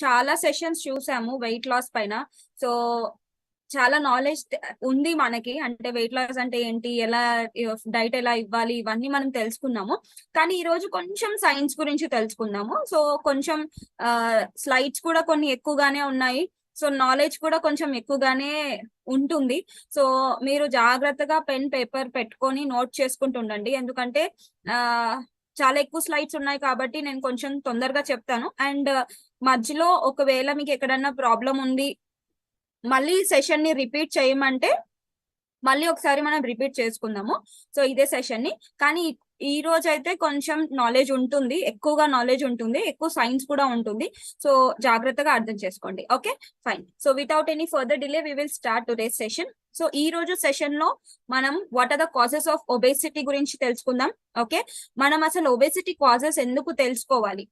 చాలా సెషన్స్ చూసాము weight loss పైన. సో చాలా నాలెడ్జ్ ఉంది మనకి, అంటే వెయిట్ లాస్ అంటే ఏంటి, ఎలా డైట్ ఎలా ఇవ్వాలి, ఇవన్నీ మనం తెలుసుకున్నాము. కానీ ఈ రోజు కొంచెం సైన్స్ గురించి తెలుసుకుందాము. సో కొంచెం స్లైడ్స్ కూడా కొన్ని ఎక్కువగానే ఉన్నాయి. సో నాలెడ్జ్ కూడా కొంచెం ఎక్కువగానే ఉంటుంది. సో మీరు జాగ్రత్తగా పెన్ పేపర్ పెట్టుకొని నోట్ చేసుకుంటుండండి, ఎందుకంటే ఆ చాలా ఎక్కువ స్లైడ్స్ ఉన్నాయి కాబట్టి నేను కొంచెం తొందరగా చెప్తాను. అండ్ మధ్యలో ఒకవేళ మీకు ఎక్కడన్నా ప్రాబ్లం ఉంది, మళ్ళీ సెషన్ ని రిపీట్ చేయమంటే మళ్ళీ ఒకసారి మనం రిపీట్ చేసుకుందాము. సో ఇదే సెషన్ ని. కానీ ఈ రోజు అయితే కొంచెం నాలెడ్జ్ ఉంటుంది, ఎక్కువగా నాలెడ్జ్ ఉంటుంది, ఎక్కువ సైన్స్ కూడా ఉంటుంది. సో జాగ్రత్తగా అర్థం చేసుకోండి. Okay, fine. So without any further delay we will start today's session. So ఈ రోజు సెషన్ లో మనం what are the causes of obesity గురించి తెలుసుకుందాం. ఓకే, మనం అసలు ఒబేసిటీ కాజెస్ ఎందుకు తెలుసుకోవాలి,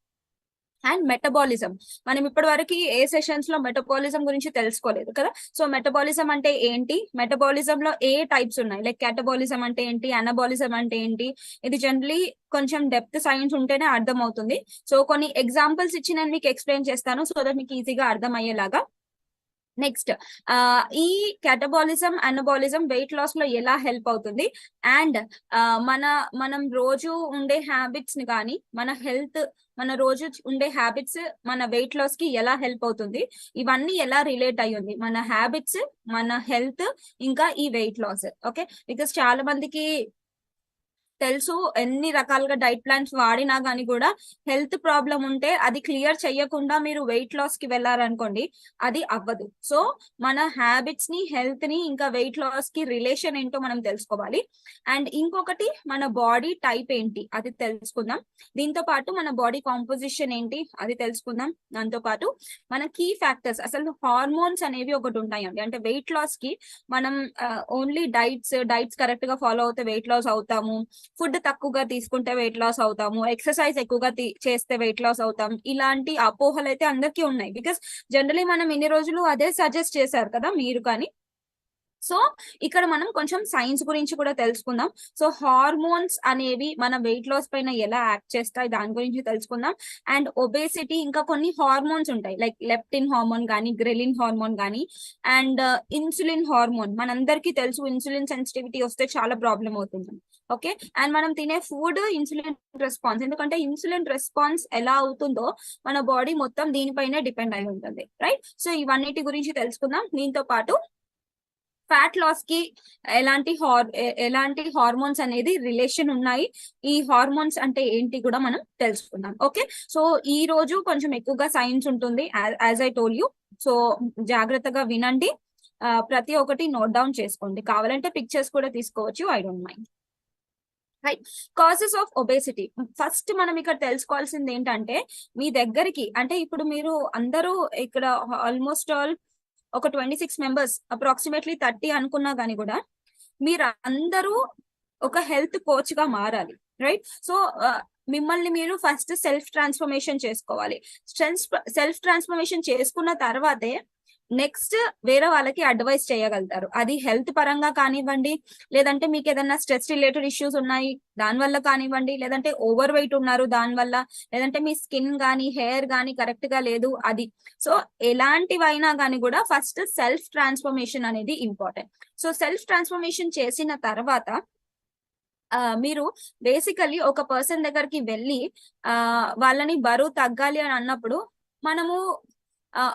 అండ్ మెటబాలిజం. మనం ఇప్పటి వరకు ఏ సెషన్స్ లో మెటబాలిజం గురించి తెలుసుకోలేదు కదా. సో మెటబాలిజం అంటే ఏంటి, మెటబాలిజం లో ఏ టైప్స్ ఉన్నాయి, లైక్ క్యాటబాలిజం అంటే ఏంటి, అనబాలిజం అంటే ఏంటి, ఇది జనరలీ కొంచెం డెప్త్ సైన్స్ ఉంటేనే అర్థం అవుతుంది. సో కొన్ని ఎగ్జాంపుల్స్ ఇచ్చి నేను మీకు ఎక్స్ప్లెయిన్ చేస్తాను, సో దట్ మీకు ఈజీగా అర్థం అయ్యేలాగా. నెక్స్ట్, ఈ క్యాటబాలిజం అనబాలిజం వెయిట్ లాస్ లో ఎలా హెల్ప్ అవుతుంది, అండ్ మనం రోజు ఉండే హ్యాబిట్స్ ని కానీ మన రోజు ఉండే హ్యాబిట్స్ మన వెయిట్ లాస్ కి ఎలా హెల్ప్ అవుతుంది, ఇవన్నీ ఎలా రిలేట్ అయ్యింది, మన హ్యాబిట్స్, మన హెల్త్, ఇంకా ఈ వెయిట్ లాస్. ఓకే, బికాస్ చాలా మందికి తెలుసు ఎన్ని రకాలుగా డైట్ ప్లాన్స్ వాడినా కానీ కూడా హెల్త్ ప్రాబ్లం ఉంటే అది క్లియర్ చెయ్యకుండా మీరు వెయిట్ లాస్ కి వెళ్ళారనుకోండి, అది అవ్వదు. సో మన హ్యాబిట్స్ ని, హెల్త్ ని, ఇంకా వెయిట్ లాస్ కి రిలేషన్ ఏంటో మనం తెలుసుకోవాలి. అండ్ ఇంకొకటి, మన బాడీ టైప్ ఏంటి అది తెలుసుకుందాం. దీంతో పాటు మన బాడీ కాంపోజిషన్ ఏంటి అది తెలుసుకుందాం. దాంతో పాటు మన కీ ఫ్యాక్టర్స్, అసలు హార్మోన్స్ అనేవి ఒకటి ఉంటాయండి. అంటే వెయిట్ లాస్ కి మనం ఓన్లీ డైట్స్ కరెక్ట్ గా ఫాలో అవుతే వెయిట్ లాస్ అవుతాము, ఫుడ్ తక్కువగా తీసుకుంటే వెయిట్ లాస్ అవుతాము, ఎక్సర్సైజ్ ఎక్కువగా చేస్తే వెయిట్ లాస్ అవుతాం, ఇలాంటి అపోహలు అయితే అందరికీ ఉన్నాయి. బికాస్ జనరలీ మనం ఇన్ని రోజులు అదే సజెస్ట్ చేశారు కదా మీరు కానీ. సో ఇక్కడ మనం కొంచెం సైన్స్ గురించి కూడా తెలుసుకుందాం. సో హార్మోన్స్ అనేవి మన వెయిట్ లాస్ పైన ఎలా యాక్ట్ చేస్తాయి దాని గురించి తెలుసుకుందాం. అండ్ ఒబేసిటీ, ఇంకా కొన్ని హార్మోన్స్ ఉంటాయి, లైక్ లెప్టిన్ హార్మోన్ కానీ, గ్రెలిన్ హార్మోన్ కానీ, అండ్ ఇన్సులిన్ హార్మోన్. మనందరికీ తెలుసు ఇన్సులిన్ సెన్సిటివిటీ వస్తే చాలా ప్రాబ్లం అవుతుంది. ఓకే, అండ్ మనం తినే ఫుడ్ ఇన్సులిన్ రెస్పాన్స్, ఎందుకంటే ఇన్సులిన్ రెస్పాన్స్ ఎలా అవుతుందో మన బాడీ మొత్తం దీనిపైనే డిపెండ్ అయి ఉంటుంది, రైట్. సో ఇవన్నిటి గురించి తెలుసుకుందాం. దీంతో పాటు ఫ్యాట్ లాస్ కి ఎలాంటి హార్మోన్స్ అనేది రిలేషన్ ఉన్నాయి, ఈ హార్మోన్స్ అంటే ఏంటి కూడా మనం తెలుసుకుందాం. ఓకే, సో ఈ రోజు కొంచెం ఎక్కువగా సైన్స్ ఉంటుంది, as I told you. So జాగ్రత్తగా వినండి, ప్రతి ఒక్కటి నోట్ డౌన్ చేసుకోండి, కావాలంటే పిక్చర్స్ కూడా తీసుకోవచ్చు, I don't mind. Right, causes of obesity. First మనం ఇక్కడ తెలుసుకోవాల్సింది ఏంటంటే, మీ దగ్గరికి అంటే ఇప్పుడు మీరు అందరూ ఇక్కడ ఆల్మోస్ట్ ఆల్ ఒక 26 మెంబర్స్, అప్రాక్సిమేట్లీ 30 అనుకున్నా కానీ కూడా మీరు అందరూ ఒక హెల్త్ కోచ్ గా మారాలి, రైట్. సో మిమ్మల్ని మీరు ఫస్ట్ సెల్ఫ్ ట్రాన్స్ఫర్మేషన్ చేసుకోవాలి. సెల్ఫ్ ట్రాన్స్ఫర్మేషన్ చేసుకున్న తర్వాతే నెక్స్ట్ వేరే వాళ్ళకి అడ్వైస్ చేయగలుగుతారు. అది హెల్త్ పరంగా కానివ్వండి, లేదంటే మీకు ఏదైనా స్ట్రెస్ రిలేటెడ్ ఇష్యూస్ ఉన్నాయి దాని వల్ల కానివ్వండి, లేదంటే ఓవర్ వెయిట్ ఉన్నారు దాని వల్ల, లేదంటే మీ స్కిన్ కానీ హెయిర్ కానీ కరెక్ట్ గా లేదు అది. సో ఎలాంటివైనా కానీ కూడా ఫస్ట్ సెల్ఫ్ ట్రాన్స్ఫర్మేషన్ అనేది ఇంపార్టెంట్. సో సెల్ఫ్ ట్రాన్స్ఫర్మేషన్ చేసిన తర్వాత మీరు బేసికలీ ఒక పర్సన్ దగ్గరికి వెళ్ళి వాళ్ళని బరువు తగ్గాలి అని అన్నప్పుడు మనము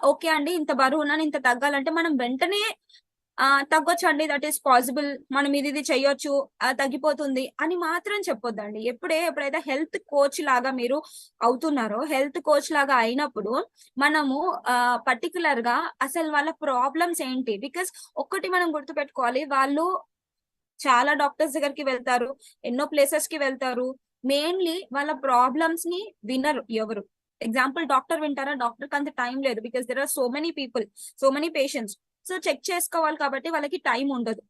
ఓకే అండి ఇంత బరువు ఉన్నాను, ఇంత తగ్గాలంటే మనం వెంటనే తగ్గొచ్చు అండి, దట్ ఈస్ పాసిబుల్, మనం ఇది చెయ్యొచ్చు, తగ్గిపోతుంది అని మాత్రం చెప్పొద్దండి. ఎప్పుడైతే హెల్త్ కోచ్ లాగా మీరు అవుతున్నారో, హెల్త్ కోచ్ లాగా అయినప్పుడు మనము పర్టికులర్ గా అసలు వాళ్ళ ప్రాబ్లమ్స్ ఏంటి, బికాస్ ఒక్కటి మనం గుర్తుపెట్టుకోవాలి, వాళ్ళు చాలా డాక్టర్స్ దగ్గరికి వెళ్తారు, ఎన్నో ప్లేసెస్ కి వెళ్తారు, మెయిన్లీ వాళ్ళ ప్రాబ్లమ్స్ ని వినరు ఎవరు. ఎగ్జాంపుల్ డాక్టర్ వింటారా, డాక్టర్ కి అంత టైం లేదు, because there are so many people, so many patients. So check చేసుకోవాలి కాబట్టి వాళ్ళకి టైం ఉండదు,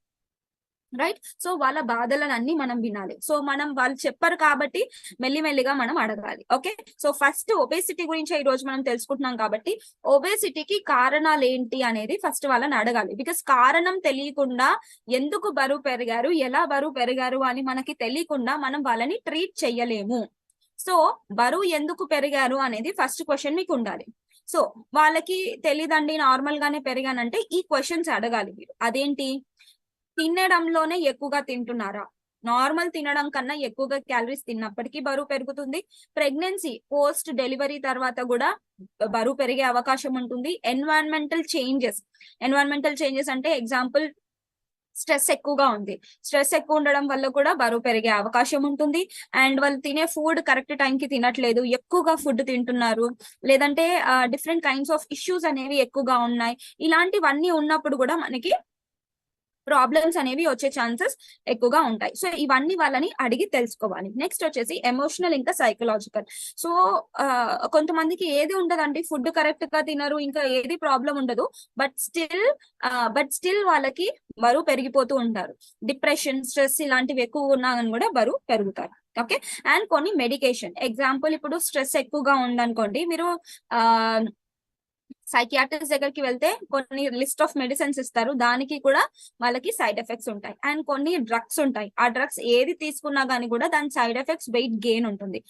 రైట్. సో వాళ్ళ బాధలన్నీ మనం వినాలి. సో వాళ్ళు చెప్పరు కాబట్టి మెల్లిమెల్లిగా మనం అడగాలి. ఓకే, సో ఫస్ట్ ఒబేసిటీ గురించి ఈ రోజు మనం తెలుసుకుంటున్నాం కాబట్టి ఒబేసిటీకి కారణాలు ఏంటి అనేది ఫస్ట్ వాళ్ళని అడగాలి. బికాస్ కారణం తెలియకుండా ఎందుకు బరువు పెరిగారు, ఎలా బరువు పెరిగారు అని మనకి తెలియకుండా మనం వాళ్ళని ట్రీట్ చెయ్యలేము. సో బరువు ఎందుకు పెరిగారు అనేది ఫస్ట్ క్వశ్చన్ మీకు ఉండాలి. సో వాళ్ళకి తెలీదండి నార్మల్ గానే పెరిగానంటే ఈ క్వశ్చన్స్ అడగాలి మీరు. అదేంటి, తినడంలోనే ఎక్కువగా తింటున్నారా, నార్మల్ తినడం కన్నా ఎక్కువగా క్యాలరీస్ తిన్నప్పటికీ బరువు పెరుగుతుంది. ప్రెగ్నెన్సీ పోస్ట్ డెలివరీ తర్వాత కూడా బరువు పెరిగే అవకాశం ఉంటుంది. ఎన్వైరన్మెంటల్ చేంజెస్ అంటే ఎగ్జాంపుల్ స్ట్రెస్ ఎక్కువగా ఉంది, స్ట్రెస్ ఎక్కువ ఉండడం వల్ల కూడా బరువు పెరిగే అవకాశం ఉంటుంది. అండ్ వాళ్ళు తినే ఫుడ్ కరెక్ట్ టైం కి తినట్లేదు, ఎక్కువగా ఫుడ్ తింటున్నారు, లేదంటే డిఫరెంట్ కైండ్స్ ఆఫ్ ఇష్యూస్ అనేవి ఎక్కువగా ఉన్నాయి. ఇలాంటివన్నీ ఉన్నప్పుడు కూడా మనకి ప్రాబ్లమ్స్ అనేవి వచ్చే ఛాన్సెస్ ఎక్కువగా ఉంటాయి. సో ఇవన్నీ వాళ్ళని అడిగి తెలుసుకోవాలి. నెక్స్ట్ వచ్చేసి ఎమోషనల్ ఇంకా సైకలాజికల్. సో కొంతమందికి ఏది ఉండదండి, ఫుడ్ కరెక్ట్ గా తినరు, ఇంకా ఏది ప్రాబ్లం ఉండదు, బట్ స్టిల్ వాళ్ళకి బరువు పెరిగిపోతూ ఉంటారు. డిప్రెషన్, స్ట్రెస్ ఇలాంటివి ఎక్కువ ఉన్నా కూడా బరువు పెరుగుతారు. ఓకే. అండ్ కొన్ని మెడికేషన్, ఎగ్జాంపుల్ ఇప్పుడు స్ట్రెస్ ఎక్కువగా ఉందనుకోండి, మీరు సైకియాట్రిస్ట్ దగ్గరికి వెళ్తే కొన్ని లిస్ట్ ఆఫ్ మెడిసిన్స్ ఇస్తారు, దానికి కూడా వాళ్ళకి సైడ్ ఎఫెక్ట్స్ ఉంటాయి. అండ్ కొన్ని డ్రగ్స్ ఉంటాయి, ఆ డ్రగ్స్ ఏది తీసుకున్నా గానీ కూడా దాని సైడ్ ఎఫెక్ట్స్ వెయిట్ గెయిన్ ఉంటుంది.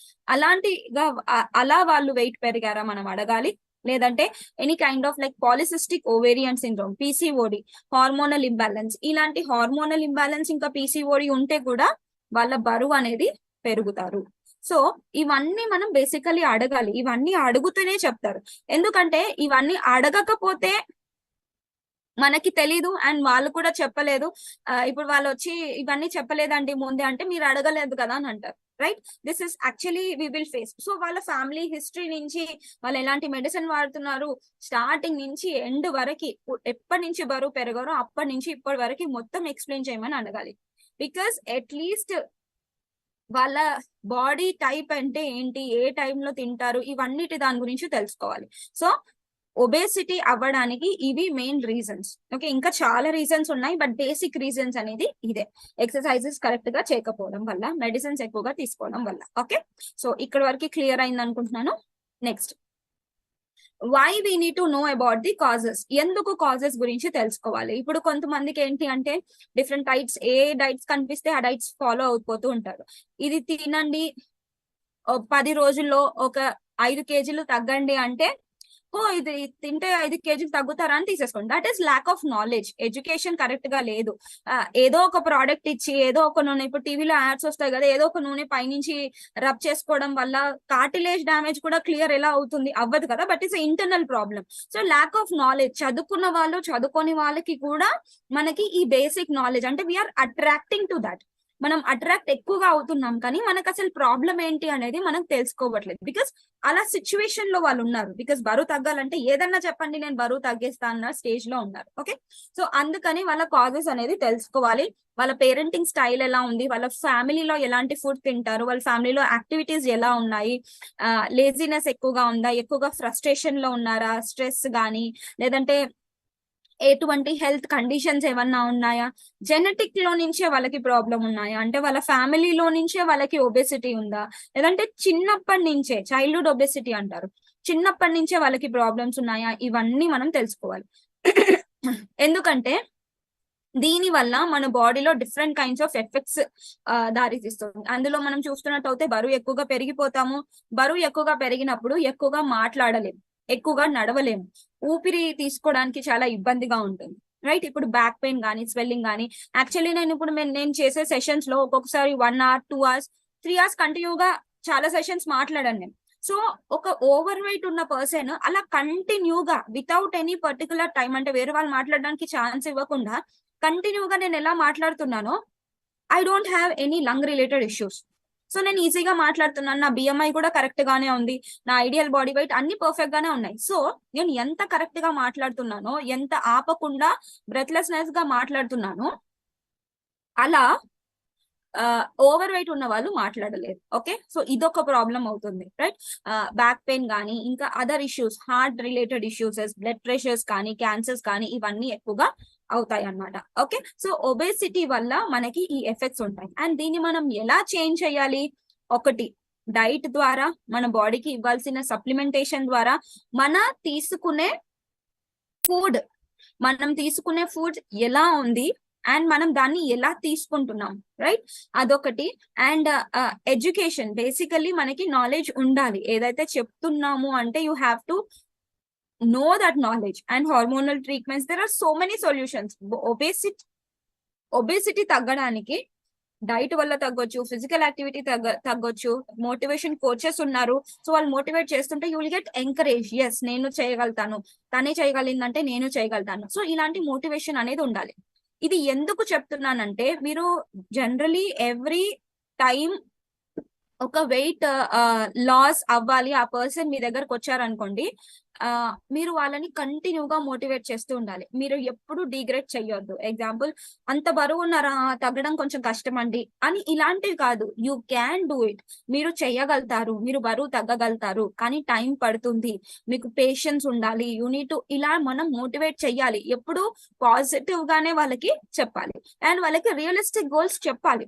అలా వాళ్ళు వెయిట్ పెరిగారా మనం అడగాలి. లేదంటే any kind of like polycystic ovarian syndrome, PCOD, hormonal imbalance, ఇలాంటి హార్మోనల్ ఇంబ్యాలెన్స్ ఇంకా పీసీఓడి ఉంటే కూడా వాళ్ళ బరువు అనేది పెరుగుతారు. సో ఇవన్నీ మనం బేసికలీ అడగాలి, ఇవన్నీ అడుగుతూనే చెప్తారు. ఎందుకంటే ఇవన్నీ అడగకపోతే మనకి తెలీదు అండ్ వాళ్ళు కూడా చెప్పలేదు. ఇప్పుడు వాళ్ళు వచ్చి ఇవన్నీ చెప్పలేదండి ముందే అంటే మీరు అడగలేదు కదా అని అంటారు, right? This is actually we will face. So వాళ్ళ ఫ్యామిలీ హిస్టరీ నుంచి వాళ్ళు ఎలాంటి మెడిసిన్ వాడుతున్నారు, స్టార్టింగ్ నుంచి ఎండ్ వరకు, ఎప్పటి నుంచి బరువు పెరగారో అప్పటి నుంచి ఇప్పటి వరకు మొత్తం ఎక్స్ప్లెయిన్ చేయమని అడగాలి. బికాస్ అట్లీస్ట్ వాళ్ళ బాడీ టైప్ అంటే ఏంటి, ఏ టైంలో తింటారు, ఇవన్నిటి దాని గురించి తెలుసుకోవాలి. సో ఒబేసిటీ అవ్వడానికి ఇవి మెయిన్ రీజన్స్. ఓకే, ఇంకా చాలా రీజన్స్ ఉన్నాయి, బట్ బేసిక్ రీజన్స్ అనేది ఇదే. ఎక్సర్సైజెస్ కరెక్ట్ గా చేయకపోవడం వల్ల, మెడిసిన్స్ ఎక్కువగా తీసుకోవడం వల్ల. ఓకే, సో ఇక్కడ వరకు క్లియర్ అయింది అనుకుంటున్నాను. Next, why we need to know about the causes. ఎందుకు కాజెస్ గురించి తెలుసుకోవాలి. ఇప్పుడు కొంతమందికి ఏంటి అంటే డిఫరెంట్ డైట్స్, ఏ డైట్స్ కనిపిస్తే ఆ డైట్స్ ఫాలో అయిపోతూ ఉంటారు. ఇది తినండి 10 రోజుల్లో ఒక 5 కేజీలు తగ్గండి అంటే, ఓ ఇది తింటే 5 కేజీలు తగ్గుతారా అని తీసేసుకోండి. That is lack of knowledge. Education correct గా లేదు. ఏదో ఒక ప్రోడక్ట్ ఇచ్చి, ఏదో ఒక నూనె, ఇప్పుడు టీవీలో యాడ్స్ వస్తాయి కదా, ఏదో ఒక నూనె పైనుంచి రబ్ చేసుకోవడం వల్ల కార్టిలేజ్ డ్యామేజ్ కూడా క్లియర్ ఎలా అవుతుంది, అవ్వదు కదా, but it's internal problem. So lack of knowledge. చదువుకున్న వాళ్ళు, చదువుకోని వాళ్ళకి కూడా మనకి ఈ బేసిక్ నాలెడ్జ్ అంటే వీఆర్ అట్రాక్టింగ్ టు దట్. మనం అట్రాక్ట్ ఎక్కువగా అవుతున్నాం, కానీ మనకు అసలు ప్రాబ్లం ఏంటి అనేది మనం తెలుసుకోవట్లేదు. బికాస్ అలా సిచ్యువేషన్ లో వాళ్ళు ఉన్నారు. బికాస్ బరువు తగ్గాలంటే ఏదన్నా చెప్పండి నేను బరువు తగ్గిస్తా అన్న స్టేజ్ లో ఉన్నారు. ఓకే, సో అందుకని వాళ్ళ కాజెస్ అనేది తెలుసుకోవాలి. వాళ్ళ పేరెంటింగ్ స్టైల్ ఎలా ఉంది, వాళ్ళ ఫ్యామిలీలో ఎలాంటి ఫుడ్ తింటారు, వాళ్ళ ఫ్యామిలీలో యాక్టివిటీస్ ఎలా ఉన్నాయి, లేజినెస్ ఎక్కువగా ఉందా, ఎక్కువగా ఫ్రస్ట్రేషన్ లో ఉన్నారా, స్ట్రెస్ గానీ, లేదంటే ఎటువంటి హెల్త్ కండిషన్స్ ఏమన్నా ఉన్నాయా, జెనెటిక్ లో నుంచే వాళ్ళకి ప్రాబ్లం ఉన్నాయా, అంటే వాళ్ళ ఫ్యామిలీలో నుంచే వాళ్ళకి ఒబేసిటీ ఉందా, లేదంటే చిన్నప్పటి నుంచే చైల్డ్హుడ్ ఒబేసిటీ అంటారు, చిన్నప్పటి నుంచే వాళ్ళకి ప్రాబ్లమ్స్ ఉన్నాయా, ఇవన్నీ మనం తెలుసుకోవాలి. ఎందుకంటే దీని వల్ల మన బాడీలో డిఫరెంట్ కైండ్స్ ఆఫ్ ఎఫెక్ట్స్ దారితీస్తుంది. అందులో మనం చూస్తున్నట్టు అయితే బరువు ఎక్కువగా పెరిగిపోతాము. బరువు ఎక్కువగా పెరిగినప్పుడు ఎక్కువగా మాట్లాడలేము, ఎక్కువగా నడవలేము, ఊపిరి తీసుకోవడానికి చాలా ఇబ్బందిగా ఉంటుంది, రైట్? ఇప్పుడు బ్యాక్ పెయిన్ కానీ, స్వెల్లింగ్ కానీ. యాక్చువల్లీ నేను చేసే సెషన్స్ లో ఒక్కొక్కసారి 1 hour 2 hours 3 hours కంటిన్యూగా చాలా సెషన్స్ మాట్లాడాను నేను. సో ఒక ఓవర్ వెయిట్ ఉన్న పర్సన్ అలా కంటిన్యూగా వితౌట్ ఎనీ పర్టికులర్ టైం, అంటే వేరే వాళ్ళు మాట్లాడడానికి ఛాన్స్ ఇవ్వకుండా కంటిన్యూగా నేను ఎలా మాట్లాడుతున్నానో, I don't have any lung related issues. So నేను ఈజీగా మాట్లాడుతున్నాను, నా బిఎంఐ కూడా కరెక్ట్ గానే ఉంది, నా ఐడియల్ బాడీ వెయిట్ అన్ని పర్ఫెక్ట్ గానే ఉన్నాయి. సో నేను ఎంత కరెక్ట్ గా మాట్లాడుతున్నానో, ఎంత ఆపకుండా బ్రెత్లెస్నెస్ గా మాట్లాడుతున్నానో, అలా ఓవర్ వెయిట్ ఉన్న వాళ్ళు మాట్లాడలేరు. ఓకే, సో ఇదొక ప్రాబ్లం అవుతుంది, రైట్? బ్యాక్ పెయిన్ కానీ, ఇంకా other issues, heart related issues, blood pressures కానీ, క్యాన్సర్స్ కానీ, ఇవన్నీ ఎక్కువగా అవుతాయి అన్నమాట. ఓకే, సో ఒబేసిటీ వల్ల మనకి ఈ ఎఫెక్ట్స్ ఉంటాయి. అండ్ దీన్ని మనం ఎలా చేంజ్ చేయాలి? ఒకటి, డైట్ ద్వారా, మన బాడీకి ఇవ్వాల్సిన సప్లిమెంటేషన్ ద్వారా, మనం తీసుకునే ఫుడ్ ఎలా ఉంది అండ్ మనం దాన్ని ఎలా తీసుకుంటున్నాం, రైట్? అదొకటి. అండ్ ఎడ్యుకేషన్, బేసికల్లీ మనకి నాలెడ్జ్ ఉండాలి. ఏదైతే చెప్తున్నాము అంటే you have to know that knowledge and hormonal treatments, there are so many solutions. Obesity తగ్గడానికి డైట్ వల్ల తగ్గొచ్చు, ఫిజికల్ యాక్టివిటీ తగ్గొచ్చు, మోటివేషన్ కోచెస్ ఉన్నారు. సో వాళ్ళు మోటివేట్ చేస్తుంటే you will get encourage, yes నేను చేయగలుగుతాను, తనే చేయగలిగిందంటే నేను చేయగలుగుతాను. సో ఇలాంటి మోటివేషన్ అనేది ఉండాలి. ఇది ఎందుకు చెప్తున్నానంటే, మీరు జనరలీ ఎవ్రీ టైం ఒక వెయిట్ లాస్ అవ్వాలి ఆ పర్సన్ మీ దగ్గరకు వచ్చారనుకోండి, మీరు వాళ్ళని కంటిన్యూగా మోటివేట్ చేస్తూ ఉండాలి. మీరు ఎప్పుడు డిగ్రేడ్ చెయ్యొద్దు. ఎగ్జాంపుల్, అంత బరువు ఉన్నారా, తగ్గడం కొంచెం కష్టం అండి అని ఇలాంటివి కాదు. యూ క్యాన్ డూ ఇట్, మీరు చెయ్యగలుగుతారు, మీరు బరువు తగ్గగలుగుతారు, కానీ టైం పడుతుంది, మీకు పేషెన్స్ ఉండాలి, యూనిట్ ఇలా మనం మోటివేట్ చెయ్యాలి. ఎప్పుడు పాజిటివ్ గానే వాళ్ళకి చెప్పాలి అండ్ వాళ్ళకి రియలిస్టిక్ గోల్స్ చెప్పాలి.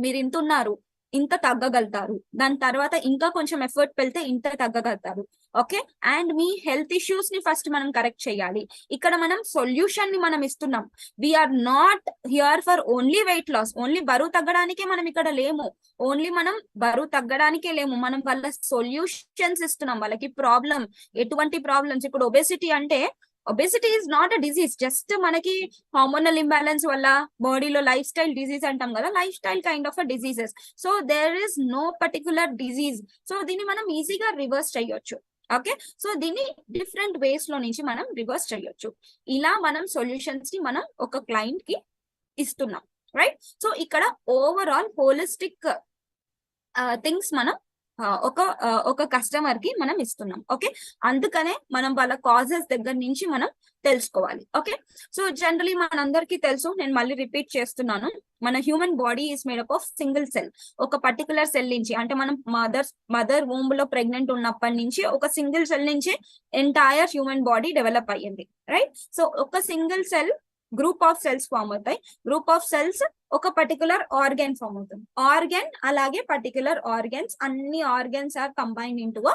మీరు ఇంత ఉన్నారు, ఇంత తగ్గగలుగుతారు, దాని తర్వాత ఇంకా కొంచెం ఎఫర్ట్ పెడితే ఇంత తగ్గగలుగుతారు. ఓకే, అండ్ మీ హెల్త్ ఇష్యూస్ ని ఫస్ట్ మనం కరెక్ట్ చేయాలి. ఇక్కడ మనం సొల్యూషన్ ని మనం ఇస్తున్నాం. We are not here for only weight loss. Only బరువు తగ్గడానికే మనం ఇక్కడ లేము. ఓన్లీ మనం బరువు తగ్గడానికే లేము, మనం వాళ్ళ సొల్యూషన్స్ ఇస్తున్నాం. వాళ్ళకి ప్రాబ్లం, ఎటువంటి ప్రాబ్లమ్స్, ఇప్పుడు ఒబేసిటీ అంటే obesity is not a disease, just మనకి హార్మోనల్ ఇంబ్యాలెన్స్ వల్ల బాడీలో లైఫ్ స్టైల్ డిజీజ్ అంటాం కదా, life style kind of a diseases. So there is no particular disease. So దీన్ని మనం ఈజీగా రివర్స్ చేయొచ్చు. ఓకే, సో దీన్ని డిఫరెంట్ వేస్ లో నుంచి మనం రివర్స్ చేయొచ్చు. ఇలా మనం సొల్యూషన్స్ ని మనం ఒక క్లయింట్ కి ఇస్తున్నాం, రైట్? సో ఇక్కడ ఓవరాల్ హోలిస్టిక్ థింగ్స్ మనం ఒక కస్టమర్ కి మనం ఇస్తున్నాం. ఓకే, అందుకనే మనం వాళ్ళ కాజెస్ దగ్గర నుంచి మనం తెలుసుకోవాలి. ఓకే, సో జనరలీ మనందరికీ తెలుసు, నేను మళ్ళీ రిపీట్ చేస్తున్నాను, మన human body is made up of single cell. ఒక పర్టికులర్ సెల్ నుంచి, అంటే మనం మదర్ వూమ్ లో ప్రెగ్నెంట్ ఉన్నప్పటి నుంచి ఒక సింగిల్ సెల్ నుంచి ఎంటైర్ హ్యూమన్ బాడీ డెవలప్ అయ్యింది, రైట్? సో ఒక single cell group of cells form అవుతాయి. గ్రూప్ ఆఫ్ సెల్స్ ఒక పర్టికులర్ ఆర్గాన్ ఫామ్ అవుతుంది. ఆర్గాన్ అలాగే పర్టికులర్ ఆర్గాన్స్, అన్ని organs are combined into a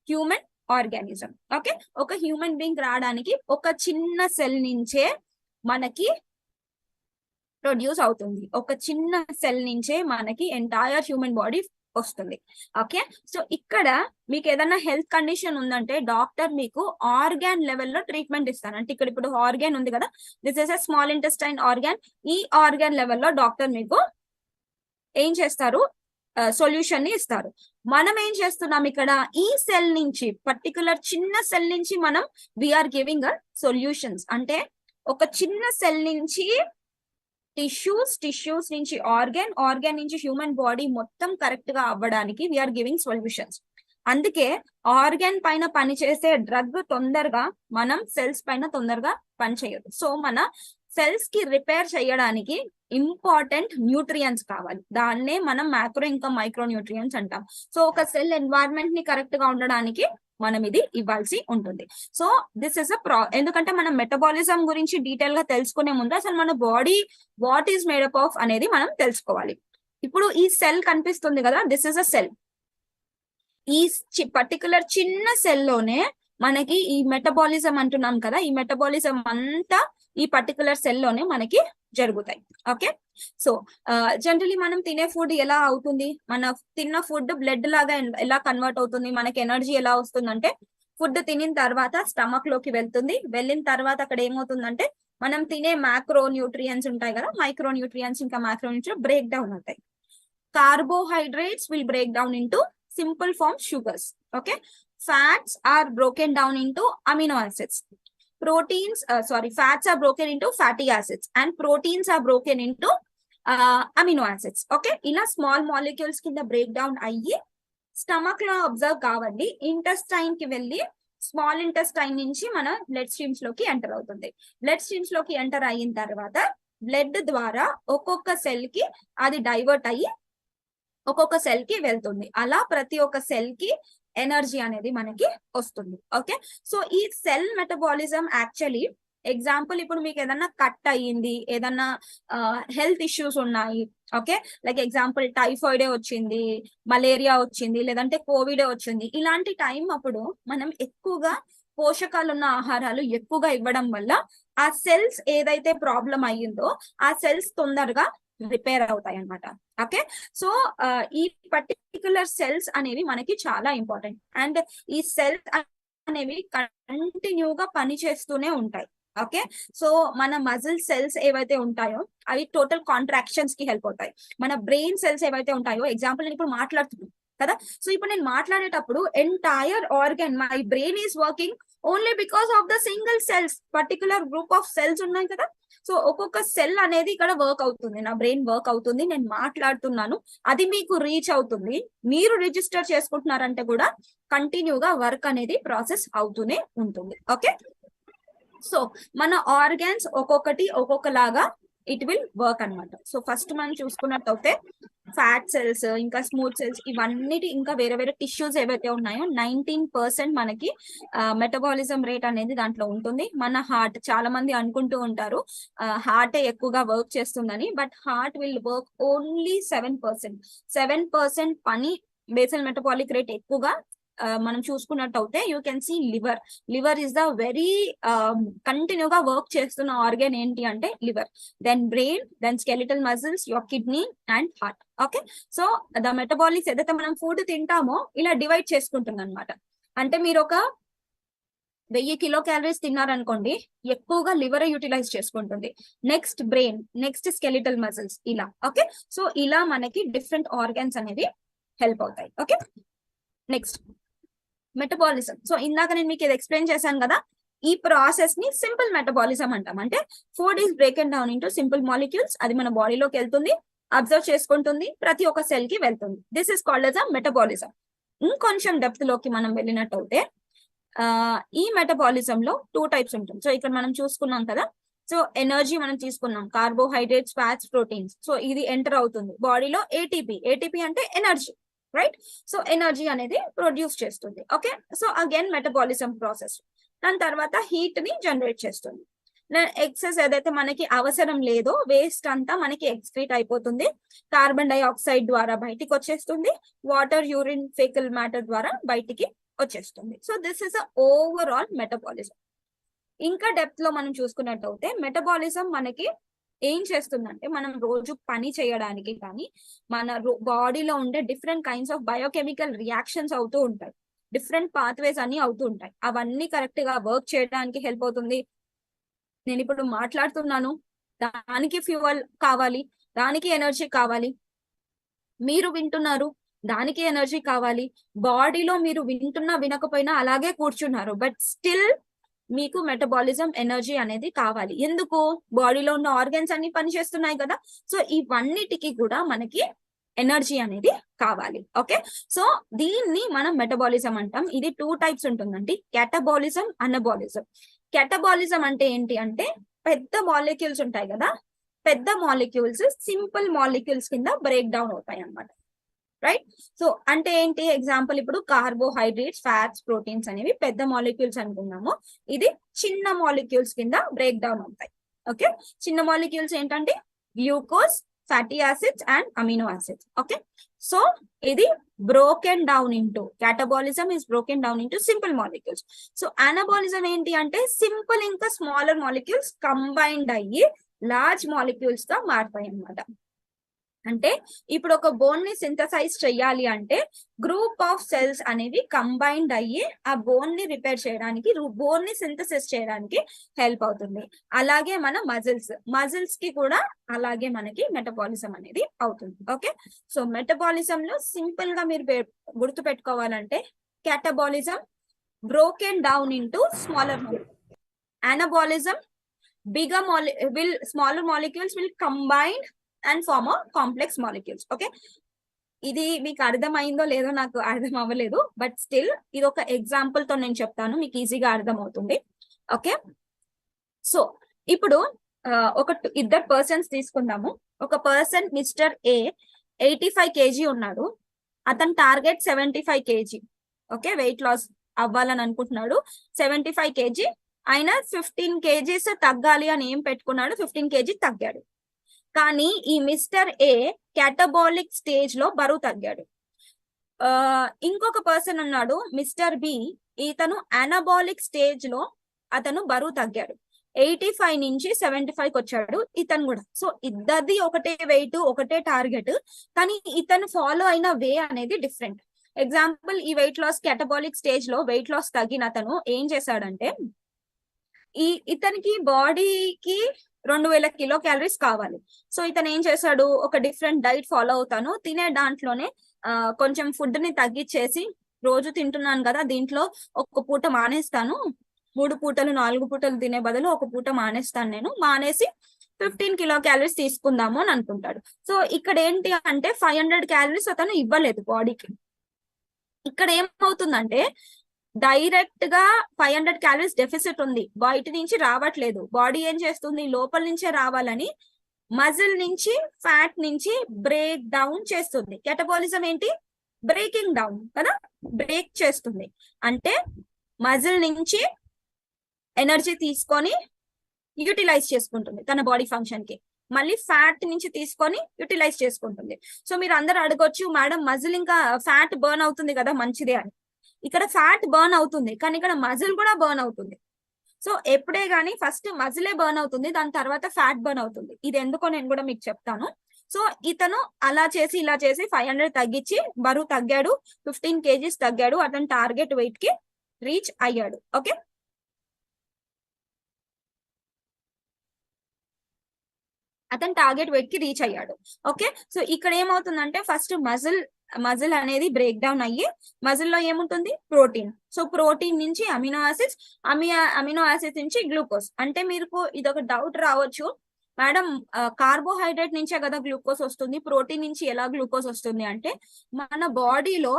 human organism. Okay, ఒక human being రావడానికి ఒక చిన్న సెల్ నుంచే మనకి ప్రొడ్యూస్ అవుతుంది. ఒక చిన్న సెల్ నుంచే మనకి ఎంటైర్ హ్యూమన్ బాడీ వస్తుంది. ఓకే, సో ఇక్కడ మీకు ఏదైనా హెల్త్ కండిషన్ ఉందంటే డాక్టర్ మీకు ఆర్గాన్ లెవెల్లో ట్రీట్మెంట్ ఇస్తారు. అంటే ఇక్కడ ఇప్పుడు ఆర్గాన్ ఉంది కదా, this is a small intestine organ. ఈ ఆర్గాన్ లెవెల్లో డాక్టర్ మీకు ఏం చేస్తారు, సొల్యూషన్ ని ఇస్తారు. మనం ఏం చేస్తున్నాం ఇక్కడ, ఈ సెల్ నుంచి, పర్టికులర్ చిన్న సెల్ నుంచి మనం వీఆర్ గివింగ్ సొల్యూషన్స్. అంటే ఒక చిన్న సెల్ నుంచి టిష్యూస్ నుంచి ఆర్గాన్ నుంచి హ్యూమన్ బాడీ మొత్తం కరెక్ట్ గా అవ్వడానికి వీఆర్ గివింగ్ సొల్యూషన్స్. అందుకే ఆర్గాన్ పైన పనిచేసే డ్రగ్ తొందరగా మనం సెల్స్ పైన తొందరగా పనిచేయదు. సో మన సెల్స్ కి రిపేర్ చేయడానికి ఇంపార్టెంట్ న్యూట్రియంట్స్ కావాలి. దాన్నే మనం మ్యాక్రో ఇంకా మైక్రో న్యూట్రియంట్స్ అంటాం. సో ఒక సెల్ ఎన్వైరన్మెంట్ ని కరెక్ట్ గా ఉండడానికి మనం ఇది ఇవ్వాల్సి ఉంటుంది. సో దిస్ ఇస్ ఎందుకంటే మనం మెటబాలిజం గురించి డీటెయిల్ గా తెలుసుకునే ముందు అసలు మన body what is made up of అనేది మనం తెలుసుకోవాలి. ఇప్పుడు ఈ సెల్ కనిపిస్తుంది కదా, దిస్ ఇస్ అ సెల్. ఈ పర్టికులర్ చిన్న సెల్ లోనే మనకి ఈ మెటబాలిజం అంటున్నాం కదా, ఈ మెటబాలిజం అంతా ఈ పర్టికులర్ సెల్ లోనే మనకి జరుగుతాయి. ఓకే, సో జనరలీ మనం తినే ఫుడ్ ఎలా అవుతుంది, మన తిన్న ఫుడ్ బ్లడ్ లాగా ఎలా కన్వర్ట్ అవుతుంది, మనకి ఎనర్జీ ఎలా వస్తుందంటే, ఫుడ్ తినిన తర్వాత స్టమక్ లోకి వెళ్తుంది. వెళ్ళిన తర్వాత అక్కడ ఏమవుతుందంటే మనం తినే మ్యాక్రో న్యూట్రియంట్స్ ఉంటాయి కదా, మైక్రో న్యూట్రియంట్స్ ఇంకా మ్యాక్రో న్యూట్రియంట్స్ బ్రేక్ డౌన్ అవుతాయి. Carbohydrates will break down into simple form sugars. Okay, fats are broken down into amino acids. Fats are broken into fatty acids and proteins are broken into amino acids. Okay, ila small molecules kinda break down ayyi stomach lo observe kavalli, intestine ki velli small intestine నుంచి మన blood streams లోకి enter అవుతుంది. Blood streams లోకి enter అయిన తర్వాత blood ద్వారా ఒక్కొక్క cell కి అది డైవర్ట్ అయ్యి ఒక్కొక్క సెల్ కి వెళ్తుంది. అలా ప్రతి ఒక్క సెల్ కి ఎనర్జీ అనేది మనకి వస్తుంది. ఓకే, సో ఈ సెల్ మెటబాలిజం యాక్చువల్లీ ఎగ్జాంపుల్, ఇప్పుడు మీకు ఏదన్నా కట్ అయ్యింది, ఏదన్నా హెల్త్ ఇష్యూస్ ఉన్నాయి, ఓకే, లైక్ ఎగ్జాంపుల్ టైఫాయిడే వచ్చింది, మలేరియా వచ్చింది, లేదంటే కోవిడే వచ్చింది, ఇలాంటి టైం అప్పుడు మనం ఎక్కువగా పోషకాలు ఉన్న ఆహారాలు ఎక్కువగా ఇవ్వడం వల్ల ఆ సెల్స్ ఏదైతే ప్రాబ్లం అయ్యిందో ఆ సెల్స్ తొందరగా రిపేర్ అవుతాయి అన్నమాట. ఓకే, సో ఈ పర్టికులర్ సెల్స్ అనేవి మనకి చాలా ఇంపార్టెంట్. అండ్ ఈ సెల్స్ అనేవి కంటిన్యూగా పని చేస్తూనే ఉంటాయి. ఓకే, సో మన మజిల్ సెల్స్ ఏవైతే ఉంటాయో అవి టోటల్ కాంట్రాక్షన్స్ కి హెల్ప్ అవుతాయి. మన బ్రెయిన్ సెల్స్ ఏవైతే ఉంటాయో, ఎగ్జాంపుల్ నేను ఇప్పుడు మాట్లాడుతున్నాను కదా, సో ఇప్పుడు నేను మాట్లాడేటప్పుడు entire organ my brain is working only because of the single cells, particular group of cells ఉన్నాయి కదా. సో ఒక్కొక్క సెల్ అనేది ఇక్కడ వర్క్ అవుతుంది, నా బ్రెయిన్ వర్క్ అవుతుంది, నేను మాట్లాడుతున్నాను, అది మీకు రీచ్ అవుతుంది, మీరు రిజిస్టర్ చేసుకుంటున్నారంటే కూడా కంటిన్యూగా వర్క్ అనేది ప్రాసెస్ అవుతూనే ఉంటుంది. ఓకే, సో మన ఆర్గాన్స్ ఒక్కొక్కటి ఒక్కొక్కలాగా ఇట్ విల్ వర్క్ అనమాట. సో ఫస్ట్ మనం చూసుకున్నట్టయితే ఫ్యాట్ సెల్స్, ఇంకా స్మూత్ సెల్స్, ఇవన్నిటి ఇంకా వేరే వేరే టిష్యూస్ ఏవైతే ఉన్నాయో 19% మనకి మెటబాలిజం రేట్ అనేది దాంట్లో ఉంటుంది. మన హార్ట్, చాలా మంది అనుకుంటూ ఉంటారు హార్టే ఎక్కువగా వర్క్ చేస్తుందని, but heart will work only 7%. 7% పని బేసల్ మెటబాలిక్ రేట్ ఎక్కువగా మనం చూసుకున్నట్టయితే you can see liver. Liver is the very కంటిన్యూగా వర్క్ చేస్తున్న ఆర్గన్ ఏంటి అంటే liver, then brain, then skeletal muscles, your kidney and heart. Okay, so the metabolics ఏదైతే మనం ఫుడ్ తింటామో ఇలా డివైడ్ చేసుకుంటుంది అనమాట. అంటే మీరు ఒక 1000 కిలో క్యాలరీస్ తిన్నారనుకోండి, ఎక్కువగా లివర్ యూటిలైజ్ చేసుకుంటుంది, next brain, next skeletal muscles, ఇలా. ఓకే, సో ఇలా మనకి డిఫరెంట్ ఆర్గన్స్ అనేది హెల్ప్ అవుతాయి. Okay, next metabolism. సో ఇందాక నేను మీకు ఇది ఎక్స్ప్లెయిన్ చేశాను కదా, ఈ ప్రాసెస్ ని సింపుల్ మెటబాలిజం అంటాం. అంటే food is broken down into simple molecules, అది మన బాడీలోకి వెళ్తుంది, అబ్జర్వ్ చేసుకుంటుంది, ప్రతి ఒక్క సెల్ కి వెళ్తుంది. This is called as a metabolism. ఇంకొంచెం డెప్త్ లోకి మనం వెళ్ళినట్టయితే ఈ మెటబాలిజం లో 2 టైప్స్ ఉంటుంది. సో ఇక్కడ మనం చూసుకున్నాం కదా, సో ఎనర్జీ మనం తీసుకున్నాం, కార్బోహైడ్రేట్స్, ఫ్యాట్స్, ప్రోటీన్స్. సో ఇది ఎంటర్ అవుతుంది బాడీలో, ఏటీపీ. ఏటీపీ అంటే ఎనర్జీ, రైట్? సో ఎనర్జీ అనేది ప్రొడ్యూస్ చేస్తుంది. Okay, so again metabolism process. దాని తర్వాత హీట్ ని జనరేట్ చేస్తుంది. ఎక్సెస్ ఏదైతే మనకి అవసరం లేదో వేస్ట్ అంతా మనకి ఎక్స్క్రీట్ అయిపోతుంది, కార్బన్ డైఆక్సైడ్ ద్వారా బయటికి వచ్చేస్తుంది, వాటర్, యూరిన్, ఫెకల్ మ్యాటర్ ద్వారా బయటికి వచ్చేస్తుంది. So this is overall metabolism. ఇంకా డెప్త్ లో మనం చూసుకున్నట్టయితే మెటబాలిజం మనకి ఏం చేస్తుందంటే, మనం రోజు పని చేయడానికి కానీ మన బాడీలో ఉండే different kinds of biochemical reactions అవుతూ ఉంటాయి, డిఫరెంట్ పాత్వేస్ అన్ని అవుతూ ఉంటాయి, అవన్నీ కరెక్ట్ గా వర్క్ చేయడానికి హెల్ప్ అవుతుంది. నేను ఇప్పుడు మాట్లాడుతున్నాను, దానికి ఫ్యూయల్ కావాలి, దానికి ఎనర్జీ కావాలి, మీరు వింటున్నారు, దానికి ఎనర్జీ కావాలి, బాడీలో మీరు వింటున్నా వినకపోయినా అలాగే కూర్చున్నారు, బట్ స్టిల్ మీకు మెటబాలిజం ఎనర్జీ అనేది కావాలి. ఎందుకు? బాడీలో ఉన్న ఆర్గన్స్ అన్ని పనిచేస్తున్నాయి కదా. సో ఇవన్నిటికి కూడా మనకి ఎనర్జీ అనేది కావాలి. ఓకే, సో దీన్ని మనం మెటబాలిజం అంటాం. ఇది 2 టైప్స్ ఉంటుందండి, క్యాటబాలిజం, అనబాలిజం. క్యాటబాలిజం అంటే ఏంటి అంటే, పెద్ద మాలిక్యూల్స్ ఉంటాయి కదా, పెద్ద మాలిక్యూల్స్ సింపుల్ మాలిక్యూల్స్ కింద బ్రేక్ డౌన్ అవుతాయి అన్నమాట, రైట్? సో అంటే ఏంటి, ఎగ్జాంపుల్ ఇప్పుడు కార్బోహైడ్రేట్స్, ఫ్యాట్స్, ప్రోటీన్స్ అనేవి పెద్ద మాలిక్యూల్స్ అనుకున్నాము, ఇది చిన్న మాలిక్యూల్స్ కింద బ్రేక్ డౌన్ అవుతాయి. ఓకే, చిన్న మాలిక్యూల్స్ ఏంటంటే glucose, fatty acids and amino acids. Okay, so ఇది broken down into, catabolism is broken down into simple molecules. So anabolism ఏంటి అంటే, సింపుల్ ఇంకా స్మాలర్ మాలిక్యూల్స్ కంబైన్డ్ అయ్యి లార్జ్ మాలిక్యూల్స్ గా మారుతాయి అన్నమాట. అంటే ఇప్పుడు ఒక బోన్ ని సింథసైజ్ చెయ్యాలి అంటే గ్రూప్ ఆఫ్ సెల్స్ అనేవి కంబైన్డ్ అయ్యి ఆ బోన్ ని రిపేర్ చేయడానికి, బోన్ ని సింథసిస్ చేయడానికి హెల్ప్ అవుతుంది. అలాగే మన మజిల్స్ కి కూడా అలాగే మనకి మెటబాలిజం అనేది అవుతుంది. ఓకే, సో మెటబాలిజం లో సింపుల్ గా మీరు గుర్తు పెట్టుకోవాలంటే, catabolism broken down into smaller molecules, anabolism smaller molecules will combine and form a complex molecules. Okay, ఇది మీకు అర్థమైందో లేదో నాకు అర్థం అవ్వలేదు, బట్ స్టిల్ ఇది ఒక ఎగ్జాంపుల్ తో నేను చెప్తాను, మీకు ఈజీగా అర్థం అవుతుంది. ఓకే, సో ఇప్పుడు ఇద్దరు పర్సన్స్ తీసుకుందాము. ఒక పర్సన్ మిస్టర్ ఏ 85 kg ఉన్నాడు, అతని target 75 kg. Okay, weight loss అవ్వాలని అనుకుంటున్నాడు, 75 kg. ఆయన 15 kgs తగ్గాలి అని ఏం పెట్టుకున్నాడు, 15 kg తగ్గాడు. కానీ ఈ మిస్టర్ ఏ క్యాటబాలిక్ స్టేజ్ లో బరువు తగ్గాడు. ఇంకొక పర్సన్ ఉన్నాడు మిస్టర్ బి, ఇతను అనబాలిక్ స్టేజ్ లో అతను బరువు తగ్గాడు, 85 నుంచి 75 వచ్చాడు ఇతను కూడా. సో ఇద్దరిది ఒకటే వెయిట్, ఒకటే టార్గెట్, కానీ ఇతను ఫాలో అయిన వే అనేది డిఫరెంట్. ఎగ్జాంపుల్ ఈ వెయిట్ లాస్ కెటబాలిక్ స్టేజ్ లో వెయిట్ లాస్ తగ్గిన అతను ఏం చేశాడంటే, ఇతనికి బాడీకి 2000 కిలో క్యాలరీస్ కావాలి. సో ఇతను ఏం చేశాడు, ఒక డిఫరెంట్ డైట్ ఫాలో అవుతాను, తినే దాంట్లోనే కొంచెం ఫుడ్ ని తగ్గించేసి, రోజు తింటున్నాను కదా దీంట్లో ఒక పూట మానేస్తాను, 3 పూటలు 4 పూటలు తినే బదులు ఒక పూట మానేస్తాను, నేను మానేసి 15 కిలో క్యాలరీస్ తీసుకుందాము అని అనుకుంటాడు. సో ఇక్కడ ఏంటి అంటే 500 క్యాలరీస్ అతను ఇవ్వలేదు బాడీకి. ఇక్కడ ఏమవుతుందంటే డైరెక్ట్ గా 500 క్యాలరీస్ డెఫిసిట్ ఉంది, బయట నుంచి రావట్లేదు. బాడీ ఏం చేస్తుంది, లోపల నుంచే రావాలని మజిల్ నుంచి ఫ్యాట్ నుంచి బ్రేక్ డౌన్ చేస్తుంది. కెటబాలిజం ఏంటి, బ్రేకింగ్ డౌన్ కదా, బ్రేక్ చేస్తుంది. అంటే మజిల్ నుంచి ఎనర్జీ తీసుకొని యూటిలైజ్ చేసుకుంటుంది తన బాడీ ఫంక్షన్ కి, మళ్ళీ ఫ్యాట్ నుంచి తీసుకొని యూటిలైజ్ చేసుకుంటుంది. సో మీరు అందరు అడగొచ్చు, మేడం మజిల్ ఇంకా ఫ్యాట్ బర్న్ అవుతుంది కదా మంచిదే అని. ఇక్కడ ఫ్యాట్ బర్న్ అవుతుంది, కానీ ఇక్కడ మజిల్ కూడా బర్న్ అవుతుంది. సో ఎప్పుడే గానీ ఫస్ట్ మజిలే బర్న్ అవుతుంది, దాని తర్వాత ఫ్యాట్ బర్న్ అవుతుంది. ఇది ఎందుకో నేను కూడా మీకు చెప్తాను. సో ఇతను అలా చేసి ఇలా చేసి 500 తగ్గించి బరువు తగ్గాడు, 15 kgs తగ్గాడు, అతను టార్గెట్ వెయిట్ కి రీచ్ అయ్యాడు. ఓకే, అతను టార్గెట్ వెయిట్ కి రీచ్ అయ్యాడు. ఓకే, సో ఇక్కడ ఏమవుతుందంటే ఫస్ట్ మజిల్ అనేది బ్రేక్ డౌన్ అయ్యి, మజిల్ లో ఏముంటుంది, ప్రోటీన్. సో ప్రోటీన్ నుంచి అమినో యాసిడ్స్, అమినో యాసిడ్స్ నుంచి గ్లూకోజ్. అంటే మీకు ఇదొక డౌట్ రావచ్చు, మేడం కార్బోహైడ్రేట్ నుంచే కదా గ్లూకోజ్ వస్తుంది, ప్రోటీన్ నుంచి ఎలా గ్లూకోజ్ వస్తుంది అంటే, మన బాడీలో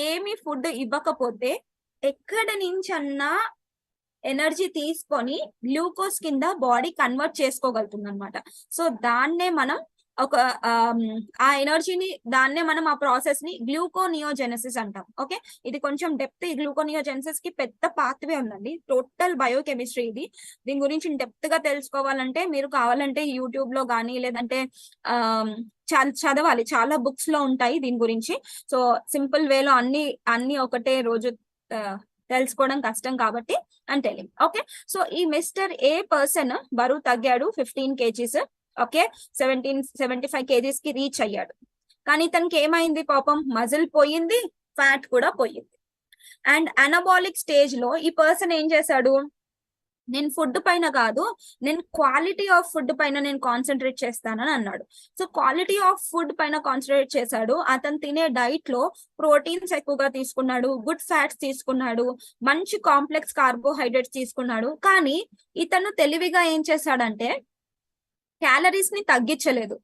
ఏమి ఫుడ్ ఇవ్వకపోతే ఎక్కడి నుంచన్నా ఎనర్జీ తీసుకొని గ్లూకోజ్ కింద బాడీ కన్వర్ట్ చేసుకోగలుగుతుంది అనమాట. సో దాన్నే మనం ఒక ఆ ఎనర్జీని, దాన్నే మనం ఆ ప్రాసెస్ ని గ్లూకోనియోజెనసిస్ అంటాం. ఓకే, ఇది కొంచెం డెప్త్, ఈ గ్లూకోనియోజెనసిస్ కి పెద్ద పాత్వే ఉందండి, టోటల్ బయోకెమిస్ట్రీ ఇది. దీని గురించి డెప్త్ గా తెలుసుకోవాలంటే మీరు కావాలంటే యూట్యూబ్ లో కానీ లేదంటే చదవాలి, చాలా బుక్స్ లో ఉంటాయి దీని గురించి. సో సింపుల్ వేలో అన్ని ఒకటే రోజు తెలుసుకోవడం కష్టం కాబట్టి అని తెలియదు. ఓకే, సో ఈ మిస్టర్ ఏ పర్సన్ బరువు తగ్గాడు 15 kgs. ఓకే, 75 kgs కి రీచ్ అయ్యాడు. కానీ తనకి ఏమైంది పాపం, మజిల్ పోయింది, ఫ్యాట్ కూడా పోయింది. అండ్ అనబాలిక్ స్టేజ్ లో ఈ పర్సన్ ఏం చేశాడు, నేను ఫుడ్ పైన కాదు, నేను క్వాలిటీ ఆఫ్ ఫుడ్ పైన నేను కాన్సన్ట్రేట్ చేస్తానని అన్నాడు. సో క్వాలిటీ ఆఫ్ ఫుడ్ పైన కాన్సన్ట్రేట్ చేశాడు. అతను తినే డైట్ లో ప్రోటీన్స్ ఎక్కువగా తీసుకున్నాడు, గుడ్ ఫ్యాట్స్ తీసుకున్నాడు, మంచి కాంప్లెక్స్ కార్బోహైడ్రేట్స్ తీసుకున్నాడు. కానీ ఇతను తెలివిగా ఏం చేశాడంటే క్యాలరీస్ ని తగ్గించలేదు,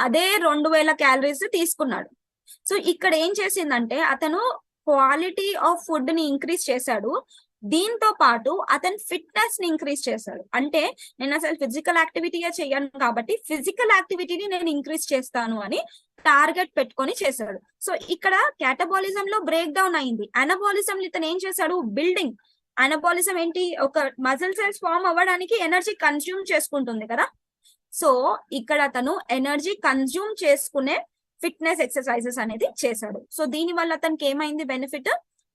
అదే 2000 క్యాలరీస్ తీసుకున్నాడు. సో ఇక్కడ ఏం చేసిందంటే అతను క్వాలిటీ ఆఫ్ ఫుడ్ ని ఇంక్రీజ్ చేశాడు, దీంతో పాటు అతను ఫిట్నెస్ ని ఇంక్రీజ్ చేశాడు. అంటే నేను అసలు ఫిజికల్ యాక్టివిటీయే చెయ్యను కాబట్టి ఫిజికల్ యాక్టివిటీని నేను ఇంక్రీజ్ చేస్తాను అని టార్గెట్ పెట్టుకొని చేశాడు. సో ఇక్కడ క్యాటబాలిజం లో బ్రేక్ డౌన్ అయింది. అనబాలిజం ఇతను ఏం చేశాడు, బిల్డింగ్. అనబాలిజం ఏంటి, ఒక మజిల్ సెల్స్ ఫామ్ అవ్వడానికి ఎనర్జీ కన్స్యూమ్ చేసుకుంటుంది కదా. సో ఇక్కడ అతను ఎనర్జీ కన్స్యూమ్ చేసుకునే ఫిట్నెస్ ఎక్సర్సైజెస్ అనేది చేశాడు. సో దీని వల్ల అతనికి ఏమైంది బెనిఫిట్,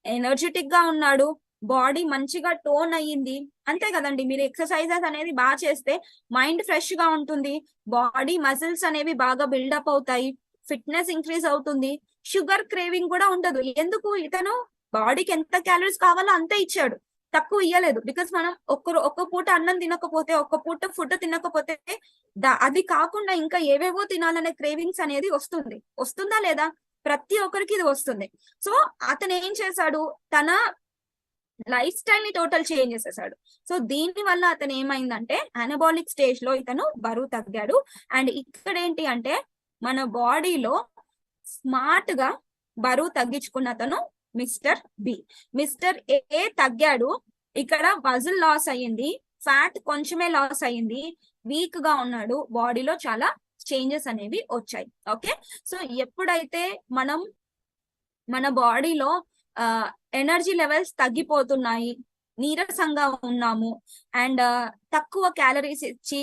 ఎనర్జెటిక్ గా ఉన్నాడు, బాడీ మంచిగా టోన్ అయ్యింది. అంతే కదండి, మీరు ఎక్సర్సైజెస్ అనేది బాగా చేస్తే మైండ్ ఫ్రెష్ గా ఉంటుంది, బాడీ మజిల్స్ అనేవి బాగా బిల్డప్ అవుతాయి, ఫిట్నెస్ ఇంక్రీజ్ అవుతుంది, షుగర్ క్రేవింగ్ కూడా ఉండదు. ఎందుకు, ఇతను బాడీకి ఎంత క్యాలరీస్ కావాలో అంతే ఇచ్చాడు, తక్కువ ఇయ్యలేదు. బికాస్ మనం ఒక్క పూట అన్నం తినకపోతే, ఒక్క పూట ఫుడ్ తినకపోతే అది కాకుండా ఇంకా ఏవేవో తినాలనే క్రేవింగ్స్ అనేది వస్తుందా లేదా, ప్రతి ఒక్కరికి ఇది వస్తుంది. సో అతను ఏం చేశాడు, తన లైఫ్ స్టైల్ ని టోటల్ చేంజ్ చేసేసాడు. సో దీని వల్ల అతను ఏమైందంటే అనబాలిక్ స్టేజ్ లో ఇతను బరువు తగ్గాడు. అండ్ ఇక్కడ ఏంటి అంటే మన బాడీలో స్మార్ట్ గా బరువు తగ్గించుకున్న అతను మిస్టర్ బి. మిస్టర్ ఏ తగ్గాడు, ఇక్కడ మజిల్ లాస్ అయ్యింది, ఫ్యాట్ కొంచెమే లాస్ అయ్యింది, వీక్ గా ఉన్నాడు, బాడీలో చాలా చేంజెస్ అనేవి వచ్చాయి. ఓకే, సో ఎప్పుడైతే మనం మన బాడీలో ఎనర్జీ లెవెల్స్ తగ్గిపోతున్నాయి, నీరసంగా ఉన్నాము, అండ్ తక్కువ క్యాలరీస్ ఇచ్చి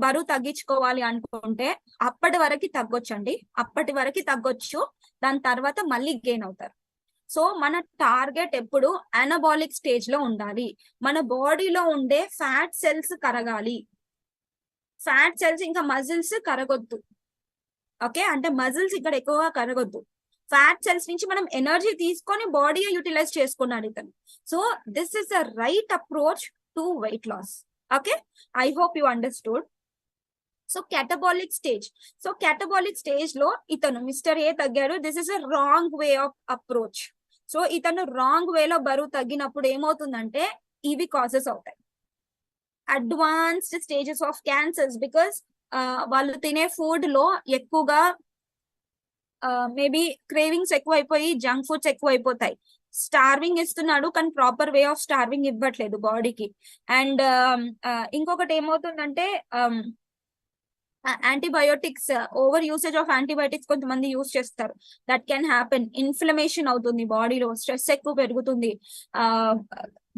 బరువు తగ్గించుకోవాలి అనుకుంటే అప్పటి వరకు తగ్గొచ్చండి, అప్పటి వరకు తగ్గొచ్చు, దాని తర్వాత మళ్ళీ గెయిన్ అవుతారు. సో మన టార్గెట్ ఎప్పుడు అనబాలిక్ స్టేజ్ లో ఉండాలి. మన బాడీలో ఉండే ఫ్యాట్ సెల్స్ కరగాలి, ఫ్యాట్ సెల్స్ ఇంకా మజిల్స్ కరగొద్దు. ఓకే, అంటే మజిల్స్ ఇక్కడ ఎక్కువగా కరగొద్దు. ఫ్యాట్ సెల్స్ నుంచి మనం ఎనర్జీ తీసుకొని బాడీ యూటిలైజ్ చేసుకున్నాడు ఇతను. So this is the right approach to weight loss. Okay, I hope you understood. So catabolic stage. సో క్యాటబాలిక్ స్టేజ్ లో ఇతను మిస్టర్ ఏ తగ్గాడు. This is a wrong way of approach. So ఇతను wrong వేలో బరువు తగ్గినప్పుడు ఏమవుతుందంటే ఇవి కాజెస్ అవుతాయి, advanced stages of cancers. Because వాళ్ళు తినే ఫుడ్ లో ఎక్కువగా మేబీ క్రేవింగ్స్ ఎక్కువ అయిపోయి జంక్ ఫుడ్స్ ఎక్కువ అయిపోతాయి. స్టార్వింగ్ ఇస్తున్నాడు కానీ ప్రాపర్ వే ఆఫ్ స్టార్వింగ్ ఇవ్వట్లేదు బాడీకి. అండ్ ఇంకొకటి ఏమవుతుందంటే antibiotics, over usage of antibiotics కొంతమంది యూస్ చేస్తారు. That can happen. ఇన్ఫ్లమేషన్ అవుతుంది బాడీలో, స్ట్రెస్ ఎక్కువ పెరుగుతుంది,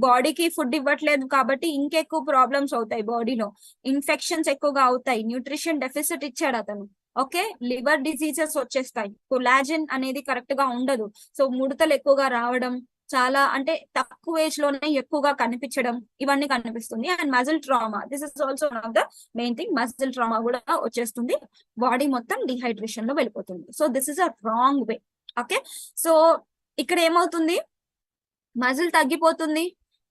బాడీకి ఫుడ్ ఇవ్వట్లేదు కాబట్టి ఇంకెక్కువ ప్రాబ్లమ్స్ అవుతాయి బాడీలో, ఇన్ఫెక్షన్స్ ఎక్కువగా అవుతాయి. న్యూట్రిషన్ డెఫిసిట్ ఇచ్చాడు అతను. ఓకే, లివర్ డిసీజెస్ వచ్చేస్తాయి, కొలాజన్ అనేది కరెక్ట్ గా ఉండదు. సో ముడతలు ఎక్కువగా రావడం, చాలా అంటే తక్కువ ఏజ్ లోనే ఎక్కువగా కనిపించడం, ఇవన్నీ కనిపిస్తుంది. And muscle trauma, this is also one of the main thing. Muscle trauma కూడా వచ్చేస్తుంది, బాడీ మొత్తం డిహైడ్రేషన్ లో వెళ్ళిపోతుంది. So this is a wrong way. Okay, so ఇక్కడ ఏమవుతుంది, మజిల్ తగ్గిపోతుంది,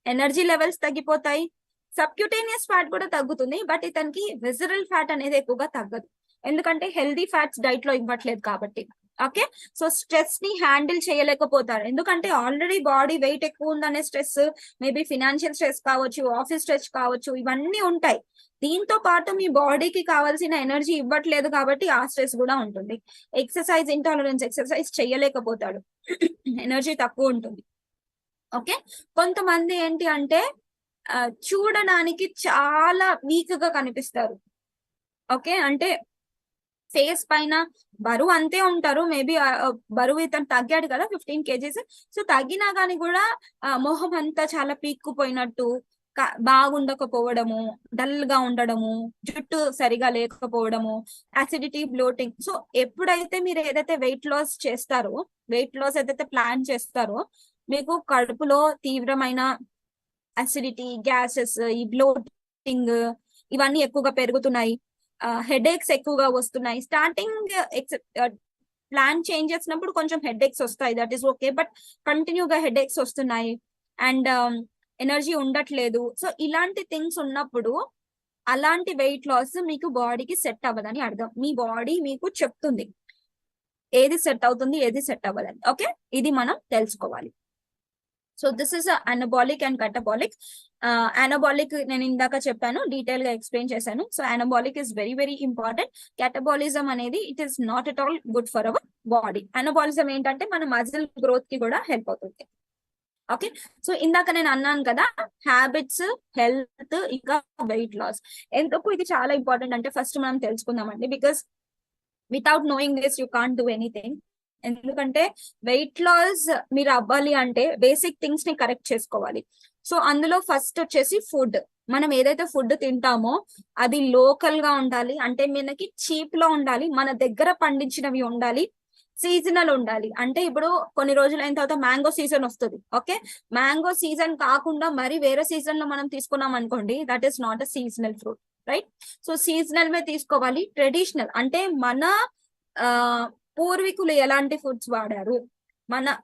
ఎనర్జీ లెవెల్స్ తగ్గిపోతాయి, సబ్క్యూటేనియస్ ఫ్యాట్ కూడా తగ్గుతుంది. బట్ ఇతనికి విజరల్ ఫ్యాట్ అనేది ఎక్కువగా తగ్గదు, ఎందుకంటే హెల్దీ ఫ్యాట్స్ డైట్ లో ఇవ్వట్లేదు కాబట్టి. ఓకే, సో స్ట్రెస్ ని హ్యాండిల్ చేయలేకపోతారు, ఎందుకంటే ఆల్రెడీ బాడీ వెయిట్ ఎక్కువ ఉందనే స్ట్రెస్, మేబీ ఫినాన్షియల్ స్ట్రెస్ కావచ్చు, ఆఫీస్ స్ట్రెస్ కావచ్చు, ఇవన్నీ ఉంటాయి. దీంతో పాటు మీ బాడీకి కావాల్సిన ఎనర్జీ ఇవ్వట్లేదు కాబట్టి ఆ స్ట్రెస్ కూడా ఉంటుంది. ఎక్సర్సైజ్ ఇంటాలరెన్స్, ఎక్సర్సైజ్ చేయలేకపోతాడు, ఎనర్జీ తక్కువ ఉంటుంది. ఓకే, కొంతమంది ఏంటి అంటే చూడడానికి చాలా వీక్ గా కనిపిస్తారు. ఓకే, అంటే ఫేస్ పైన బరువు అంతే ఉంటారు, మేబీ బరువు ఇతను తగ్గాడు కదా 15 kgs. సో తగ్గినా కానీ కూడా మొహం అంతా చాలా పీక్కుపోయినట్టు, బాగుండకపోవడము, డల్ గా ఉండడము, జుట్టు సరిగా లేకపోవడము, అసిడిటీ, బ్లోటింగ్. సో ఎప్పుడైతే మీరు ఏదైతే వెయిట్ లాస్ చేస్తారో, వెయిట్ లాస్ ఏదైతే ప్లాన్ చేస్తారో, మీకు కడుపులో తీవ్రమైన అసిడిటీ, గ్యాసెస్, ఈ బ్లోటింగ్ ఇవన్నీ ఎక్కువగా పెరుగుతున్నాయి, హెడేక్స్ ఎక్కువగా వస్తున్నాయి. స్టార్టింగ్ ప్లాన్ చేంజ్ చేసినప్పుడు కొంచెం హెడేక్స్ వస్తాయి, దట్ ఈస్ ఓకే. బట్ కంటిన్యూగా హెడేక్స్ వస్తున్నాయి అండ్ ఎనర్జీ ఉండట్లేదు. సో ఇలాంటి థింగ్స్ ఉన్నప్పుడు అలాంటి వెయిట్ లాస్ మీకు బాడీకి సెట్ అవ్వదని అర్థం. మీ బాడీ మీకు చెప్తుంది ఏది సెట్ అవుతుంది, ఏది సెట్ అవ్వదని. ఓకే, ఇది మనం తెలుసుకోవాలి. So this is anabolic and catabolic. Anabolic నేను ఇందాక చెప్పాను, డీటెయిల్ గా ఎక్స్ప్లెయిన్ చేశాను. So anabolic is very very important. Catabolism అనేది it is not at all good for our body. Anabolism ఏంటంటే మన మజిల్ గ్రోత్ కి కూడా హెల్ప్ అవుతుంది. ఓకే, సో ఇందాక నేను అన్నాను కదా, హ్యాబిట్స్, హెల్త్, ఇంకా వెయిట్ లాస్. ఎందుకు ఇది చాలా ఇంపార్టెంట్ అంటే ఫస్ట్ మనం తెలుసుకుందామండి. Because without knowing this you can't do anything. ఎందుకంటే వెయిట్ లాస్ మీరు అవ్వాలి అంటే బేసిక్ థింగ్స్ ని కరెక్ట్ చేసుకోవాలి. సో అందులో ఫస్ట్ వచ్చేసి ఫుడ్. మనం ఏదైతే ఫుడ్ తింటామో అది లోకల్ గా ఉండాలి, అంటే మనకి చీప్ లో ఉండాలి, మన దగ్గర పండించినవి ఉండాలి, సీజనల్ ఉండాలి. అంటే ఇప్పుడు కొన్ని రోజులు అయిన తర్వాత మ్యాంగో సీజన్ వస్తుంది. ఓకే, మ్యాంగో సీజన్ కాకుండా మరి వేరే సీజన్ లో మనం తీసుకున్నాం అనుకోండి, that is not a seasonal fruit, right? So seasonal way తీసుకోవాలి. ట్రెడిషనల్ అంటే మన పూర్వీకులు ఎలాంటి ఫుడ్స్ వాడారు,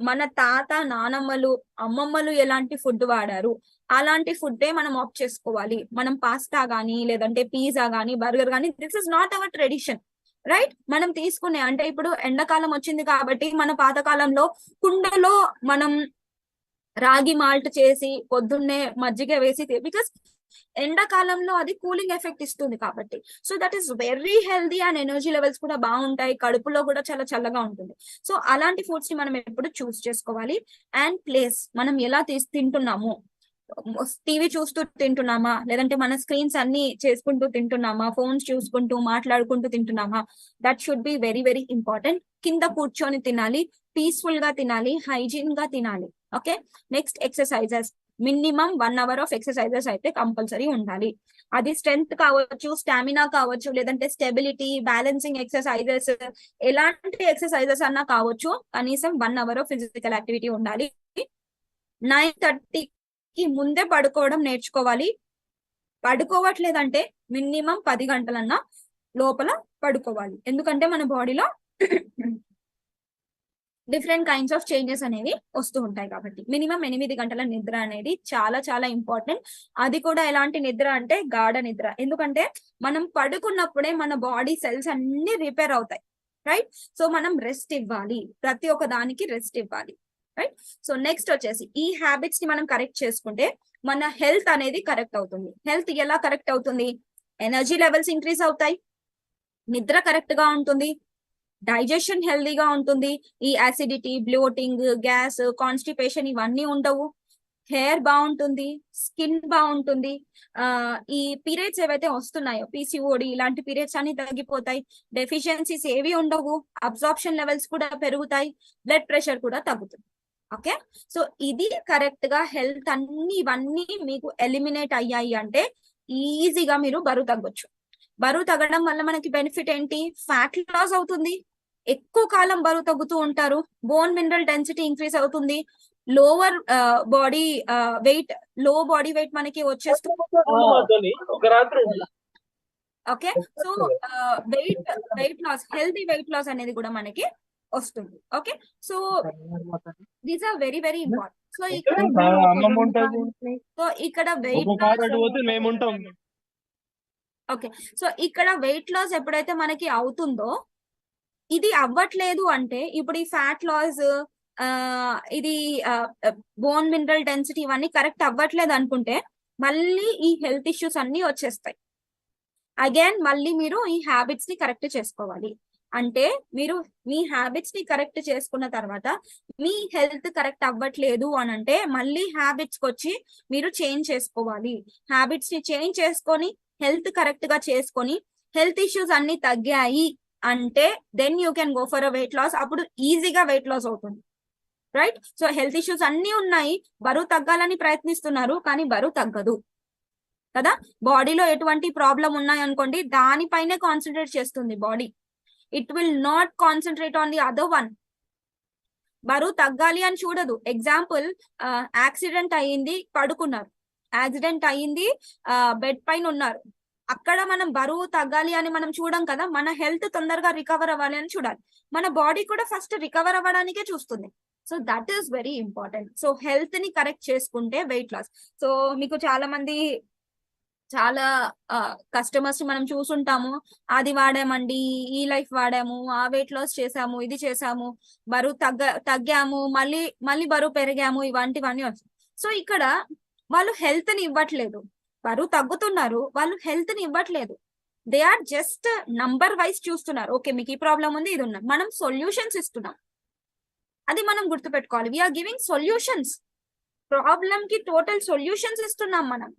మన తాత, నానమ్మలు, అమ్మమ్మలు ఎలాంటి ఫుడ్ వాడారు, అలాంటి ఫుడ్డే మనం ఆప్ట్ చేసుకోవాలి. మనం పాస్తా గానీ, లేదంటే పిజ్జా గానీ, బర్గర్ గానీ, this is not our tradition, right? మనం తీసుకునే అంటే ఇప్పుడు ఎండాకాలం వచ్చింది కాబట్టి మన పాతకాలంలో కుండలో మనం రాగి మాల్ట్ చేసి పొద్దున్నే మజ్జిగ వేసి, బికాస్ ఎండాకాలంలో అది కూలింగ్ ఎఫెక్ట్ ఇస్తుంది కాబట్టి. So that is very healthy and energy levels కూడా బాగుంటాయి, కడుపులో కూడా చాలా చల్లగా ఉంటుంది. సో అలాంటి ఫుడ్స్ ని మనం ఎప్పుడు చూస్ చేసుకోవాలి. అండ్ ప్లేస్, మనం ఎలా తింటున్నాము, టీవీ చూస్తూ తింటున్నామా, లేదంటే మన స్క్రీన్స్ అన్ని చేసుకుంటూ తింటున్నామా, ఫోన్స్ చూసుకుంటూ మాట్లాడుకుంటూ తింటున్నామా, that should be very very important. కింద కూర్చొని తినాలి, పీస్ఫుల్ గా తినాలి, హైజీన్ గా తినాలి. Okay, next exercises. Minimum 1 hour of exercises అయితే కంపల్సరీ ఉండాలి. అది స్ట్రెంగ్త్ కావచ్చు, స్టామినా కావచ్చు, లేదంటే స్టెబిలిటీ, బ్యాలెన్సింగ్ ఎక్సర్సైజెస్, ఎలాంటి ఎక్సర్సైజెస్ అన్నా కావచ్చు, కనీసం 1 hour ఆఫ్ ఫిజికల్ యాక్టివిటీ ఉండాలి. 9:30కి ముందే పడుకోవడం నేర్చుకోవాలి. పడుకోవట్లేదంటే మినిమం 10 గంటలన్నా లోపల పడుకోవాలి, ఎందుకంటే మన బాడీలో డిఫరెంట్ కైండ్స్ ఆఫ్ చేంజెస్ అనేవి వస్తూ ఉంటాయి. కాబట్టి మినిమం 8 గంటల నిద్ర అనేది చాలా చాలా ఇంపార్టెంట్. అది కూడా ఎలాంటి నిద్ర అంటే గాఢ నిద్ర. ఎందుకంటే మనం పడుకున్నప్పుడే మన బాడీ సెల్స్ అన్ని రిపేర్ అవుతాయి, రైట్? సో మనం రెస్ట్ ఇవ్వాలి, ప్రతి ఒక్క దానికి రెస్ట్ ఇవ్వాలి, రైట్? సో నెక్స్ట్ వచ్చేసి ఈ హ్యాబిట్స్ ని మనం కరెక్ట్ చేసుకుంటే మన హెల్త్ అనేది కరెక్ట్ అవుతుంది. హెల్త్ ఎలా కరెక్ట్ అవుతుంది? ఎనర్జీ లెవెల్స్ ఇంక్రీజ్ అవుతాయి, నిద్ర కరెక్ట్ గా ఉంటుంది, డైజెషన్ హెల్దీగా ఉంటుంది, ఈ యాసిడిటీ, బ్లోటింగ్, గ్యాస్, కాన్స్టిపేషన్ ఇవన్నీ ఉండవు, హెయిర్ బాగుంటుంది, స్కిన్ బాగుంటుంది, ఈ పీరియడ్స్ ఏవైతే వస్తున్నాయో పీసీఓడి ఇలాంటి పీరియడ్స్ అన్ని తగ్గిపోతాయి, డెఫిషియన్సీస్ ఏవి ఉండవు, అబ్జార్ప్షన్ లెవెల్స్ కూడా పెరుగుతాయి, బ్లడ్ ప్రెషర్ కూడా తగ్గుతుంది. ఓకే, సో ఇది కరెక్ట్ గా హెల్త్ అన్ని ఇవన్నీ మీకు ఎలిమినేట్ అయ్యాయి అంటే ఈజీగా మీరు బరువు తగ్గొచ్చు. బరువు తగ్గడం వల్ల మనకి బెనిఫిట్ ఏంటి? ఫ్యాట్ లాస్ అవుతుంది, ఎక్కువ కాలం బరువు తగ్గుతూ ఉంటారు, బోన్ మినరల్ డెన్సిటీ ఇంక్రీజ్ అవుతుంది, lower body weight, low body weight మనకి వచ్చేస్తుంది. Okay, so weight loss, healthy weight loss అనేది కూడా మనకి వస్తుంది. Okay, so these are very very important. So ఇక్కడ వెయిట్ ఓకే, సో ఇక్కడ వెయిట్ లాస్ ఎప్పుడైతే మనకి అవుతుందో, ఇది అవ్వట్లేదు అంటే ఇప్పుడు ఈ ఫ్యాట్ లాస్, ఇది బోన్ మినరల్ డెన్సిటీ ఇవన్నీ కరెక్ట్ అవ్వట్లేదు అనుకుంటే మళ్ళీ ఈ హెల్త్ ఇష్యూస్ అన్ని వచ్చేస్తాయి. అగైన్ మళ్ళీ మీరు ఈ హ్యాబిట్స్ ని కరెక్ట్ చేసుకోవాలి. అంటే మీరు మీ హ్యాబిట్స్ ని కరెక్ట్ చేసుకున్న తర్వాత మీ హెల్త్ కరెక్ట్ అవ్వట్లేదు అని అంటే మళ్ళీ హ్యాబిట్స్ కి వచ్చి మీరు చేంజ్ చేసుకోవాలి. హ్యాబిట్స్ ని చేంజ్ చేసుకొని హెల్త్ కరెక్ట్ గా చేసుకొని హెల్త్ ఇష్యూస్ అన్ని తగ్గాయి అంటే then you can go for a weight loss. అప్పుడు ఈజీగా వెయిట్ లాస్ అవుతుంది, రైట్? సో హెల్త్ ఇష్యూస్ అన్ని ఉన్నాయి, బరువు తగ్గాలని ప్రయత్నిస్తున్నారు కానీ బరువు తగ్గదు కదా. బాడీలో ఎటువంటి ప్రాబ్లం ఉన్నాయి అనుకోండి, దానిపైనే కాన్సన్ట్రేట్ చేస్తుంది body, it will not concentrate on the other one. బరువు తగ్గాలి అని చూడదు. ఎగ్జాంపుల్, యాక్సిడెంట్ అయ్యింది, పడుకున్నారు, యాక్సిడెంట్ అయ్యింది, బెడ్ పైన ఉన్నారు, అక్కడ మనం బరువు తగ్గాలి అని మనం చూడం కదా, మన హెల్త్ తొందరగా రికవర్ అవ్వాలి అని చూడాలి. మన బాడీ కూడా ఫస్ట్ రికవర్ అవ్వడానికే చూస్తుంది. So that is very important. So health ని కరెక్ట్ చేసుకుంటే వెయిట్ లాస్. సో మీకు చాలా కస్టమర్స్ మనం చూసుంటాము, అది వాడామండి, ఈ లైఫ్ వాడాము, ఆ వెయిట్ లాస్ చేసాము, ఇది చేసాము, బరువు తగ్గాము, మళ్ళీ బరువు పెరిగాము, ఇవన్నీ వస్తాయి. సో ఇక్కడ వాళ్ళు హెల్త్ ని ఇవ్వట్లేదు, బరువు తగ్గుతున్నారు, వాళ్ళు హెల్త్ ని ఇవ్వట్లేదు, they are just number wise చూస్తున్నారు. ఓకే, మీకు ఈ ప్రాబ్లం ఉంది, ఇది ఉన్నా, మనం సొల్యూషన్స్ ఇస్తున్నాం, అది మనం గుర్తుపెట్టుకోవాలి. వీఆర్ గివింగ్ సొల్యూషన్స్, ప్రాబ్లం కి టోటల్ సొల్యూషన్స్ ఇస్తున్నాం. మనం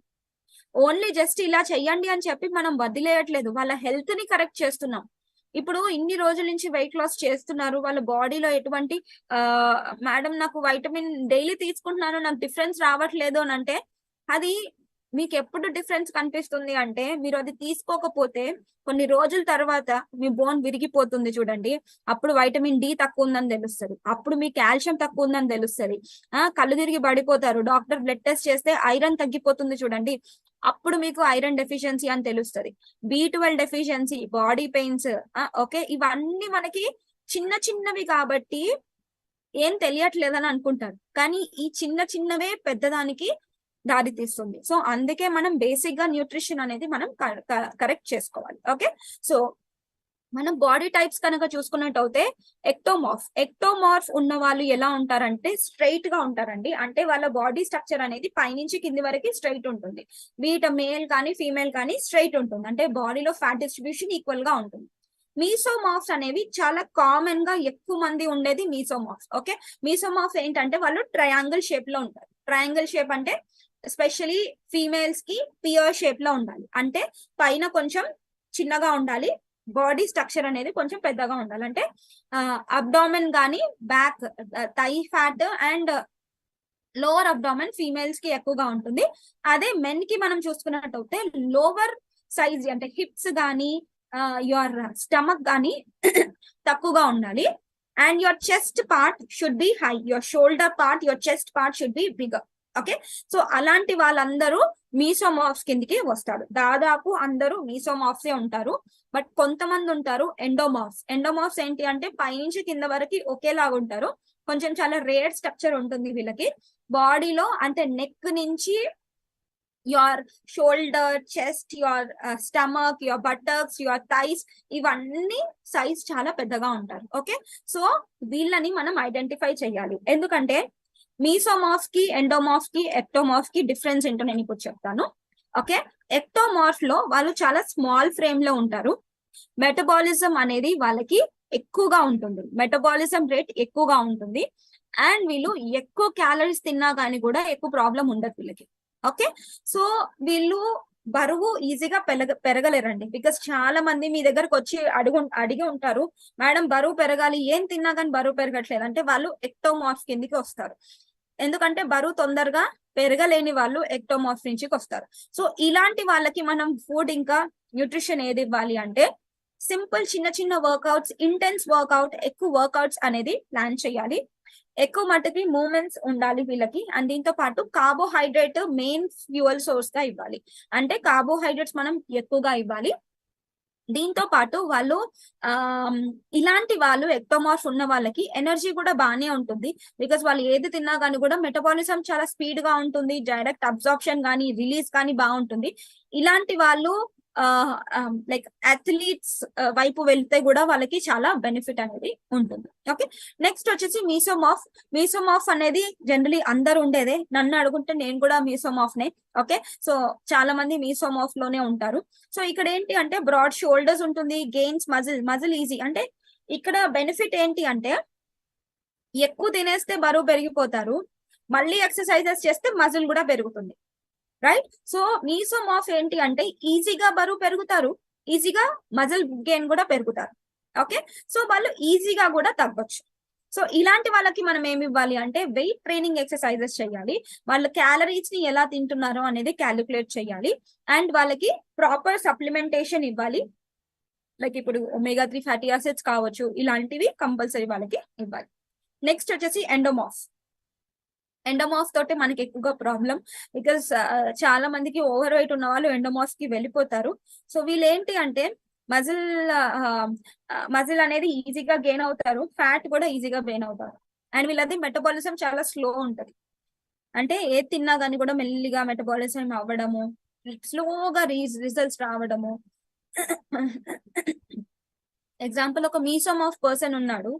ఓన్లీ జస్ట్ ఇలా చెయ్యండి అని చెప్పి మనం వదిలేయట్లేదు, వాళ్ళ హెల్త్ ని కరెక్ట్ చేస్తున్నాం. ఇప్పుడు ఇన్ని రోజుల నుంచి వెయిట్ లాస్ చేస్తున్నారు, వాళ్ళ బాడీలో ఎటువంటి మేడం నాకు వైటమిన్ డైలీ తీసుకుంటున్నాను, నాకు డిఫరెన్స్ రావట్లేదు అని అంటే, అది మీకు ఎప్పుడు డిఫరెన్స్ కనిపిస్తుంది అంటే మీరు అది తీసుకోకపోతే కొన్ని రోజుల తర్వాత మీ బోన్ విరిగిపోతుంది చూడండి, అప్పుడు వైటమిన్ డి తక్కువ ఉందని తెలుస్తుంది, అప్పుడు మీ కాల్షియం తక్కువ ఉందని తెలుస్తుంది, కళ్ళు తిరిగి పడిపోతారు, డాక్టర్ బ్లడ్ టెస్ట్ చేస్తే ఐరన్ తగ్గిపోతుంది చూడండి, అప్పుడు మీకు ఐరన్ డెఫిషియన్సీ అని తెలుస్తుంది, B12 deficiency, body pains. Okay, ఇవన్నీ మనకి చిన్నవి కాబట్టి ఏం తెలియట్లేదని అనుకుంటారు, కానీ ఈ చిన్నవే పెద్దదానికి దారి తీస్తుంది. సో అందుకే మనం బేసిక్ గా న్యూట్రిషన్ అనేది మనం కరెక్ట్ చేసుకోవాలి. ఓకే, సో మనం బాడీ టైప్స్ కనుక చూసుకున్నట్టయితే ఎక్టోమార్ఫ్ ఉన్న వాళ్ళు ఎలా ఉంటారంటే స్ట్రైట్ గా ఉంటారండి. అంటే వాళ్ళ బాడీ స్ట్రక్చర్ అనేది పైనుంచి కింది వరకు స్ట్రైట్ ఉంటుంది, వీట మేల్ కానీ ఫీమేల్ కానీ స్ట్రైట్ ఉంటుంది, అంటే బాడీలో ఫ్యాట్ డిస్ట్రిబ్యూషన్ ఈక్వల్ గా ఉంటుంది. మీసోమార్ఫ్స్ అనేవి చాలా కామన్ గా ఎక్కువ మంది ఉండేది మీసోమార్ఫ్స్. ఓకే, మీసోమార్ఫ్ ఏంటంటే వాళ్ళు ట్రయాంగిల్ షేప్ లో ఉంటారు. ట్రయాంగిల్ షేప్ అంటే ఎస్పెషలీ ఫీమేల్స్ కి పియర్ షేప్ లో ఉండాలి, అంటే పైన కొంచెం చిన్నగా ఉండాలి, బాడీ స్ట్రక్చర్ అనేది కొంచెం పెద్దగా ఉండాలి, అంటే అబ్డామెన్ గానీ back thigh fat and lower abdomen females కి ఎక్కువగా ఉంటుంది. అదే మెన్ కి మనం చూసుకున్నట్టయితే లోవర్ సైజ్ అంటే హిప్స్ గానీ యువర్ స్టమక్ గానీ తక్కువగా ఉండాలి, and your chest part should be high, your shoulder part, your chest part should be bigger. Okay, so అలాంటి వాళ్ళందరూ మీసోమార్ఫ్స్ కిందికి వస్తాడు. దాదాపు అందరూ మీసోమార్ఫ్సే ఉంటారు, బట్ కొంతమంది ఉంటారు ఎండోమార్ఫ్స్. ఎండోమార్ఫ్స్ ఏంటి అంటే పైనుంచి కింద వరకు ఒకేలాగా ఉంటారు, కొంచెం చాలా రేర్ స్ట్రక్చర్ ఉంటుంది వీళ్ళకి. బాడీలో అంటే నెక్ నుంచి your shoulder, chest, your stomach, your buttocks, your thighs, ఇవన్నీ సైజ్ చాలా పెద్దగా ఉంటారు. ఓకే, సో వీళ్ళని మనం ఐడెంటిఫై చేయాలి. ఎందుకంటే మీసోమార్ఫ్ కి, ఎండోమార్ఫ్ కి, ఎక్టోమార్ఫ్ కి డిఫరెన్స్ ఏంటో నేను ఇప్పుడు చెప్తాను. ఓకే, ఎక్టోమార్ఫ్ లో వాళ్ళు చాలా స్మాల్ ఫ్రేమ్ లో ఉంటారు. మెటబాలిజం అనేది వాళ్ళకి ఎక్కువగా ఉంటుంది, మెటబాలిజం రేట్ ఎక్కువగా ఉంటుంది, అండ్ వీళ్ళు ఎక్కువ క్యాలరీస్ తిన్నా కానీ కూడా ఎక్కువ ప్రాబ్లం ఉండదు వీళ్ళకి. ఓకే, సో వీళ్ళు బరువు ఈజీగా పెరగలేరండి. బికాస్ చాలా మంది మీ దగ్గరకు వచ్చి అడిగి ఉంటారు, మేడం బరువు పెరగాలి, ఏం తిన్నా కానీ బరువు పెరగట్లేదు అంటే వాళ్ళు ఎక్టోమార్ఫ్ కిందికి వస్తారు. ఎందుకంటే బరువు తొందరగా పెరగలేని వాళ్ళు ఎక్టోమార్ఫ్ నుంచి వస్తారు. సో ఇలాంటి వాళ్ళకి మనం ఫుడ్ ఇంకా న్యూట్రిషన్ ఏది ఇవ్వాలి అంటే సింపుల్ చిన్న చిన్న వర్కౌట్స్, ఇంటెన్స్ వర్కౌట్, ఎక్కువ వర్కౌట్స్ అనేది ప్లాన్ చేయాలి. ఎక్కువ మటుకి మూమెంట్స్ ఉండాలి వీళ్ళకి. అండ్ దీంతో పాటు కార్బోహైడ్రేట్ మెయిన్ ఫ్యూయల్ సోర్స్ గా ఇవ్వాలి, అంటే కార్బోహైడ్రేట్స్ మనం ఎక్కువగా ఇవ్వాలి. దీంతో పాటు వాళ్ళు ఇలాంటి వాళ్ళు ఎక్టోమార్ఫ్ ఉన్న వాళ్ళకి ఎనర్జీ కూడా బాగానే ఉంటుంది, బికాస్ వాళ్ళు ఏది తిన్నా కానీ కూడా మెటబాలిజం చాలా స్పీడ్ గా ఉంటుంది, డైరెక్ట్ అబ్జార్ప్షన్ కానీ రిలీజ్ కానీ బాగుంటుంది. ఇలాంటి వాళ్ళు లైక్ అథ్లీట్స్ వైపు వెళ్తే కూడా వాళ్ళకి చాలా బెనిఫిట్ అనేది ఉంటుంది. ఓకే, నెక్స్ట్ వచ్చేసి మీసోమార్ఫ్. మీసోమార్ఫ్ అనేది జనరలీ అందరు ఉండేదే, నన్ను అడుగుంటే నేను కూడా మీసోమార్ఫ్ నే. ఓకే, సో చాలా మంది మీసోమార్ఫ్ లోనే ఉంటారు. సో ఇక్కడ ఏంటి అంటే బ్రాడ్ షోల్డర్స్ ఉంటుంది, గెయిన్స్ మజిల్ ఈజీ. అంటే ఇక్కడ బెనిఫిట్ ఏంటి అంటే ఎక్కువ తినేస్తే బరువు పెరిగిపోతారు, మళ్ళీ ఎక్సర్సైజెస్ చేస్తే మజిల్ కూడా పెరుగుతుంది, రైట్? సో మీసోమార్ఫ్ ఏంటి అంటే ఈజీగా బరువు పెరుగుతారు, ఈజీగా మజిల్ గెయిన్ కూడా పెరుగుతారు. ఓకే, సో వాళ్ళు ఈజీగా కూడా తగ్గొచ్చు. సో ఇలాంటి వాళ్ళకి మనం ఏమి ఇవ్వాలి అంటే వెయిట్ ట్రైనింగ్ ఎక్సర్సైజెస్ చేయాలి, వాళ్ళు క్యాలరీస్ ని ఎలా తింటున్నారో అనేది క్యాలిక్యులేట్ చేయాలి, అండ్ వాళ్ళకి ప్రాపర్ సప్లిమెంటేషన్ ఇవ్వాలి. లైక్ ఇప్పుడు omega-3 ఫ్యాటీ యాసిడ్స్ కావచ్చు, ఇలాంటివి కంపల్సరీ వాళ్ళకి ఇవ్వాలి. నెక్స్ట్ వచ్చేసి ఎండోమార్ఫ్. ఎండోమార్ఫ్ తోటి మనకి ఎక్కువగా ప్రాబ్లం, బికాస్ చాలా మందికి ఓవర్ వెయిట్ ఉన్న వాళ్ళు ఎండోమార్ఫ్ కి వెళ్ళిపోతారు. సో వీళ్ళు ఏంటి అంటే మజిల్ అనేది ఈజీగా గెయిన్ అవుతారు, ఫ్యాట్ కూడా ఈజీగా గెయిన్ అవుతారు, అండ్ వీళ్ళది మెటబాలిజం చాలా స్లో ఉంటది. అంటే ఏది తిన్నా కానీ కూడా మెల్లిగా మెటబాలిజం అవ్వడము, స్లోగా రిజల్ట్స్ రావడము. ఎగ్జాంపుల్ ఒక మీసోమార్ఫ్ పర్సన్ ఉన్నాడు,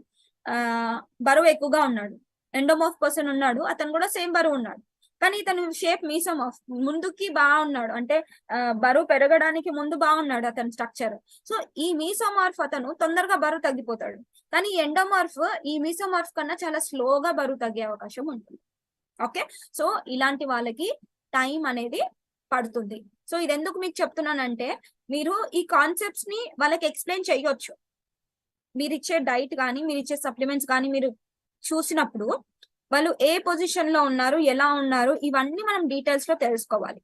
బరువు ఎక్కువగా ఉన్నాడు. ఎండోమార్ఫ్ పర్సన్ ఉన్నాడు, అతను కూడా సేమ్ బరువు ఉన్నాడు, కానీ ఇతను షేప్ మీసోమార్ఫ్, ముందుకి బాగున్నాడు, అంటే బరువు పెరగడానికి ముందు బాగున్నాడు అతని స్ట్రక్చర్. సో ఈ మీసోమార్ఫ్ అతను తొందరగా బరువు తగ్గిపోతాడు, కానీ ఎండోమార్ఫ్ ఈ మీసోమార్ఫ్ కన్నా చాలా స్లోగా బరువు తగ్గే అవకాశం ఉంటుంది. ఓకే, సో ఇలాంటి వాళ్ళకి టైం అనేది పడుతుంది. సో ఇది ఎందుకు మీకు చెప్తున్నానంటే మీరు ఈ కాన్సెప్ట్స్ ని వాళ్ళకి ఎక్స్ప్లెయిన్ చేయొచ్చు. మీరు ఇచ్చే డైట్ కానీ, మీరు ఇచ్చే సప్లిమెంట్స్ కానీ మీరు చూసినప్పుడు వాళ్ళు ఏ పొజిషన్ లో ఉన్నారు, ఎలా ఉన్నారు, ఇవన్నీ మనం డీటెయిల్స్ లో తెలుసుకోవాలి,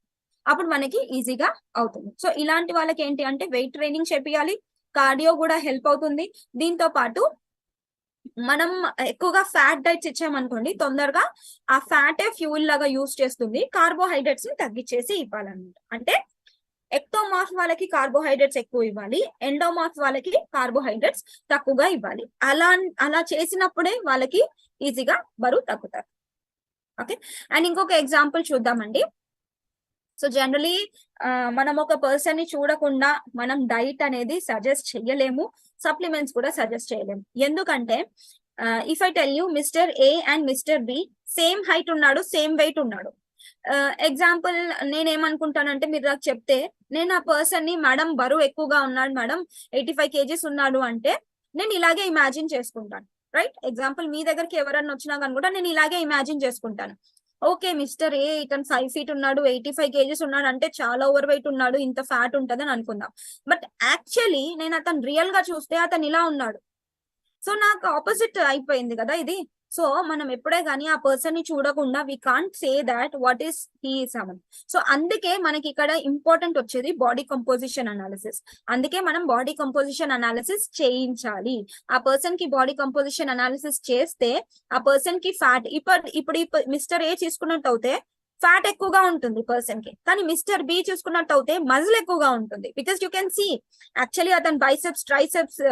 అప్పుడు మనకి ఈజీగా అవుతుంది. సో ఇలాంటి వాళ్ళకి ఏంటి అంటే వెయిట్ ట్రైనింగ్ చేపియాలి, కార్డియో కూడా హెల్ప్ అవుతుంది. దీంతో పాటు మనం ఎక్కువగా ఫ్యాట్ డైట్స్ ఇచ్చామనుకోండి, తొందరగా ఆ ఫ్యాటే ఫ్యూల్ లాగా యూజ్ చేస్తుంది, కార్బోహైడ్రేట్స్ ని తగ్గించేసి ఇవ్వాలన్నమాట. అంటే ఎక్టోమార్ఫ్ వాళ్ళకి కార్బోహైడ్రేట్స్ ఎక్కువ ఇవ్వాలి, ఎండోమార్ఫ్ వాళ్ళకి కార్బోహైడ్రేట్స్ తక్కువగా ఇవ్వాలి. అలా చేసినప్పుడే వాళ్ళకి ఈజీగా బరువు తగ్గుతారు. ఓకే, అండ్ ఇంకొక ఎగ్జాంపుల్ చూద్దామండి. సో జనరలీ మనం ఒక పర్సన్ ని చూడకుండా మనం డైట్ అనేది సజెస్ట్ చేయలేము, సప్లిమెంట్స్ కూడా సజెస్ట్ చేయలేము. ఎందుకంటే if I tell you mister A and mister B same height ఉన్నాడు, సేమ్ వెయిట్ ఉన్నాడు. ఎగ్జాంపుల్ నేనేమనుకుంటానంటే మీరు నాకు చెప్తే నేను ఆ పర్సన్ ని మేడం బరువు ఎక్కువగా ఉన్నాడు మేడం, 85 kgs ఉన్నాడు అంటే నేను ఇలాగే ఇమాజిన్ చేసుకుంటాను, రైట్? ఎగ్జాంపుల్ మీ దగ్గరికి ఎవరన్నా వచ్చినా కానీ కూడా నేను ఇలాగే ఇమాజిన్ చేసుకుంటాను. ఓకే, మిస్టర్ ఏ ఇతను 5 feet ఉన్నాడు, 85 kgs ఉన్నాడు అంటే చాలా ఓవర్ వెయిట్ ఉన్నాడు, ఇంత ఫ్యాట్ ఉంటది అని అనుకుందాం. బట్ యాక్చువల్లీ నేను అతను రియల్ గా చూస్తే అతను ఇలా ఉన్నాడు. సో నాకు ఆపోజిట్ అయిపోయింది కదా ఇది. సో మనం ఎప్పుడే కానీ ఆ పర్సన్ ని చూడకుండా we can't say that what is he some. So అందుకే మనకి ఇక్కడ ఇంపార్టెంట్ వచ్చేది బాడీ కంపోజిషన్ అనాలిసిస్. అందుకే మనం బాడీ కంపోజిషన్ అనాలిసిస్ చేయించాలి. ఆ పర్సన్ కి బాడీ కంపోజిషన్ అనాలిసిస్ చేస్తే ఆ పర్సన్ కి ఫ్యాట్ ఇప్పుడు మిస్టర్ ఏ తీసుకున్నట్టు అయితే ఫ్యాట్ ఎక్కువగా ఉంటుంది పర్సన్ కి. కానీ మిస్టర్ బి చూసుకున్నట్టు అయితే మజిల్ ఎక్కువగా ఉంటుంది. Because you can see actually అతని బైసెప్స్, ట్రైసెప్స్,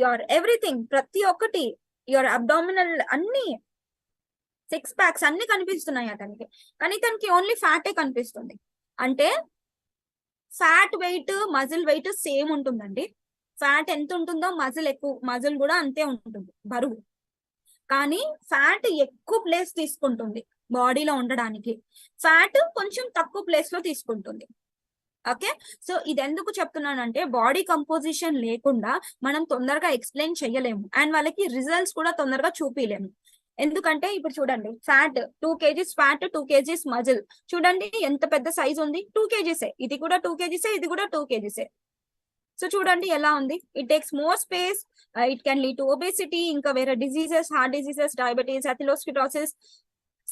యువర్ ఎవ్రీథింగ్, ప్రతి ఒక్కటి, యువర్ అబ్డామినల్ అన్ని 6 ప్యాక్స్ అన్ని కనిపిస్తున్నాయి అతనికి. కానీ తనకి ఓన్లీ ఫ్యాటే కనిపిస్తుంది. అంటే fat weight, muscle weight same ఉంటుందండి. ఫ్యాట్ ఎంత ఉంటుందో మజిల్ కూడా అంతే ఉంటుంది బరువు. కానీ ఫ్యాట్ ఎక్కువ ప్లేస్ తీసుకుంటుంది బాడీలో ఉండడానికి, ఫ్యాట్ కొంచెం తక్కువ ప్లేస్ లో తీసుకుంటుంది. ఓకే, సో ఇది ఎందుకు చెప్తున్నానంటే బాడీ కంపోజిషన్ లేకుండా మనం తొందరగా ఎక్స్ప్లెయిన్ చేయలేము అండ్ వాళ్ళకి రిజల్ట్స్ కూడా తొందరగా చూపించలేము. ఎందుకంటే ఇప్పుడు చూడండి, fat 2 kgs fat, 2 kgs muscle, చూడండి ఎంత పెద్ద సైజ్ ఉంది. 2 kgs, ఇది కూడా 2 kgs, ఇది కూడా 2 kgs. సో చూడండి ఎలా ఉంది. It takes more space, it can lead to obesity, ఇంకా వేరే diseases, heart diseases, diabetes, atherosclerosis,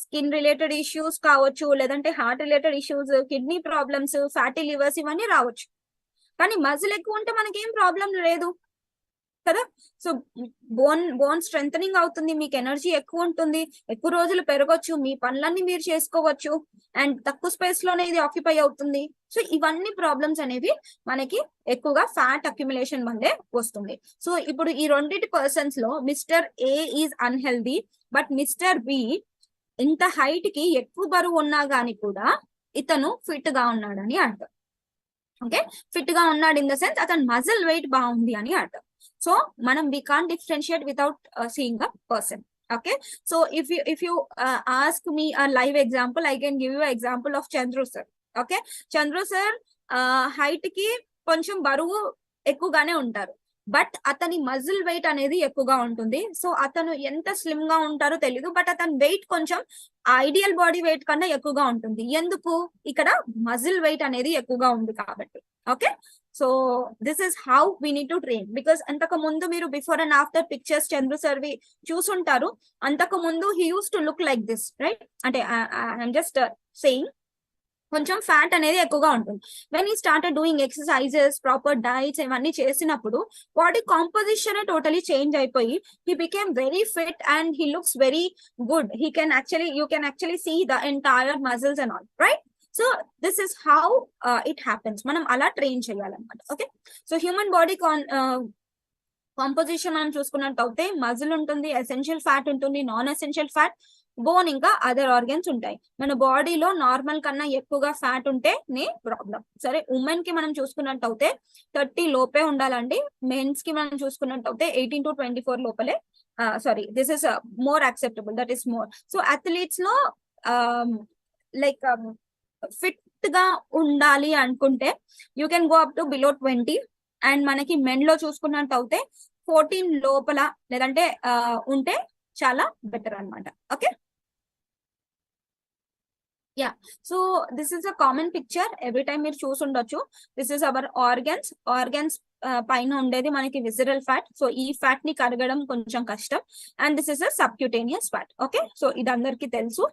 skin related issues కావచ్చు, లేదంటే heart related issues, kidney problems, fatty levers, ఇవన్నీ రావచ్చు. కానీ మజిల్ ఎక్కువ ఉంటే మనకేం ప్రాబ్లం లేదు కదా. సో బోన్ స్ట్రెంథనింగ్ అవుతుంది, మీకు ఎనర్జీ ఎక్కువ ఉంటుంది, ఎక్కువ రోజులు పెరగొచ్చు, మీ పనులన్నీ మీరు చేసుకోవచ్చు అండ్ తక్కువ స్పేస్ లోనే ఇది ఆక్యుపై అవుతుంది. సో ఇవన్నీ ప్రాబ్లమ్స్ అనేవి మనకి ఎక్కువగా ఫ్యాట్ అక్యుములేషన్ వల్లే వస్తుంది. సో ఇప్పుడు ఈ రెండింటి పర్సన్స్ లో mister A is unhealthy, but mister B ఇంత హైట్ కి ఎక్కువ బరువు ఉన్నా గానీ కూడా ఇతను ఫిట్ గా ఉన్నాడని అర్థం. ఓకే, ఫిట్ గా ఉన్నాడు ఇన్ ద సెన్స్ అతను మజిల్ వెయిట్ బాగుంది అని అర్థం. సో మనం we can't differentiate without seeing a person. Okay, so if you ask me a live example, I can give you an example of Chandru sir. Okay, Chandru sir height కి కొంచెం బరువు ఎక్కువగానే ఉంటారు, but అతని muscle weight అనేది ఎక్కువగా ఉంటుంది. So అతను ఎంత స్లిమ్ గా ఉంటారో తెలీదు, బట్ అతని వెయిట్ కొంచెం ఐడియల్ బాడీ వెయిట్ కన్నా ఎక్కువగా ఉంటుంది. ఎందుకు? ఇక్కడ మజిల్ వెయిట్ అనేది ఎక్కువగా ఉంది కాబట్టి. Okay, so this is how we need to train. Because అంతకు ముందు మీరు before and after pictures Chandru సర్వి చూసుంటారు. అంతకు ముందు he use to look like this, right? అంటే ఐఎమ్ జస్ట్ సేయింగ్ కొంచెం ఫ్యాట్ అనేది ఎక్కువగా ఉంటుంది. When he started doing exercises, proper diets ఇవన్నీ చేసినప్పుడు బాడీ కాంపోజిషన్ టోటలీ చేంజ్ అయిపోయి he became very fit and he looks very good. You can actually see the entire muscles and all, right? So this is how it happens. మనం అలా train చేయాలన్నమాట. Okay, so human body composition మనం చూసుకున్నట్టు అయితే muscle ఉంటుంది, essential fat ఉంటుంది, non essential fat, bone, ఇంకా other organs ఉంటాయి. మన బాడీలో నార్మల్ కన్నా ఎక్కువగా ఫ్యాట్ ఉంటే నే ప్రాబ్లం. సరే, ఉమెన్ కి మనం చూసుకున్నట్టు అయితే 30 లోపే ఉండాలండి. మెన్స్ కి మనం చూసుకున్నట్టు అయితే 18 to 24 లోపలే. Sorry, this is more acceptable, that is more. So athletes లో లైక్ ఫిట్ గా ఉండాలి అనుకుంటే you can go up to below 20. And మనకి మెన్ లో చూసుకున్నట్టు అయితే 14 లోపల లేదంటే ఉంటే చాలా బెటర్ అన్నమాట. Okay, yeah. So this is a common picture, every time మీరు చూసుండొచ్చు. దిస్ ఇస్ అవర్ ఆర్గన్స్ పైన ఉండేది మనకి విజరల్ ఫ్యాట్. సో ఈ ఫ్యాట్ ని కరగడం కొంచెం కష్టం. And this is a subcutaneous fat. Okay, so ఇది అందరికి తెలుసు.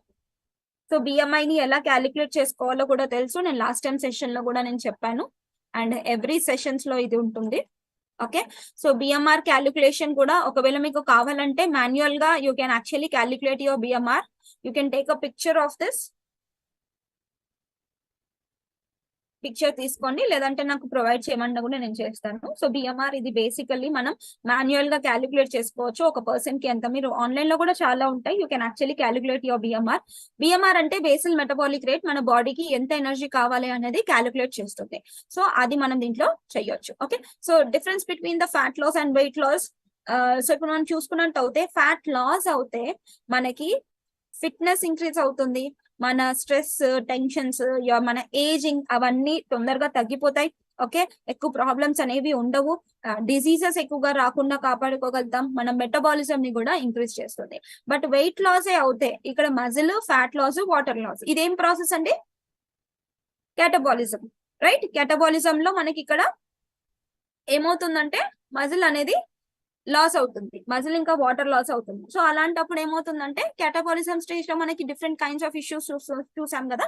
సో బిఎంఐ ని ఎలా క్యాలిక్యులేట్ చేసుకోవాలో కూడా తెలుసు. నేను లాస్ట్ టైం సెషన్ లో కూడా నేను చెప్పాను అండ్ ఎవ్రీ సెషన్స్ లో ఇది ఉంటుంది. ఓకే, సో బిఎంఆర్ క్యాలిక్యులేషన్ కూడా ఒకవేళ మీకు కావాలంటే మాన్యువల్ గా you can actually calculate your BMR. You can take a picture of this, picture తీసుకోండి, లేదంటే నాకు ప్రొవైడ్ చేయమన్నా కూడా నేను చేస్తాను. సో బిఎంఆర్ ఇది బేసికల్లీ మనం మాన్యువల్ గా క్యాలిక్యులేట్ చేసుకోవచ్చు ఒక పర్సన్ కి ఎంత. మీరు ఆన్లైన్ లో కూడా చాలా ఉంటాయి, you can actually calculate your BMR. BMR అంటే బేసిల్ మెటబాలిక్ రేట్, మన బాడీకి ఎంత ఎనర్జీ కావాలి అనేది క్యాలిక్యులేట్ చేస్తుంది. సో అది మనం దీంట్లో చేయొచ్చు. Okay, so difference between the fat loss and weight loss. So ఇప్పుడు మనం చూసుకున్నట్టు అయితే ఫ్యాట్ లాస్ అవుతే మనకి ఫిట్నెస్ ఇంక్రీజ్ అవుతుంది, మన స్ట్రెస్, టెన్షన్స్, మన ఏజింగ్ అవన్నీ తొందరగా తగ్గిపోతాయి. ఓకే, ఎక్కువ ప్రాబ్లమ్స్ అనేవి ఉండవు, డిసీజెస్ ఎక్కువగా రాకుండా కాపాడుకోగలుగుతాం, మన మెటబాలిజం ని కూడా ఇంక్రీజ్ చేస్తుంది. బట్ వెయిట్ లాసే అవుతే ఇక్కడ muscle, fat loss, water loss, ఇదేం ప్రాసెస్ అండి? Catabolism, right? క్యాటబాలిజం లో మనకి ఇక్కడ ఏమవుతుందంటే మజిల్ అనేది లాస్ అవుతుంది, మజిల్ ఇంకా వాటర్ లాస్ అవుతుంది. సో అలాంటప్పుడు ఏమవుతుందంటే క్యాటబాలిజం స్టేజ్ లో మనకి డిఫరెంట్ కైండ్స్ ఆఫ్ ఇష్యూస్ చూసాం కదా.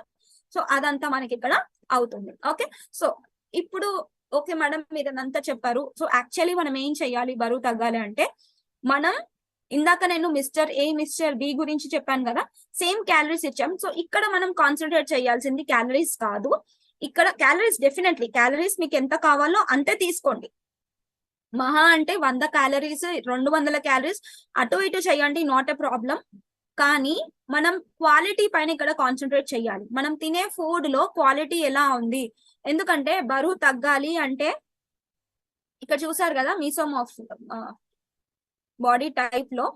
సో అదంతా మనకి ఇక్కడ అవుతుంది. ఓకే, సో ఇప్పుడు ఓకే మేడం మీరు అదంతా చెప్పారు. సో యాక్చువల్లీ మనం ఏం చెయ్యాలి బరువు తగ్గాలి అంటే? మనం ఇందాక నేను మిస్టర్ ఏ మిస్టర్ బి గురించి చెప్పాను కదా, సేమ్ క్యాలరీస్ ఇచ్చాం. సో ఇక్కడ మనం కాన్సన్ట్రేట్ చేయాల్సింది క్యాలరీస్ కాదు, ఇక్కడ క్యాలరీస్ డెఫినెట్లీ క్యాలరీస్ మీకు ఎంత కావాలో అంతే తీసుకోండి. మహా అంటే 100 క్యాలరీస్ 200 క్యాలరీస్ అటు ఇటు చేయండి, నాట్ ఎ ప్రాబ్లం. కానీ మనం క్వాలిటీ పైన ఇక్కడ కాన్సన్ట్రేట్ చేయాలి. మనం తినే ఫుడ్ లో క్వాలిటీ ఎలా ఉంది, ఎందుకంటే బరువు తగ్గాలి అంటే ఇక్కడ చూసారు కదా మీసోమార్ఫ్ బాడీ టైప్ లో,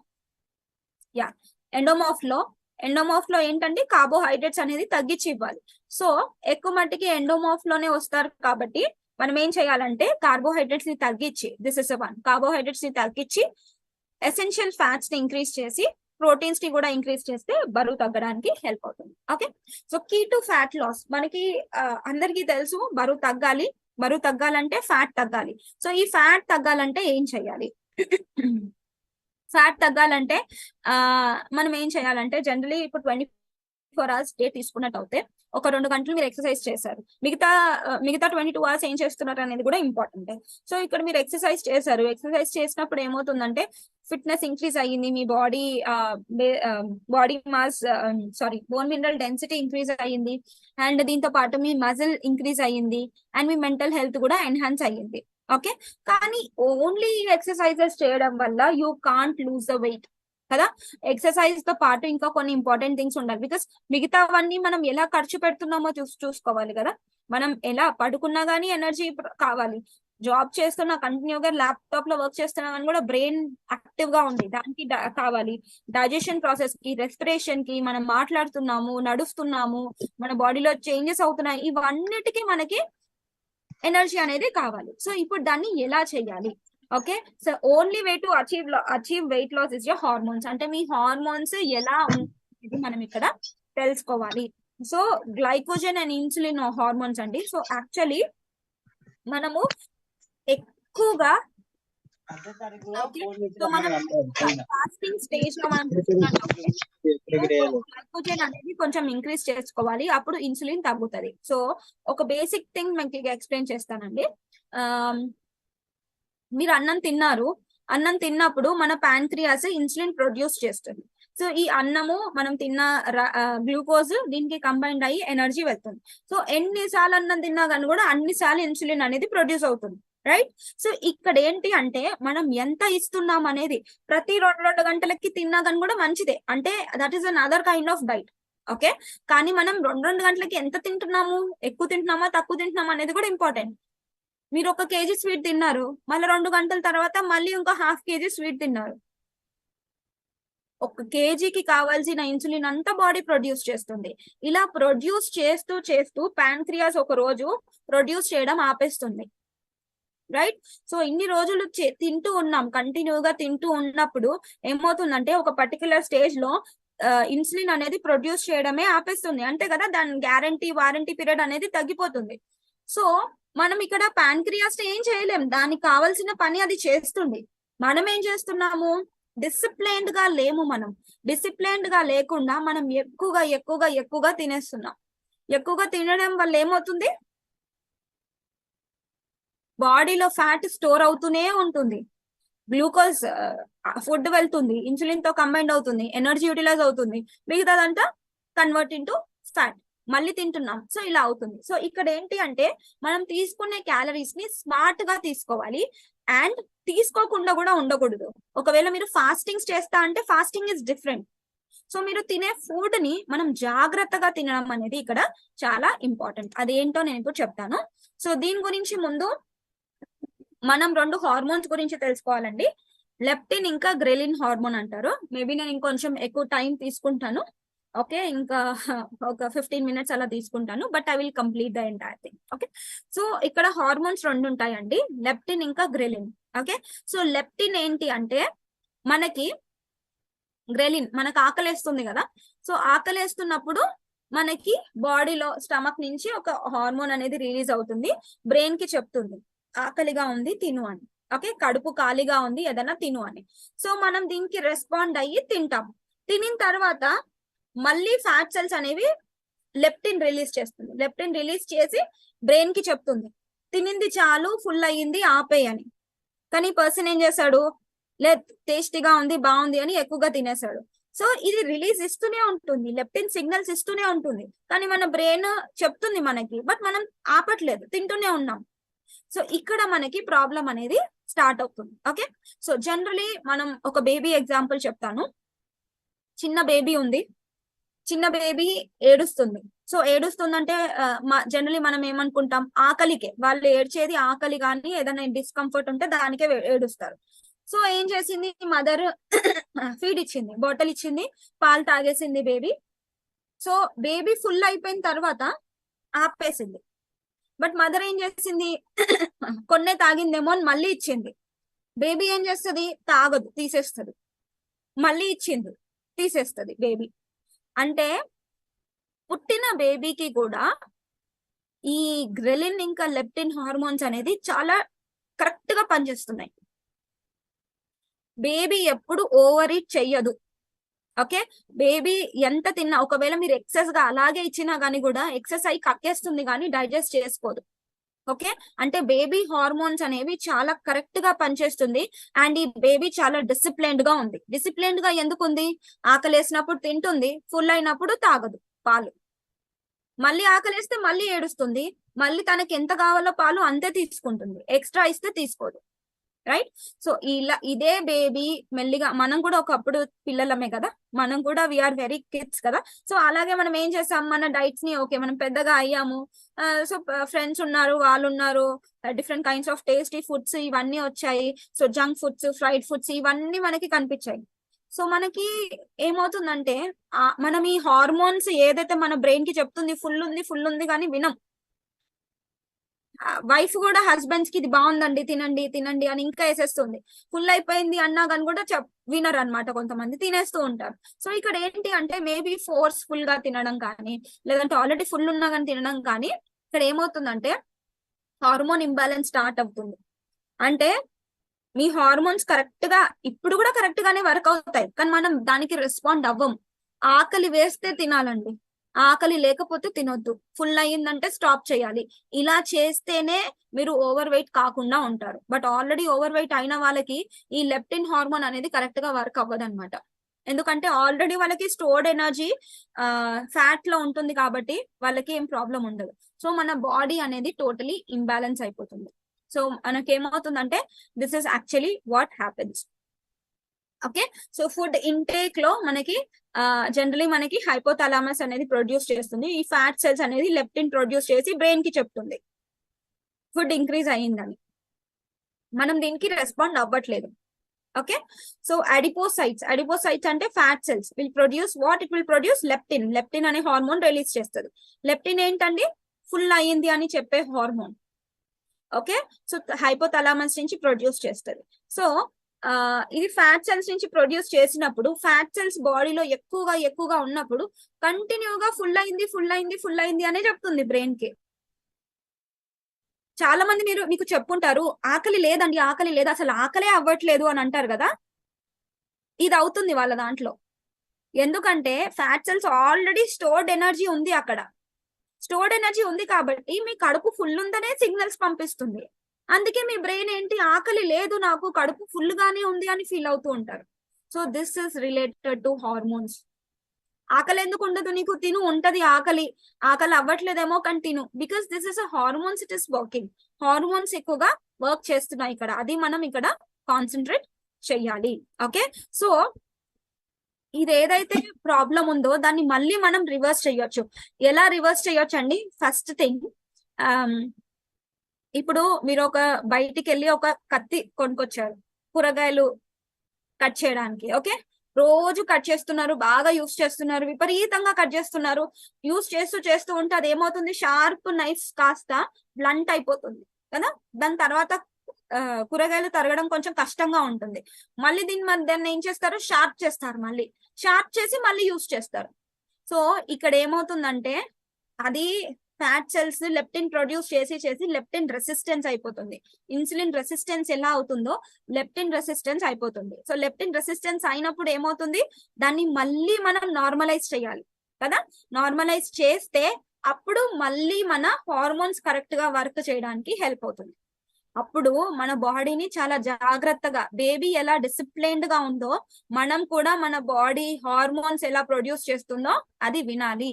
యా ఎండోమార్ఫ్ లో ఏంటంటే కార్బోహైడ్రేట్స్ అనేది తగ్గించి ఇవ్వాలి. సో ఎక్కువ మట్టికి ఎండోమార్ఫ్ లోనే వస్తారు కాబట్టి మనం ఏం చేయాలంటే కార్బోహైడ్రేట్స్ ని తగ్గించి, దిస్ ఇస్ వన్, కార్బోహైడ్రేట్స్ ని తగ్గించి ఎసెన్షియల్ ఫ్యాట్స్ ని ఇంక్రీజ్ చేసి ప్రోటీన్స్ ని కూడా ఇంక్రీజ్ చేస్తే బరువు తగ్గడానికి హెల్ప్ అవుతుంది. Okay, so key to fat loss మనకి అందరికీ తెలుసు, బరువు తగ్గాలంటే ఫ్యాట్ తగ్గాలి. సో ఈ ఫ్యాట్ తగ్గాలంటే ఏం చేయాలి? ఫ్యాట్ తగ్గాలంటే మనం ఏం చేయాలంటే జనరలీ ఇప్పుడు 24 hours డే తీసుకున్నట్టు అయితే ఒక 2 గంటలు మీరు ఎక్సర్సైజ్ చేశారు, మిగతా 22 hours ఏం చేస్తున్నారు అనేది కూడా ఇంపార్టెంట్. సో ఇక్కడ మీరు ఎక్సర్సైజ్ చేసినప్పుడు ఏమవుతుందంటే ఫిట్నెస్ ఇంక్రీజ్ అయ్యింది, మీ body mass bone mineral density increase అయ్యింది, అండ్ దీంతో పాటు మీ మజిల్ ఇంక్రీజ్ అయ్యింది, అండ్ మీ మెంటల్ హెల్త్ కూడా ఎన్హాన్స్ అయ్యింది. ఓకే, కానీ ఓన్లీ ఎక్సర్సైజెస్ చేయడం వల్ల you can't lose the weight కదా. ఎక్సర్సైజ్ తో పాటు ఇంకా కొన్ని ఇంపార్టెంట్ థింగ్స్ ఉండాలి. బికాస్ మిగతావన్నీ మనం ఎలా ఖర్చు పెడుతున్నామో చూసుకోవాలి కదా. మనం ఎలా పడుకున్నా గానీ ఎనర్జీ కావాలి, జాబ్ చేస్తున్నా కంటిన్యూగా ల్యాప్టాప్ లో వర్క్ చేస్తున్నా కానీ కూడా బ్రెయిన్ యాక్టివ్ గా ఉంది, దానికి కావాలి. డైజెషన్ ప్రాసెస్ కి, రెస్పిరేషన్ కి, మనం మాట్లాడుతున్నాము, నడుస్తున్నాము, మన బాడీలో చేంజెస్ అవుతున్నాయి, ఇవన్నిటికీ మనకి ఎనర్జీ అనేది కావాలి. సో ఇప్పుడు దాన్ని ఎలా చేయాలి? Okay, so only way to achieve weight loss is your hormones. అంటే మీ హార్మోన్స్ ఎలా ఉంటుంది మనం ఇక్కడ తెలుసుకోవాలి. So glycogen and insulin hormones అండి. సో యాక్చువల్లీ మనము ఎక్కువగా ఫాస్టింగ్ స్టేజ్ లో మనం గ్లైకోజన్ అనేది కొంచెం ఇంక్రీజ్ చేసుకోవాలి, అప్పుడు ఇన్సులిన్ తగ్గుతుంది. సో ఒక బేసిక్ థింగ్ మీకు ఎక్స్ప్లెయిన్ చేస్తానండి. మీరు అన్నం తిన్నప్పుడు మన ప్యాంక్రియాస్ ఇన్సులిన్ ప్రొడ్యూస్ చేస్తుంది. సో ఈ అన్నము మనం తిన్న గ్లూకోజ్ దీనికి కంబైండ్ అయ్యి ఎనర్జీ వెళ్తుంది. సో ఎన్నిసార్లు అన్నం తిన్నా కానీ కూడా అన్నిసార్లు ఇన్సులిన్ అనేది ప్రొడ్యూస్ అవుతుంది, రైట్? సో ఇక్కడ ఏంటి అంటే మనం ఎంత ఇస్తున్నాం అనేది, ప్రతి 2 గంటలకి తిన్నా కానీ కూడా మంచిదే, అంటే that is an other kind of diet. Okay, కానీ మనం 2 గంటలకి ఎంత తింటున్నాము, ఎక్కువ తింటున్నామా తక్కువ తింటున్నామా అనేది కూడా ఇంపార్టెంట్. మీరు 1 kg స్వీట్ తిన్నారు, మళ్ళీ 2 గంటల తర్వాత మళ్ళీ ఇంకో 1/2 kg స్వీట్ తిన్నారు, 1 kgకి కావాల్సిన ఇన్సులిన్ అంతా బాడీ ప్రొడ్యూస్ చేస్తుంది. ఇలా ప్రొడ్యూస్ చేస్తూ ప్యాంక్రియాస్ ఒక రోజు ప్రొడ్యూస్ చేయడం ఆపేస్తుంది, రైట్? సో ఇన్ని రోజులు తింటూ ఉన్నాం, కంటిన్యూగా తింటూ ఉన్నప్పుడు ఏమవుతుందంటే ఒక పర్టికులర్ స్టేజ్ లో ఇన్సులిన్ అనేది ప్రొడ్యూస్ చేయడమే ఆపేస్తుంది, అంతే కదా. దాని వారంటీ పీరియడ్ అనేది తగ్గిపోతుంది. సో మనం ఇక్కడ ప్యాంక్రియాస్ ఏం చేయలేం, దానికి కావాల్సిన పని అది చేస్తుంది. మనం ఏం చేస్తున్నాము, డిసిప్లైన్డ్ గా లేము. మనం డిసిప్లైన్డ్ గా లేకుండా మనం ఎక్కువగా తినేస్తున్నాం. ఎక్కువగా తినడం వల్ల ఏమవుతుంది, బాడీలో ఫ్యాట్ స్టోర్ అవుతూనే ఉంటుంది, గ్లూకోజ్ ఫుడ్ వెళ్తుంది, ఇన్సులిన్ తో కంబైండ్ అవుతుంది, ఎనర్జీ యూటిలైజ్ అవుతుంది, మిగతాదంతా కన్వర్ట్ ఇంటూ ఫ్యాట్, మళ్ళీ తింటున్నాం. సో ఇలా అవుతుంది. సో ఇక్కడ ఏంటి అంటే మనం తీసుకునే క్యాలరీస్ ని స్మార్ట్ గా తీసుకోవాలి, అండ్ తీసుకోకుండా కూడా ఉండకూడదు. ఒకవేళ మీరు ఫాస్టింగ్స్ చేస్తా అంటే ఫాస్టింగ్ ఇస్ డిఫరెంట్. సో మీరు తినే ఫుడ్ ని మనం జాగ్రత్తగా తినడం అనేది ఇక్కడ చాలా ఇంపార్టెంట్. అదేంటో నేను ఇప్పుడు చెప్తాను. సో దీని గురించి ముందు మనం 2 హార్మోన్స్ గురించి తెలుసుకోవాలండి. లెప్టిన్ ఇంకా గ్రెలిన్ హార్మోన్ అంటారు. మేబీ నేను ఇంకొంచెం ఎక్కువ టైం తీసుకుంటాను, ఓకే, ఇంకా ఒక 15 minutes అలా తీసుకుంటాను, but I will complete the entire thing. Okay, so ఇక్కడ హార్మోన్స్ 2 ఉంటాయండి, లెప్టిన్ ఇంకా గ్రెలిన్. ఓకే, సో లెప్టిన్ ఏంటి అంటే మనకి గ్రెలిన్ మనకు ఆకలేస్తుంది కదా. సో ఆకలేస్తున్నప్పుడు మనకి బాడీలో స్టమక్ నుంచి ఒక హార్మోన్ అనేది రిలీజ్ అవుతుంది, బ్రెయిన్ కి చెప్తుంది ఆకలిగా ఉంది తిను అని. ఓకే, కడుపు ఖాళీగా ఉంది ఏదైనా తిను అని. సో మనం దీనికి రెస్పాండ్ అయ్యి తింటాం. తినిన తర్వాత మళ్ళీ ఫ్యాట్ సెల్స్ అనేవి లెప్టిన్ రిలీజ్ చేస్తుంది. లెప్టిన్ రిలీజ్ చేసి బ్రెయిన్ కి చెప్తుంది తినింది చాలు, ఫుల్ అయ్యింది, ఆపేయని. కానీ పర్సన్ ఏం చేస్తాడు, లేదు టేస్టీగా ఉంది బాగుంది అని ఎక్కువగా తినేసాడు. సో ఇది రిలీజ్ ఇస్తూనే ఉంటుంది, లెప్టిన్ సిగ్నల్స్ ఇస్తూనే ఉంటుంది, కానీ మన బ్రెయిన్ చెప్తుంది మనకి, బట్ మనం ఆపట్లేదు, తింటూనే ఉన్నాం. సో ఇక్కడ మనకి ప్రాబ్లం అనేది స్టార్ట్ అవుతుంది. ఓకే, సో జనరలీ మనం ఒక బేబీ ఎగ్జాంపుల్ చెప్తాను. చిన్న బేబీ ఉంది, చిన్న బేబీ ఏడుస్తుంది. సో ఏడుస్తుందంటే జనరలీ మనం ఏమనుకుంటాం, ఆకలికే, వాళ్ళు ఏడ్చేది ఆకలి కానీ ఏదైనా డిస్కంఫర్ట్ ఉంటే దానికే ఏడుస్తారు. సో ఏం చేసింది మదర్, ఫీడ్ ఇచ్చింది, బాటిల్ ఇచ్చింది, పాలు తాగేసింది బేబీ. సో బేబీ ఫుల్ అయిపోయిన తర్వాత ఆపేసింది. బట్ మదర్ ఏం చేసింది, కొన్నే తాగిందేమో అని మళ్ళీ ఇచ్చింది. బేబీ ఏం చేస్తుంది, తాగదు, తీసేస్తుంది. మళ్ళీ ఇచ్చింది, తీసేస్తుంది బేబీ. అంటే పుట్టిన బేబీకి కూడా ఈ గ్రెలిన్ ఇంకా లెప్టిన్ హార్మోన్స్ అనేది చాలా కరెక్ట్ గా పనిచేస్తున్నాయి. బేబీ ఎప్పుడు ఓవర్ ఈట్ చెయ్యదు. ఓకే, బేబీ ఎంత తిన్నా, ఒకవేళ మీరు ఎక్సెస్ గా అలాగే ఇచ్చినా గానీ కూడా ఎక్సెస్ అయి కక్కేస్తుంది కానీ డైజెస్ట్ చేసుకోదు. ఓకే, అంటే బేబీ హార్మోన్స్ అనేవి చాలా కరెక్ట్ గా పనిచేస్తుంది. అండ్ ఈ బేబీ చాలా డిసిప్లైన్డ్ గా ఉంది. డిసిప్లైన్డ్ గా ఎందుకు ఉంది, ఆకలేసినప్పుడు తింటుంది, ఫుల్ అయినప్పుడు తాగదు పాలు, మళ్ళీ ఆకలేస్తే మళ్ళీ ఏడుస్తుంది, మళ్ళీ తనకి ఎంత కావాలో పాలు అంతే తీసుకుంటుంది, ఎక్స్ట్రా ఇస్తే తీసుకోదు. రైట్, సో ఇలా ఇదే బేబీ మెల్లిగా, మనం కూడా ఒకప్పుడు పిల్లలమే కదా, మనం కూడా వీఆర్ వెరీ కిడ్స్ కదా. సో అలాగే మనం ఏం చేస్తాం, మన డైట్స్ ని, ఓకే మనం పెద్దగా అయ్యాము, సో ఫ్రెండ్స్ ఉన్నారు, వాళ్ళు ఉన్నారు, different kinds of tasty foods ఇవన్నీ వచ్చాయి. So junk foods, fried foods ఇవన్నీ మనకి కనిపించాయి. సో మనకి ఏమవుతుందంటే మనం ఈ హార్మోన్స్ ఏదైతే మన బ్రెయిన్ కి చెప్తుంది ఫుల్ ఉంది కానీ వినం. వైఫ్ కూడా హస్బెండ్స్ కి ఇది బాగుందండి తినండి తినండి అని ఇంకా వేసేస్తుంది. ఫుల్ అయిపోయింది అన్నా కానీ కూడా వినరు అనమాట, కొంతమంది తినేస్తూ ఉంటారు. సో ఇక్కడ ఏంటి అంటే మేబీ ఫోర్స్ఫుల్ గా తినడం కానీ, లేదంటే ఆల్రెడీ ఫుల్ ఉన్నా కానీ తినడం కానీ, ఇక్కడ ఏమవుతుందంటే హార్మోన్ ఇంబ్యాలెన్స్ స్టార్ట్ అవుతుంది. అంటే మీ హార్మోన్స్ కరెక్ట్ గా ఇప్పుడు కూడా కరెక్ట్ గానే వర్క్ అవుతాయి, కానీ మనం దానికి రెస్పాండ్ అవ్వం. ఆకలి వేస్తే తినాలండి, ఆకలి లేకపోతే తినొద్దు, ఫుల్ అయ్యిందంటే స్టాప్ చేయాలి. ఇలా చేస్తేనే మీరు ఓవర్ వెయిట్ కాకుండా ఉంటారు. బట్ ఆల్రెడీ ఓవర్ వెయిట్ అయిన వాళ్ళకి ఈ లెప్టిన్ హార్మోన్ అనేది కరెక్ట్ గా వర్క్ అవ్వదు అనమాట. ఎందుకంటే ఆల్రెడీ వాళ్ళకి స్టోర్డ్ ఎనర్జీ ఫ్యాట్ లో ఉంటుంది కాబట్టి వాళ్ళకి ఏం ప్రాబ్లం ఉండదు. సో మన బాడీ అనేది టోటలీ ఇంబ్యాలెన్స్ అయిపోతుంది. సో మనకి ఏమవుతుందంటే this is actually what happens. Okay, so food intake లో మనకి జనరలీ మనకి హైపోథాలమస్ అనేది ప్రొడ్యూస్ చేస్తుంది. ఈ ఫ్యాట్ సెల్స్ అనేది లెప్టిన్ ప్రొడ్యూస్ చేసి బ్రెయిన్ కి చెప్తుంది ఫుడ్ ఇంక్రీజ్ అయ్యిందని. మనం దీనికి రెస్పాండ్ అవ్వట్లేదు. ఓకే, సో అడిపోసైట్స్ అంటే fat cells will produce what, it will produce leptin. Leptin అనే హార్మోన్ రిలీజ్ చేస్తుంది. లెప్టిన్ ఏంటండి, ఫుల్ అయ్యింది అని చెప్పే హార్మోన్. ఓకే, సో హైపోథాలమస్ నుంచి ప్రొడ్యూస్ చేస్తుంది. సో ఇది ఫ్యాట్ సెల్స్ నుంచి ప్రొడ్యూస్ చేసినప్పుడు, ఫ్యాట్ సెల్స్ బాడీలో ఎక్కువగా ఉన్నప్పుడు కంటిన్యూగా ఫుల్ అయింది అనే చెప్తుంది బ్రెయిన్ కి. చాలా మంది మీకు చెప్పుంటారు, ఆకలి లేదండి, ఆకలి లేదు, అసలు ఆకలే అవ్వట్లేదు అని అంటారు కదా. ఇది అవుతుంది వాళ్ళ దాంట్లో. ఎందుకంటే fat cells already stored energy ఉంది అక్కడ. స్టోర్డ్ ఎనర్జీ ఉంది కాబట్టి మీ కడుపు ఫుల్ ఉందనే సిగ్నల్స్ పంపిస్తుంది. అందుకే మీ బ్రెయిన్ ఏంటి, ఆకలి లేదు నాకు, కడుపు ఫుల్ గానే ఉంది అని ఫీల్ అవుతూ ఉంటారు. So this is related to hormones. ఆకలి ఎందుకు ఉండదు నీకు, తిను, ఉంటది ఆకలి అవ్వట్లేదేమో కానీ తిను, because this is a hormones, it is working. Hormones ఎక్కువగా వర్క్ చేస్తున్నాయి ఇక్కడ, అది మనం ఇక్కడ కాన్సన్ట్రేట్ చెయ్యాలి. ఓకే, సో ఇది ఏదైతే ప్రాబ్లం ఉందో దాన్ని మళ్ళీ మనం రివర్స్ చేయొచ్చు. ఎలా రివర్స్ చేయొచ్చు అండి, ఫస్ట్ థింగ్, ఇప్పుడు మీరు ఒక బయటికి వెళ్ళి ఒక కత్తి కొనుక్కొచ్చారు కూరగాయలు కట్ చేయడానికి. ఓకే, రోజు కట్ చేస్తున్నారు, బాగా యూస్ చేస్తున్నారు, విపరీతంగా కట్ చేస్తున్నారు. యూస్ చేస్తూ ఉంటే అది ఏమవుతుంది, షార్ప్ నైఫ్ కాస్త బ్లంట్ అయిపోతుంది కదా. దాని తర్వాత కూరగాయలు తరగడం కొంచెం కష్టంగా ఉంటుంది. మళ్ళీ దాన్ని ఏం చేస్తారు, షార్ప్ చేస్తారు, మళ్ళీ షార్ప్ చేసి మళ్ళీ యూస్ చేస్తారు. సో ఇక్కడ ఏమవుతుందంటే అది ఫ్యాట్ సెల్స్ లెప్టిన్ ప్రొడ్యూస్ చేసి లెప్టిన్ రెసిస్టెన్స్ అయిపోతుంది. ఇన్సులిన్ రెసిస్టెన్స్ ఎలా అవుతుందో లెప్టిన్ రెసిస్టెన్స్ అయిపోతుంది. సో లెప్టిన్ రెసిస్టెన్స్ అయినప్పుడు ఏమవుతుంది, దాన్ని మళ్ళీ మనం నార్మలైజ్ చేయాలి కదా. నార్మలైజ్ చేస్తే అప్పుడు మళ్ళీ మన హార్మోన్స్ కరెక్ట్ గా వర్క్ చేయడానికి హెల్ప్ అవుతుంది. అప్పుడు మన బాడీని చాలా జాగ్రత్తగా, బేబీ ఎలా డిసిప్లైన్డ్ గా ఉందో మనం కూడా మన బాడీ హార్మోన్స్ ఎలా ప్రొడ్యూస్ చేస్తుందో అది వినాలి.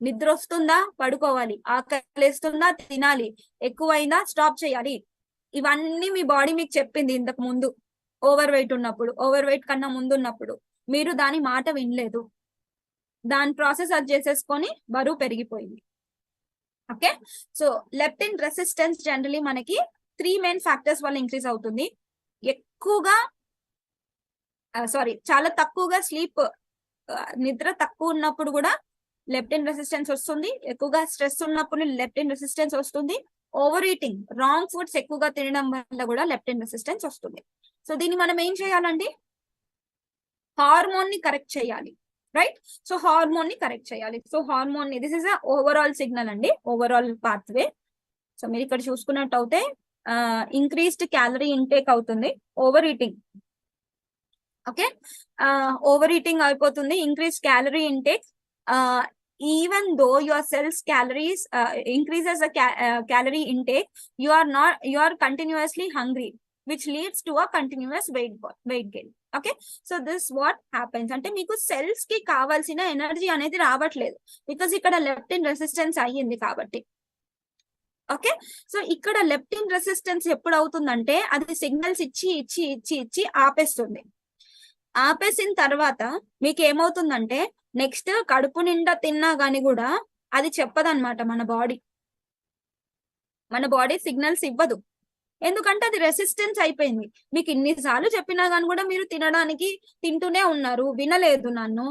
నిద్ర వస్తుందా పడుకోవాలి, ఆకలిస్తుందా తినాలి, ఎక్కువైందా స్టాప్ చేయాలి. ఇవన్నీ మీ బాడీ మీకు చెప్పింది ఇంతకు ముందు. ఓవర్ వెయిట్ ఉన్నప్పుడు, ఓవర్ వెయిట్ కన్నా ముందు ఉన్నప్పుడు మీరు దాని మాట వినలేదు, దాని ప్రాసెస్ అది చేసేసుకొని బరువు పెరిగిపోయింది. Okay, so leptin resistance generally మనకి 3 మెయిన్ ఫ్యాక్టర్స్ వల్ల ఇంక్రీజ్ అవుతుంది. ఎక్కువగా చాలా తక్కువగా స్లీప్, నిద్ర తక్కువ ఉన్నప్పుడు కూడా లెప్టిన్ రెసిస్టెన్స్ వస్తుంది. ఎక్కువగా స్ట్రెస్ ఉన్నప్పుడు లెప్టిన్ రెసిస్టెన్స్ వస్తుంది. ఓవర్ ఈటింగ్, రాంగ్ ఫుడ్స్ ఎక్కువగా తినడం వల్ల కూడా లెప్టిన్ రెసిస్టెన్స్ వస్తుంది. సో దీన్ని మనం ఏం చేయాలండి, హార్మోన్ ని కరెక్ట్ చేయాలి, రైట్? సో హార్మోన్ ని కరెక్ట్ చేయాలి. సో హార్మోన్ ని, దిస్ ఇస్ ఓవరాల్ సిగ్నల్ అండి, ఓవరాల్ పాత్వే. సో మీరు ఇక్కడ చూసుకున్నట్టు అయితే ఇంక్రీస్డ్ క్యాలరీ ఇంటేక్ అవుతుంది, overeating. Okay, overeating అయిపోతుంది, increase calorie intake. Even though your cells calories increases the calorie intake, you are continuously hungry, which leads to a continuous weight gain. Okay, so this what happens అంటే మీకు cells కి కావాల్సిన energy అనేది రావట్లేదు, because ఇక్కడ leptin resistance అయ్యింది కాబట్టి. Okay, so ఇక్కడ లెప్టిన్ రెసిస్టెన్స్ ఎప్పుడు అవుతుందంటే అది సిగ్నల్స్ ఇచ్చి ఇచ్చి ఇచ్చి ఇచ్చి ఆపేస్తుంది. ఆపేసిన తర్వాత మీకు ఏమవుతుందంటే నెక్స్ట్ కడుపు నిండా తిన్నా గాని కూడా అది చెప్పదన్నమాట. మన బాడీ సిగ్నల్స్ ఇవ్వదు, ఎందుకంటే అది రెసిస్టెన్స్ అయిపోయింది. మీకు ఇన్నిసార్లు చెప్పినా గాని కూడా మీరు తింటూనే ఉన్నారు, వినలేదు నన్ను.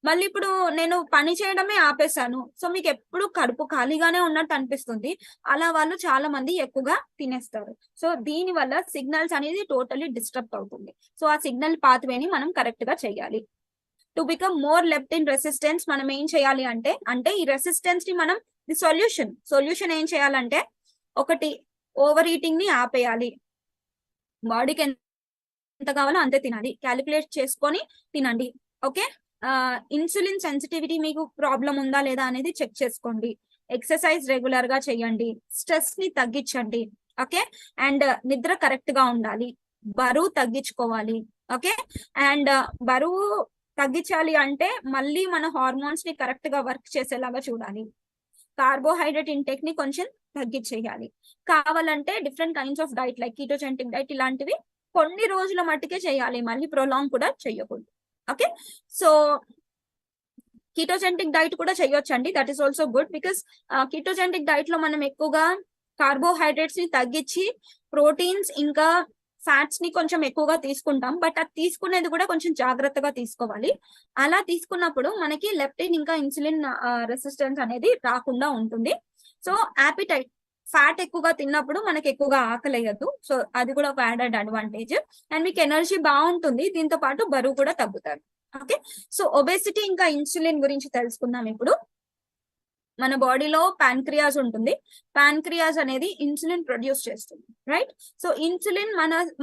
మళ్ళీ ఇప్పుడు నేను పని చేయడమే ఆపేశాను, సో మీకు ఎప్పుడు కడుపు ఖాళీగానే ఉన్నట్టు అనిపిస్తుంది. అలా వాళ్ళు చాలా మంది ఎక్కువగా తినేస్తారు. సో దీని వల్ల సిగ్నల్స్ అనేది టోటలీ డిస్టర్బ్ అవుతుంది. సో ఆ సిగ్నల్ పాత్వేని మనం కరెక్ట్ గా చేయాలి. To become more leptin resistance మనం ఏం చేయాలి అంటే ఈ రెసిస్టెన్స్ ని మనం, ది సొల్యూషన్ ఏం చేయాలంటే, ఒకటి ఓవర్ ఈటింగ్ ని ఆపేయాలి. బాడీకి ఎంత కావాలో అంతే తినాలి, క్యాలిక్యులేట్ చేసుకొని తినండి. ఓకే, ఇన్సులిన్ సెన్సిటివిటీ మీకు ప్రాబ్లం ఉందా లేదా అనేది చెక్ చేసుకోండి. ఎక్సర్సైజ్ రెగ్యులర్ గా చేయండి, స్ట్రెస్ ని తగ్గించండి. ఓకే, అండ్ నిద్ర కరెక్ట్ గా ఉండాలి, బరువు తగ్గించుకోవాలి. ఓకే, అండ్ బరువు తగ్గించాలి అంటే మళ్ళీ మన హార్మోన్స్ ని కరెక్ట్ గా వర్క్ చేసేలాగా చూడాలి. కార్బోహైడ్రేట్ ఇంటేక్ ని కొంచెం తగ్గించేయాలి. కావాలంటే different kinds of diet like ketogenic diet ఇలాంటివి కొన్ని రోజుల మట్టుకే చేయాలి, మళ్ళీ ప్రొలాంగ్ కూడా చేయకూడదు. ఓకే, సో కీటోజెనిక్ డైట్ కూడా చేయొచ్చండి, that is also good. Because ketogenic diet లో మనం ఎక్కువగా కార్బోహైడ్రేట్స్ ని తగ్గించి ప్రోటీన్స్ ఇంకా ఫ్యాట్స్ ని కొంచెం ఎక్కువగా తీసుకుంటాం. బట్ అది తీసుకునేది కూడా కొంచెం జాగ్రత్తగా తీసుకోవాలి. అలా తీసుకున్నప్పుడు మనకి లెప్టిన్ ఇంకా ఇన్సులిన్ రెసిస్టెన్స్ అనేది రాకుండా ఉంటుంది. సో యాపిటైట్, ఫ్యాట్ ఎక్కువగా తిన్నప్పుడు మనకి ఎక్కువగా ఆకలేయదు. సో అది కూడా ఒక యాడెడ్ అడ్వాంటేజ్. అండ్ మీకు ఎనర్జీ బాగుంటుంది, దీంతో పాటు బరువు కూడా తగ్గుతారు. ఓకే, సో ఒబేసిటీ ఇంకా ఇన్సులిన్ గురించి తెలుసుకుందాం ఇప్పుడు. మన బాడీలో ప్యాన్క్రియాస్ ఉంటుంది. ప్యాన్క్రియాస్ అనేది ఇన్సులిన్ ప్రొడ్యూస్ చేస్తుంది, రైట్? సో ఇన్సులిన్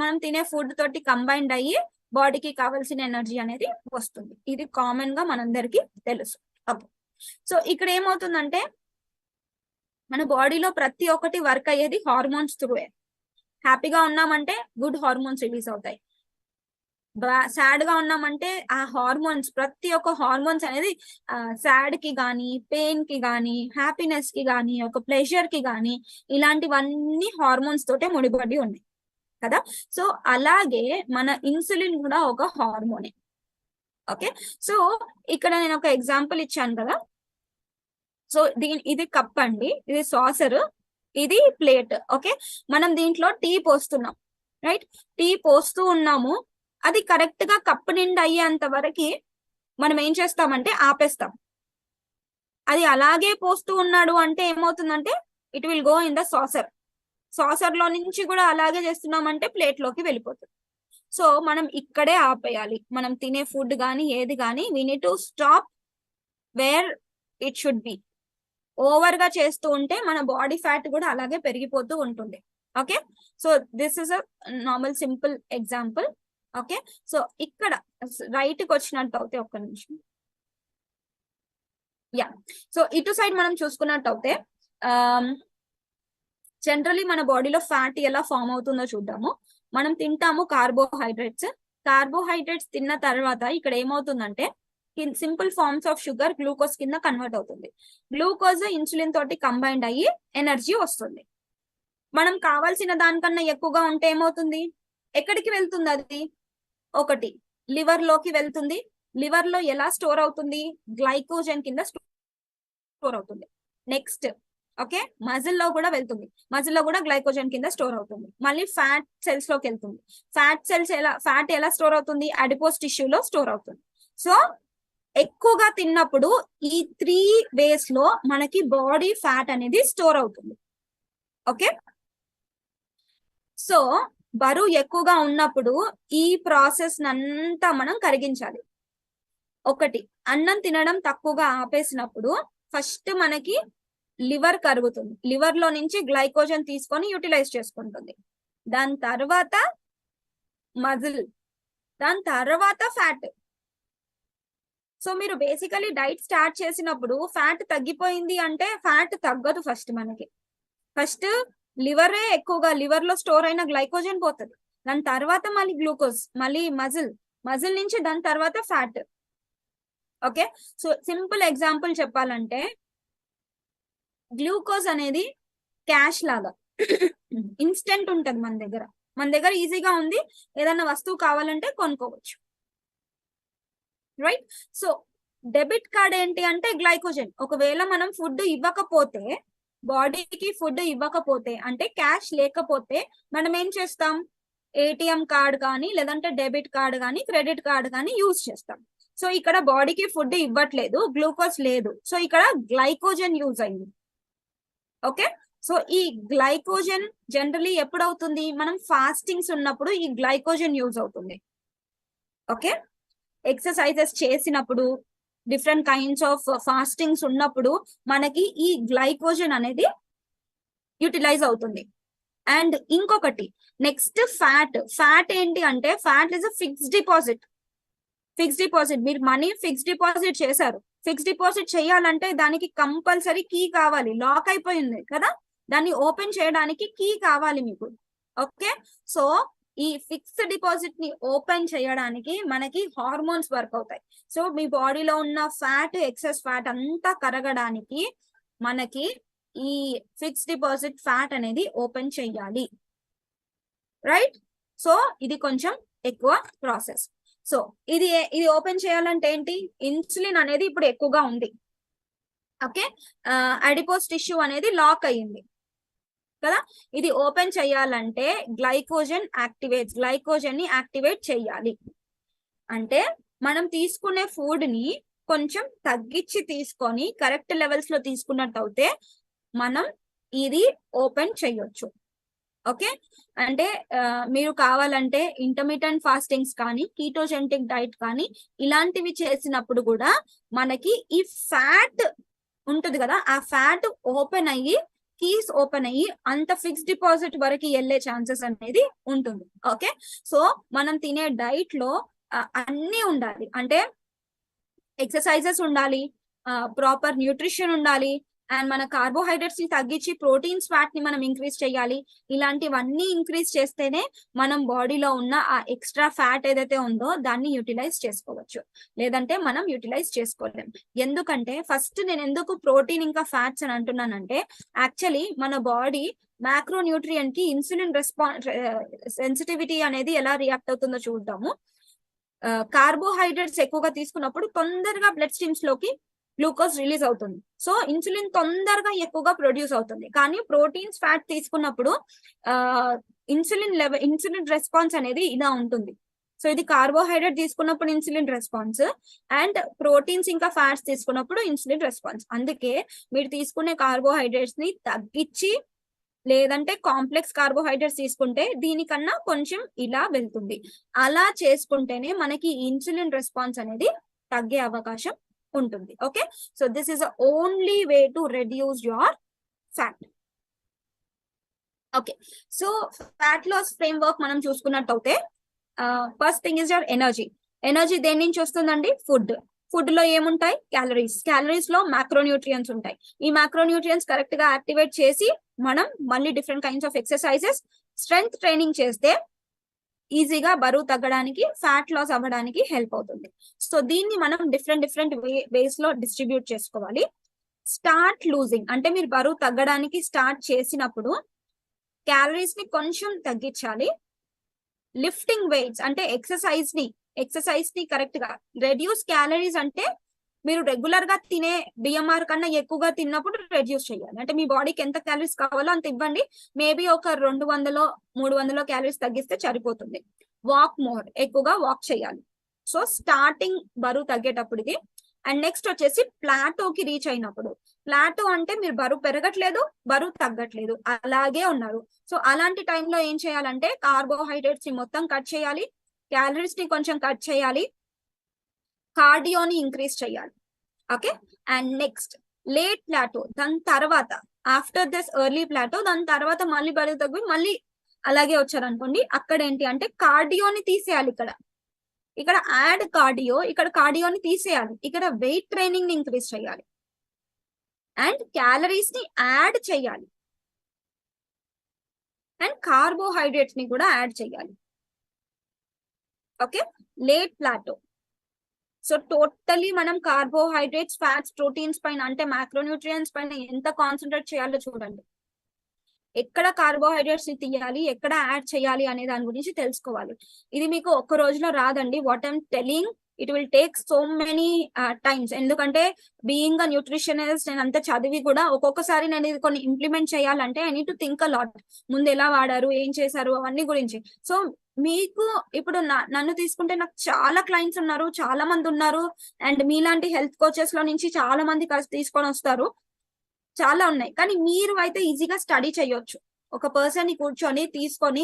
మనం తినే ఫుడ్ తోటి కంబైన్డ్ అయ్యి బాడీకి కావాల్సిన ఎనర్జీ అనేది వస్తుంది. ఇది కామన్ గా మనందరికీ తెలుసు. ఓకే, సో ఇక్కడ ఏమవుతుందంటే మన బాడీలో ప్రతి ఒక్కటి వర్క్ అయ్యేది హార్మోన్స్ త్రూయే. హ్యాపీగా ఉన్నామంటే గుడ్ హార్మోన్స్ రిలీజ్ అవుతాయి, సాడ్ గా ఉన్నామంటే ఆ హార్మోన్స్, ప్రతి ఒక్క హార్మోన్స్ అనేది సాడ్ కి గానీ, పెయిన్ కి గానీ, హ్యాపీనెస్ కి గానీ, ఒక ప్లెజర్ కి గానీ, ఇలాంటివన్నీ హార్మోన్స్ తోటే ముడిపడి ఉన్నాయి కదా. సో అలాగే మన ఇన్సులిన్ కూడా ఒక హార్మోనే. ఓకే, సో ఇక్కడ నేను ఒక ఎగ్జాంపుల్ ఇచ్చాను కదా. సో ఇది కప్ అండి, ఇది సాసర్, ఇది ప్లేట్. ఓకే, మనం దీంట్లో టీ పోస్తున్నాం, రైట్? టీ పోస్తూ ఉన్నాము, అది కరెక్ట్ గా కప్పు నిండా అయ్యేంత వరకు మనం ఏం చేస్తామంటే ఆపేస్తాం. అది అలాగే పోస్తూ ఉన్నాడు అంటే ఏమవుతుందంటే it will go in the saucer లో నుంచి కూడా అలాగే చేస్తున్నామంటే ప్లేట్ లోకి వెళ్ళిపోతుంది. సో మనం ఇక్కడే ఆపేయాలి. మనం తినే ఫుడ్ కానీ ఏది కానీ we need to stop wear it should be. Over గా చేస్తూ ఉంటే మన బాడీ ఫ్యాట్ కూడా అలాగే పెరిగిపోతూ ఉంటుంది. Okay, so this is a normal simple example. Okay, so ఇక్కడ రైట్ కి వచ్చినట్టు అవుతే, ఒక్క నిమిషం. యా, సో ఇటు సైడ్ మనం చూసుకున్నట్టు అవుతే జనరలీ మన బాడీలో ఫ్యాట్ ఎలా ఫామ్ అవుతుందో చూద్దాము. మనం తింటాము కార్బోహైడ్రేట్స్ తిన్న తర్వాత ఇక్కడ ఏమవుతుందంటే simple forms of sugar glucose కింద కన్వర్ట్ అవుతుంది. గ్లూకోజ్ ఇన్సులిన్ తోటి కంబైండ్ అయ్యి ఎనర్జీ వస్తుంది. మనం కావాల్సిన దానికన్నా ఎక్కువగా ఉంటే ఏమవుతుంది, ఎక్కడికి వెళ్తుంది అది? ఒకటి లివర్ లోకి వెళ్తుంది. లివర్ లో ఎలా స్టోర్ అవుతుంది? గ్లైకోజన్ కింద స్టోర్ అవుతుంది. నెక్స్ట్ ఓకే, మజిల్ లో కూడా వెళ్తుంది. మజిల్ లో కూడా గ్లైకోజన్ కింద స్టోర్ అవుతుంది. మళ్ళీ ఫ్యాట్ సెల్స్ లోకి వెళ్తుంది. ఫ్యాట్ ఎలా స్టోర్ అవుతుంది? అడిపోస్ టిష్యూలో స్టోర్ అవుతుంది. సో ఎక్కువగా తిన్నప్పుడు ఈ 3 వేస్ లో మనకి బాడీ ఫ్యాట్ అనేది స్టోర్ అవుతుంది. ఓకే, సో బరువు ఎక్కువగా ఉన్నప్పుడు ఈ ప్రాసెస్ అంతా మనం కరిగించాలి. ఒకటి, అన్నం తినడం తక్కువగా ఆపేసినప్పుడు ఫస్ట్ మనకి లివర్ కరుగుతుంది. లివర్ లో నుంచి గ్లైకోజన్ తీసుకొని యూటిలైజ్ చేసుకుంటుంది. దాని తర్వాత మజిల్, దాని తర్వాత ఫ్యాట్. సో మీరు బేసికలీ డైట్ స్టార్ట్ చేసినప్పుడు ఫ్యాట్ తగ్గిపోయింది అంటే ఫ్యాట్ తగ్గదు. ఫస్ట్ లివరే ఎక్కువగా, లివర్ లో స్టోర్ అయిన గ్లైకోజన్ పోతుంది. దాని తర్వాత మళ్ళీ గ్లూకోజ్, మళ్ళీ మజిల్ నుంచి దాని తర్వాత fat. Okay, so simple example చెప్పాలంటే గ్లూకోజ్ అనేది క్యాష్ లాగా ఇన్స్టెంట్ ఉంటది మన దగ్గర ఈజీగా ఉంది. ఏదైనా వస్తువు కావాలంటే కొనుక్కోవచ్చు, రైట్? సో డెబిట్ కార్డ్ ఏంటి అంటే గ్లైకోజన్. ఒకవేళ మనం ఫుడ్ ఇవ్వకపోతే, బాడీకి ఫుడ్ ఇవ్వకపోతే అంటే క్యాష్ లేకపోతే మనం ఏం చేస్తాం? ఏటీఎం కార్డ్ కానీ లేదంటే డెబిట్ కార్డ్ కానీ క్రెడిట్ కార్డ్ కానీ యూజ్ చేస్తాం. సో ఇక్కడ బాడీకి ఫుడ్ ఇవ్వట్లేదు, గ్లూకోజ్ లేదు, సో ఇక్కడ గ్లైకోజన్ యూజ్ అయింది. ఓకే, సో ఈ గ్లైకోజన్ జనరలీ ఎప్పుడవుతుంది? మనం ఫాస్టింగ్స్ ఉన్నప్పుడు ఈ గ్లైకోజన్ యూజ్ అవుతుంది. ఓకే, ఎక్సర్సైజెస్ చేసినప్పుడు, డిఫరెంట్ కైండ్స్ ఆఫ్ ఫాస్టింగ్స్ ఉన్నప్పుడు మనకి ఈ గ్లైకోజన్ అనేది యూటిలైజ్ అవుతుంది. అండ్ ఇంకొకటి నెక్స్ట్ ఫ్యాట్ ఏంటి అంటే fat is a fixed deposit. మీరు మనీ ఫిక్స్డ్ డిపాజిట్ చేశారు. ఫిక్స్డ్ డిపాజిట్ చేయాలంటే దానికి కంపల్సరీ కీ కావాలి. లాక్ అయిపోయింది కదా, దాన్ని ఓపెన్ చేయడానికి కీ కావాలి మీకు. ఓకే, సో ఈ ఫిక్స్డ్ డిపాజిట్ ని ఓపెన్ చేయడానికి మనకి హార్మోన్స్ వర్క్ అవుతాయి. సో మీ బాడీలో ఉన్న ఫ్యాట్, ఎక్సెస్ ఫ్యాట్ అంతా కరగడానికి మనకి ఈ ఫిక్స్డ్ డిపాజిట్ ఫ్యాట్ అనేది ఓపెన్ చేయాలి, రైట్? సో ఇది కొంచెం ఎక్కువ ప్రాసెస్. సో ఇది ఓపెన్ చేయాలంటే ఏంటి? ఇన్సులిన్ అనేది ఇప్పుడు ఎక్కువగా ఉంది. ఓకే, అడిపోస్ టిష్యూ అనేది లాక్ అయ్యింది కదా. ఇది ఓపెన్ చేయాలంటే గ్లైకోజన్ ని యాక్టివేట్ చేయాలి. అంటే మనం తీసుకునే ఫుడ్ ని కొంచెం తగ్గించి తీసుకొని కరెక్ట్ లెవెల్స్ లో తీసుకున్నట్టు అయితే మనం ఇది ఓపెన్ చేయొచ్చు. ఓకే, అంటే మీరు కావాలంటే ఇంటర్మీడియట్ ఫాస్టింగ్స్ కానీ కీటోజెనిక్ డైట్ కానీ ఇలాంటివి చేసినప్పుడు కూడా మనకి ఈ ఫ్యాట్ ఉంటుంది కదా, ఆ ఫ్యాట్ ఓపెన్ అయ్యి కీస్ ఓపెన్ అయ్యి అంత ఫిక్స్డ్ డిపాజిట్ వరకు వెళ్ళే ఛాన్సెస్ అనేది ఉంటుంది. ఓకే, సో మనం తినే డైట్ లో అన్ని ఉండాలి. అంటే ఎక్సర్సైజెస్ ఉండాలి, ప్రాపర్ న్యూట్రిషన్ ఉండాలి, అండ్ మన కార్బోహైడ్రేట్స్ ని తగ్గించి ప్రోటీన్స్ ఫ్యాట్ ని మనం ఇంక్రీజ్ చేయాలి. ఇలాంటివన్నీ ఇంక్రీజ్ చేస్తేనే మనం బాడీలో ఉన్న ఆ ఎక్స్ట్రా ఫ్యాట్ ఏదైతే ఉందో దాన్ని యూటిలైజ్ చేసుకోవచ్చు. లేదంటే మనం యూటిలైజ్ చేసుకోలేం. ఎందుకంటే ఫస్ట్ నేను ఎందుకు ప్రోటీన్ ఇంకా ఫ్యాట్స్ అని అంటున్నానంటే యాక్చువల్లీ మన బాడీ మ్యాక్రో న్యూట్రియంట్ కి ఇన్సులిన్ సెన్సిటివిటీ అనేది ఎలా రియాక్ట్ అవుతుందో చూద్దాము. కార్బోహైడ్రేట్స్ ఎక్కువగా తీసుకున్నప్పుడు తొందరగా బ్లడ్ స్ట్రీమ్స్ లోకి గ్లూకోజ్ రిలీజ్ అవుతుంది. సో ఇన్సులిన్ తొందరగా ఎక్కువగా ప్రొడ్యూస్ అవుతుంది. కానీ ప్రోటీన్స్ ఫ్యాట్ తీసుకున్నప్పుడు ఇన్సులిన్ రెస్పాన్స్ అనేది ఇలా ఉంటుంది. సో ఇది కార్బోహైడ్రేట్ తీసుకున్నప్పుడు ఇన్సులిన్ రెస్పాన్స్, అండ్ ప్రోటీన్స్ ఇంకా ఫ్యాట్స్ తీసుకున్నప్పుడు ఇన్సులిన్ రెస్పాన్స్. అందుకే మీరు తీసుకునే కార్బోహైడ్రేట్స్ ని తగ్గించి లేదంటే కాంప్లెక్స్ కార్బోహైడ్రేట్స్ తీసుకుంటే దీనికన్నా కొంచెం ఇలా వెళ్తుంది. అలా చేసుకుంటేనే మనకి ఇన్సులిన్ రెస్పాన్స్ అనేది తగ్గే అవకాశం ఉంటుంది. Okay, so this is the only way to reduce your fat. Okay, so fat loss framework మనం చూసుకున్నట్టయితే first thing is your energy దేని నుంచి వస్తుందండి? ఫుడ్ లో ఏముంటాయి? క్యాలరీస్ లో మ్యాక్రోన్యూట్రియన్స్ ఉంటాయి. ఈ మ్యాక్రోన్యూట్రియన్స్ కరెక్ట్ గా యాక్టివేట్ చేసి మనం మళ్ళీ different kinds of exercises, strength training చేస్తే ఈజీగా బరువు తగ్గడానికి, ఫ్యాట్ లాస్ అవ్వడానికి హెల్ప్ అవుతుంది. సో దీన్ని మనం డిఫరెంట్ వేస్ లో డిస్ట్రిబ్యూట్ చేసుకోవాలి. స్టార్ట్ లూజింగ్ అంటే మీరు బరువు తగ్గడానికి స్టార్ట్ చేసినప్పుడు క్యాలరీస్ ని కొంచెం తగ్గించాలి. లిఫ్టింగ్ వెయిట్స్ అంటే ఎక్సర్సైజ్ ని కరెక్ట్ గా రెడ్యూస్ క్యాలరీస్ అంటే మీరు రెగ్యులర్ గా తినే బిఎంఆర్ కన్నా ఎక్కువగా తిన్నప్పుడు రెడ్యూస్ చేయాలి. అంటే మీ బాడీకి ఎంత క్యాలరీస్ కావాలో అంత ఇవ్వండి. మేబీ ఒక 200-300 క్యాలరీస్ తగ్గిస్తే సరిపోతుంది. వాక్ మోర్, ఎక్కువగా వాక్ చేయాలి. సో స్టార్టింగ్ బరువు తగ్గేటప్పుడు ఇది. అండ్ నెక్స్ట్ వచ్చేసి ప్లాటోకి రీచ్ అయినప్పుడు, ప్లాటో అంటే మీరు బరువు పెరగట్లేదు, బరువు తగ్గట్లేదు, అలాగే ఉన్నారు. సో అలాంటి టైంలో ఏం చేయాలంటే కార్బోహైడ్రేట్స్ ని మొత్తం కట్ చేయాలి, క్యాలరీస్ ని కొంచెం కట్ చేయాలి, కార్డియోని ఇంక్రీజ్ చేయాలి. Okay. And next late plateau, దాని తర్వాత ఆఫ్టర్ దిస్ ఎర్లీ ప్లాటో, దాని తర్వాత మళ్ళీ బరువు తగ్గి మళ్ళీ అలాగే వచ్చారనుకోండి, అక్కడ ఏంటి అంటే కార్డియోని తీసేయాలి. ఇక్కడ యాడ్ కార్డియో, ఇక్కడ కార్డియోని తీసేయాలి, ఇక్కడ వెయిట్ ట్రైనింగ్ ని ఇంక్రీజ్ చేయాలి అండ్ క్యాలరీస్ ని యాడ్ చేయాలి అండ్ కార్బోహైడ్రేట్స్ ని కూడా యాడ్ చేయాలి. Okay. Late plateau. So totally మనం కార్బోహైడ్రేట్స్, ఫ్యాట్స్, ప్రోటీన్స్ పైన అంటే మ్యాక్రోన్యూట్రియన్స్ పైన ఎంత కాన్సన్ట్రేట్ చేయాలో చూడండి. ఎక్కడ కార్బోహైడ్రేట్స్ ని తీయాలి, ఎక్కడ యాడ్ చేయాలి అనే దాని గురించి తెలుసుకోవాలి. ఇది మీకు ఒక్క రోజులో రాదండి. What I'm telling, it will take so many times. ఎందుకంటే బీయింగ్ అ న్యూట్రిషనిస్ట్ నేను అంత చదివి కూడా ఒక్కొక్కసారి నేను ఇది కొన్ని ఇంప్లిమెంట్ చేయాలంటే I need to think a lot. ముందు ఎలా వాడారు, ఏం చేశారు, అవన్నీ గురించి. సో మీకు ఇప్పుడు నన్ను తీసుకుంటే నాకు చాలా క్లయింట్స్ ఉన్నారు, చాలా మంది ఉన్నారు. అండ్ మీలాంటి హెల్త్ కోచెస్ లో నుంచి చాలా మంది తీసుకొని వస్తారు, చాలా ఉన్నాయి. కానీ మీరు అయితే ఈజీగా స్టడీ చేయొచ్చు. ఒక పర్సన్ ని కూర్చొని తీసుకొని,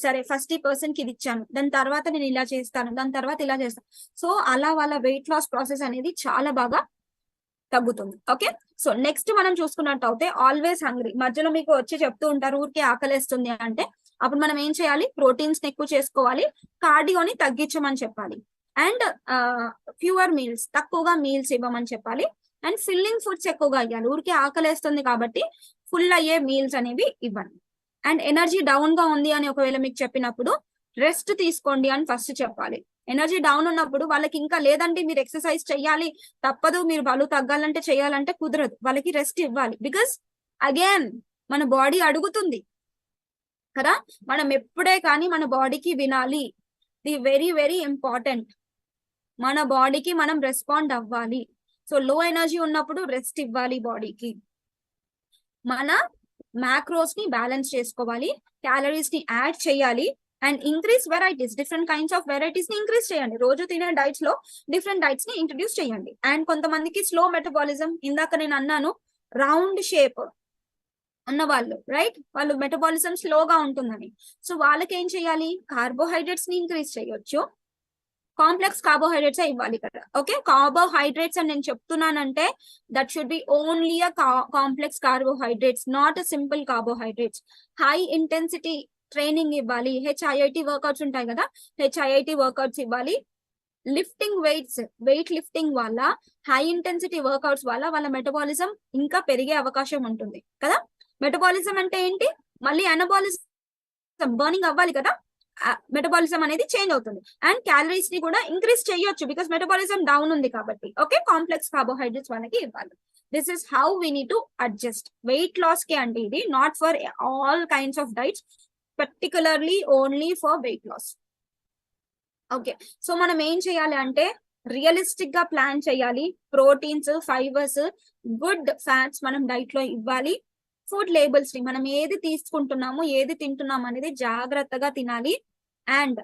సరే ఫస్ట్ ఈ పర్సన్ కి ఇది ఇచ్చాను, దాని తర్వాత నేను ఇలా చేస్తాను, దాని తర్వాత ఇలా చేస్తాను. సో అలా వాళ్ళ వెయిట్ లాస్ ప్రాసెస్ అనేది చాలా బాగా తగ్గుతుంది. ఓకే. సో నెక్స్ట్ మనం చూసుకున్నట్టు అయితే ఆల్వేస్ హంగ్రీ. మధ్యలో మీకు వచ్చి చెప్తూ ఉంటారు ఊరికే ఆకలేస్తుంది అంటే, అప్పుడు మనం ఏం చేయాలి, ప్రోటీన్స్ ఎక్కువ చేసుకోవాలి, కార్డియోని తగ్గించమని చెప్పాలి అండ్ ఫ్యూవర్ మీల్స్, తక్కువగా మీల్స్ ఇవ్వమని చెప్పాలి అండ్ ఫిల్లింగ్ ఫుడ్స్ ఎక్కువగా ఇవ్వాలి. ఊరికే ఆకలేస్తుంది కాబట్టి ఫుల్ అయ్యే మీల్స్ అనేవి ఇవ్వండి. అండ్ ఎనర్జీ డౌన్ గా ఉంది అని ఒకవేళ మీకు చెప్పినప్పుడు రెస్ట్ తీసుకోండి అని ఫస్ట్ చెప్పాలి. ఎనర్జీ డౌన్ ఉన్నప్పుడు వాళ్ళకి ఇంకా లేదండి మీరు ఎక్సర్సైజ్ చెయ్యాలి, తప్పదు, మీరు బరువు తగ్గాలంటే చేయాలంటే కుదరదు, వాళ్ళకి రెస్ట్ ఇవ్వాలి. బికాస్ అగైన్ మన బాడీ అడుగుతుంది కదా, మనం ఎప్పుడే కానీ మన బాడీకి వినాలి. ది వెరీ ఇంపార్టెంట్, మన బాడీకి మనం రెస్పాండ్ అవ్వాలి. సో లో ఎనర్జీ ఉన్నప్పుడు రెస్ట్ ఇవ్వాలి బాడీకి. మన మ్యాక్రోస్ ని బ్యాలెన్స్ చేసుకోవాలి, క్యాలరీస్ ని యాడ్ చేయాలి and increase varieties, different kinds of varieties ని ఇంక్రీజ్ చేయండి. రోజు తినే డైట్స్ లో డిఫరెంట్ డైట్స్ ని ఇంట్రడ్యూస్ చేయండి. అండ్ కొంతమందికి స్లో మెటబాలిజం, ఇందాక నేను అన్నాను రౌండ్ షేప్ ఉన్న వాళ్ళు, రైట్, వాళ్ళు మెటబాలిజం స్లోగా ఉంటుందని. సో వాళ్ళకి ఏం చేయాలి, కార్బోహైడ్రేట్స్ ని ఇంక్రీజ్ చేయొచ్చు, కాంప్లెక్స్ కార్బోహైడ్రేట్స్ ఇవ్వాలి కదా. ఓకే. కార్బోహైడ్రేట్స్ అని నేను చెప్తున్నానంటే that should B only a complex carbohydrates, not a simple carbohydrates. High intensity training ఇవ్వాలి, HIIT వర్కౌట్స్ ఉంటాయి కదా, HIIT వర్కౌట్స్ ఇవ్వాలి. లిఫ్టింగ్ వెయిట్స్, వెయిట్ లిఫ్టింగ్ వల్ల, హై ఇంటెన్సిటీ వర్కౌట్స్ వల్ల వాళ్ళ మెటబాలిజం ఇంకా పెరిగే అవకాశం ఉంటుంది కదా. మెటబాలిజం అంటే ఏంటి, మళ్ళీ అనబాలిజం, బర్నింగ్ అవ్వాలి కదా, మెటబాలిజం అనేది చేంజ్ అవుతుంది అండ్ క్యాలరీస్ ని కూడా ఇంక్రీజ్ చేయొచ్చు బికాస్ మెటబాలిజం డౌన్ ఉంది కాబట్టి. ఓకే. కాంప్లెక్స్ కార్బోహైడ్రేట్స్ వాళ్ళకి ఇవ్వాలి. This is how we need to adjust. Weight loss కి అంటే ఇది, not for all kinds of diets, particularly only for weight loss. Okay. So మనం ఏం చేయాలి అంటే రియలిస్టిక్ గా ప్లాన్ చేయాలి. ప్రోటీన్స్, ఫైబర్స్, గుడ్ ఫ్యాట్స్ మనం డైట్ లో ఇవ్వాలి. ఫుడ్ లేబుల్స్ ని మనం ఏది తీసుకుంటున్నాము, ఏది తింటున్నాము అనేది జాగ్రత్తగా తినాలి అండ్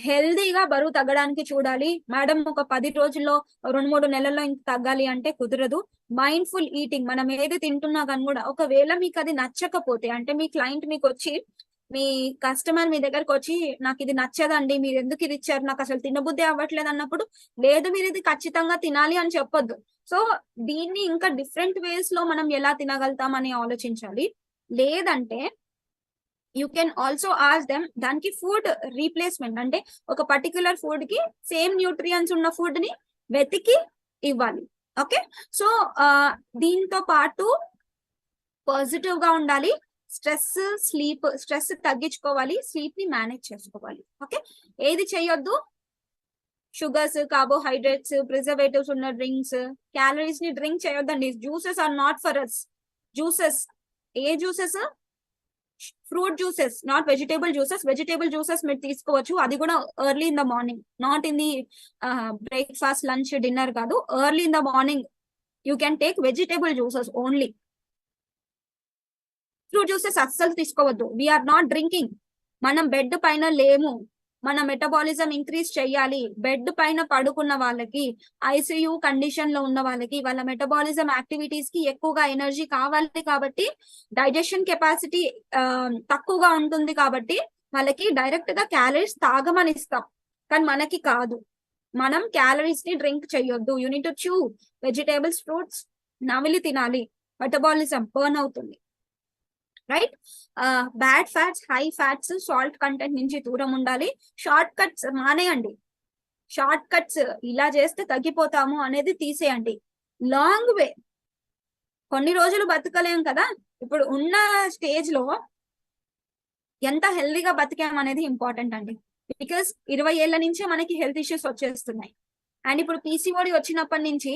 హెల్దీగా బరువు తగ్గడానికి చూడాలి. మేడం ఒక 10 రోజుల్లో 2-3 నెలల్లో ఇంక తగ్గాలి అంటే కుదరదు. మైండ్ఫుల్ ఈటింగ్, మనం ఏది తింటున్నా కానీ కూడా ఒకవేళ మీకు అది నచ్చకపోతే, అంటే మీ క్లయింట్ మీకు వచ్చి, మీ కస్టమర్ మీ దగ్గరకు వచ్చి నాకు ఇది నచ్చదండి, మీరు ఎందుకు ఇది ఇచ్చారు, నాకు అసలు తినబుద్ధి అవ్వట్లేదు అన్నప్పుడు, లేదు మీరు ఇది ఖచ్చితంగా తినాలి అని చెప్పొద్దు. సో దీన్ని ఇంకా డిఫరెంట్ వేస్ లో మనం ఎలా తినగలుగుతాం అని ఆలోచించాలి. లేదంటే you can also ask them దానికి ఫుడ్ రీప్లేస్మెంట్, అంటే ఒక పర్టికులర్ ఫుడ్ కి సేమ్ న్యూట్రియన్స్ ఉన్న ఫుడ్ ని వెతికి ఇవ్వాలి. ఓకే. సో దీంతో పాటు పాజిటివ్ గా ఉండాలి, స్ట్రెస్ తగ్గించుకోవాలి, స్లీప్ ని మేనేజ్ చేసుకోవాలి. ఓకే, ఏది చేయొద్దు, షుగర్స్, కార్బోహైడ్రేట్స్, ప్రిజర్వేటివ్స్ ఉన్న డ్రింక్స్, క్యాలరీస్ ని డ్రింక్ చేయొద్దండి. Juices are not for us. Juices, ఏ juices? Fruit juices, not vegetable juices. Vegetable juices మీరు తీసుకోవచ్చు, అది కూడా early in the morning, not in the breakfast, lunch, dinner కాదు. Early in the morning you can take vegetable juices only. Fruit juices అస్సలు తీసుకోవద్దు. We are not drinking. మనం bed పైన లేము, మన మెటబాలిజం ఇంక్రీజ్ చేయాలి. బెడ్ పైన పడుకున్న వాళ్ళకి, ఐసీయూ కండిషన్ లో ఉన్న వాళ్ళకి, వాళ్ళ మెటబాలిజం యాక్టివిటీస్ కి ఎక్కువగా ఎనర్జీ కావాలి కాబట్టి, డైజెషన్ కెపాసిటీ తక్కువగా ఉంటుంది కాబట్టి వాళ్ళకి డైరెక్ట్ గా క్యాలరీస్ తాగమని ఇస్తాం, కానీ మనకి కాదు. మనం క్యాలరీస్ ని డ్రింక్ చేయొద్దు. You need to chew vegetables, fruits, నమిలి తినాలి. మెటబాలిజం బర్న్ అవుతుంది, right? Bad fats, high fats, salt content నుంచి దూరం ఉండాలి. షార్ట్ కట్స్ మానేయండి. షార్ట్ కట్స్ ఇలా చేస్తే తగ్గిపోతాము అనేది తీసేయండి. లాంగ్ వే, కొన్ని రోజులు బతకలేం కదా. ఇప్పుడు ఉన్న స్టేజ్ లో ఎంత హెల్దీగా బతికాం అనేది ఇంపార్టెంట్ అండి. బికాస్ 20 ఏళ్ల నుంచే మనకి హెల్త్ ఇష్యూస్ వచ్చేస్తున్నాయి. అండ్ ఇప్పుడు పీసీఓడి వచ్చినప్పటి నుంచి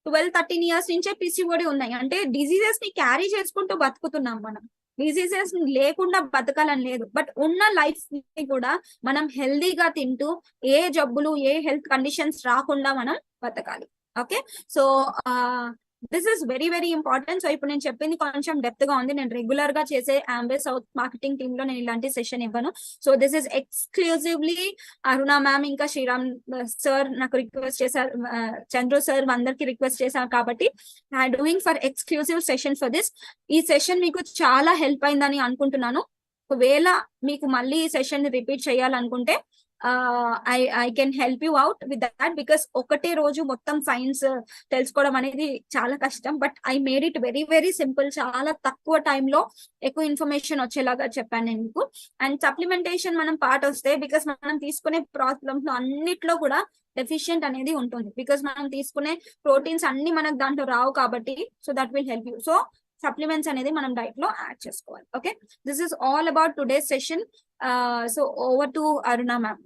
12-13 ఇయర్స్ నుంచే పీసీఓడి ఉన్నాయి. అంటే డిజీజెస్ ని క్యారీ చేసుకుంటూ బతుకుతున్నాం మనం. డిజీజెస్ లేకుండా బతకాలని లేదు, బట్ ఉన్న లైఫ్ ని కూడా మనం హెల్దీగా తింటూ ఏ జబ్బులు, ఏ హెల్త్ కండిషన్స్ రాకుండా మనం బతకాలి. Okay, so this is very very important. So ఇప్పుడు నేను చెప్పింది కొంచెం డెప్త్ గా ఉంది. నేను రెగ్యులర్ గా చేసే అంబే సౌత్ మార్కెటింగ్ టీమ్ లో నేను ఇలాంటి సెషన్ ఇవ్వను. So this is exclusively Aruna ma'am ఇంకా శ్రీరామ్ సార్ నాకు రిక్వెస్ట్ చేశారు, చంద్రు సార్ అందరికి రిక్వెస్ట్ చేశారు కాబట్టి I doing for exclusive session for this. ఈ సెషన్ మీకు చాలా హెల్ప్ అయిందని అనుకుంటున్నాను. ఒకవేళ మీకు మళ్ళీ ఈ సెషన్ రిపీట్ చేయాలనుకుంటే I can help you out with that, because ఒకటే రోజు మొత్తం సైన్స్ తెలుసుకోవడం అనేది చాలా కష్టం. But I made it very very simple. చాలా తక్కువ టైంలో ఎక్కువ ఇన్ఫర్మేషన్ వచ్చేలాగా చెప్పాను నేను మీకు. అండ్ సప్లిమెంటేషన్ మనం పార్ట్ వస్తే, బికాస్ మనం తీసుకునే ప్రాబ్లమ్స్ లో అన్నిట్లో కూడా డెఫిషియెంట్ అనేది ఉంటుంది. బికాస్ మనం తీసుకునే ప్రోటీన్స్ అన్ని మనకు దాంట్లో రావు కాబట్టి, so that will help you. So supplements అనేది మనం డైట్ లో యాడ్ చేసుకోవాలి. Okay, this is all about today's session. So over to Aruna ma'am.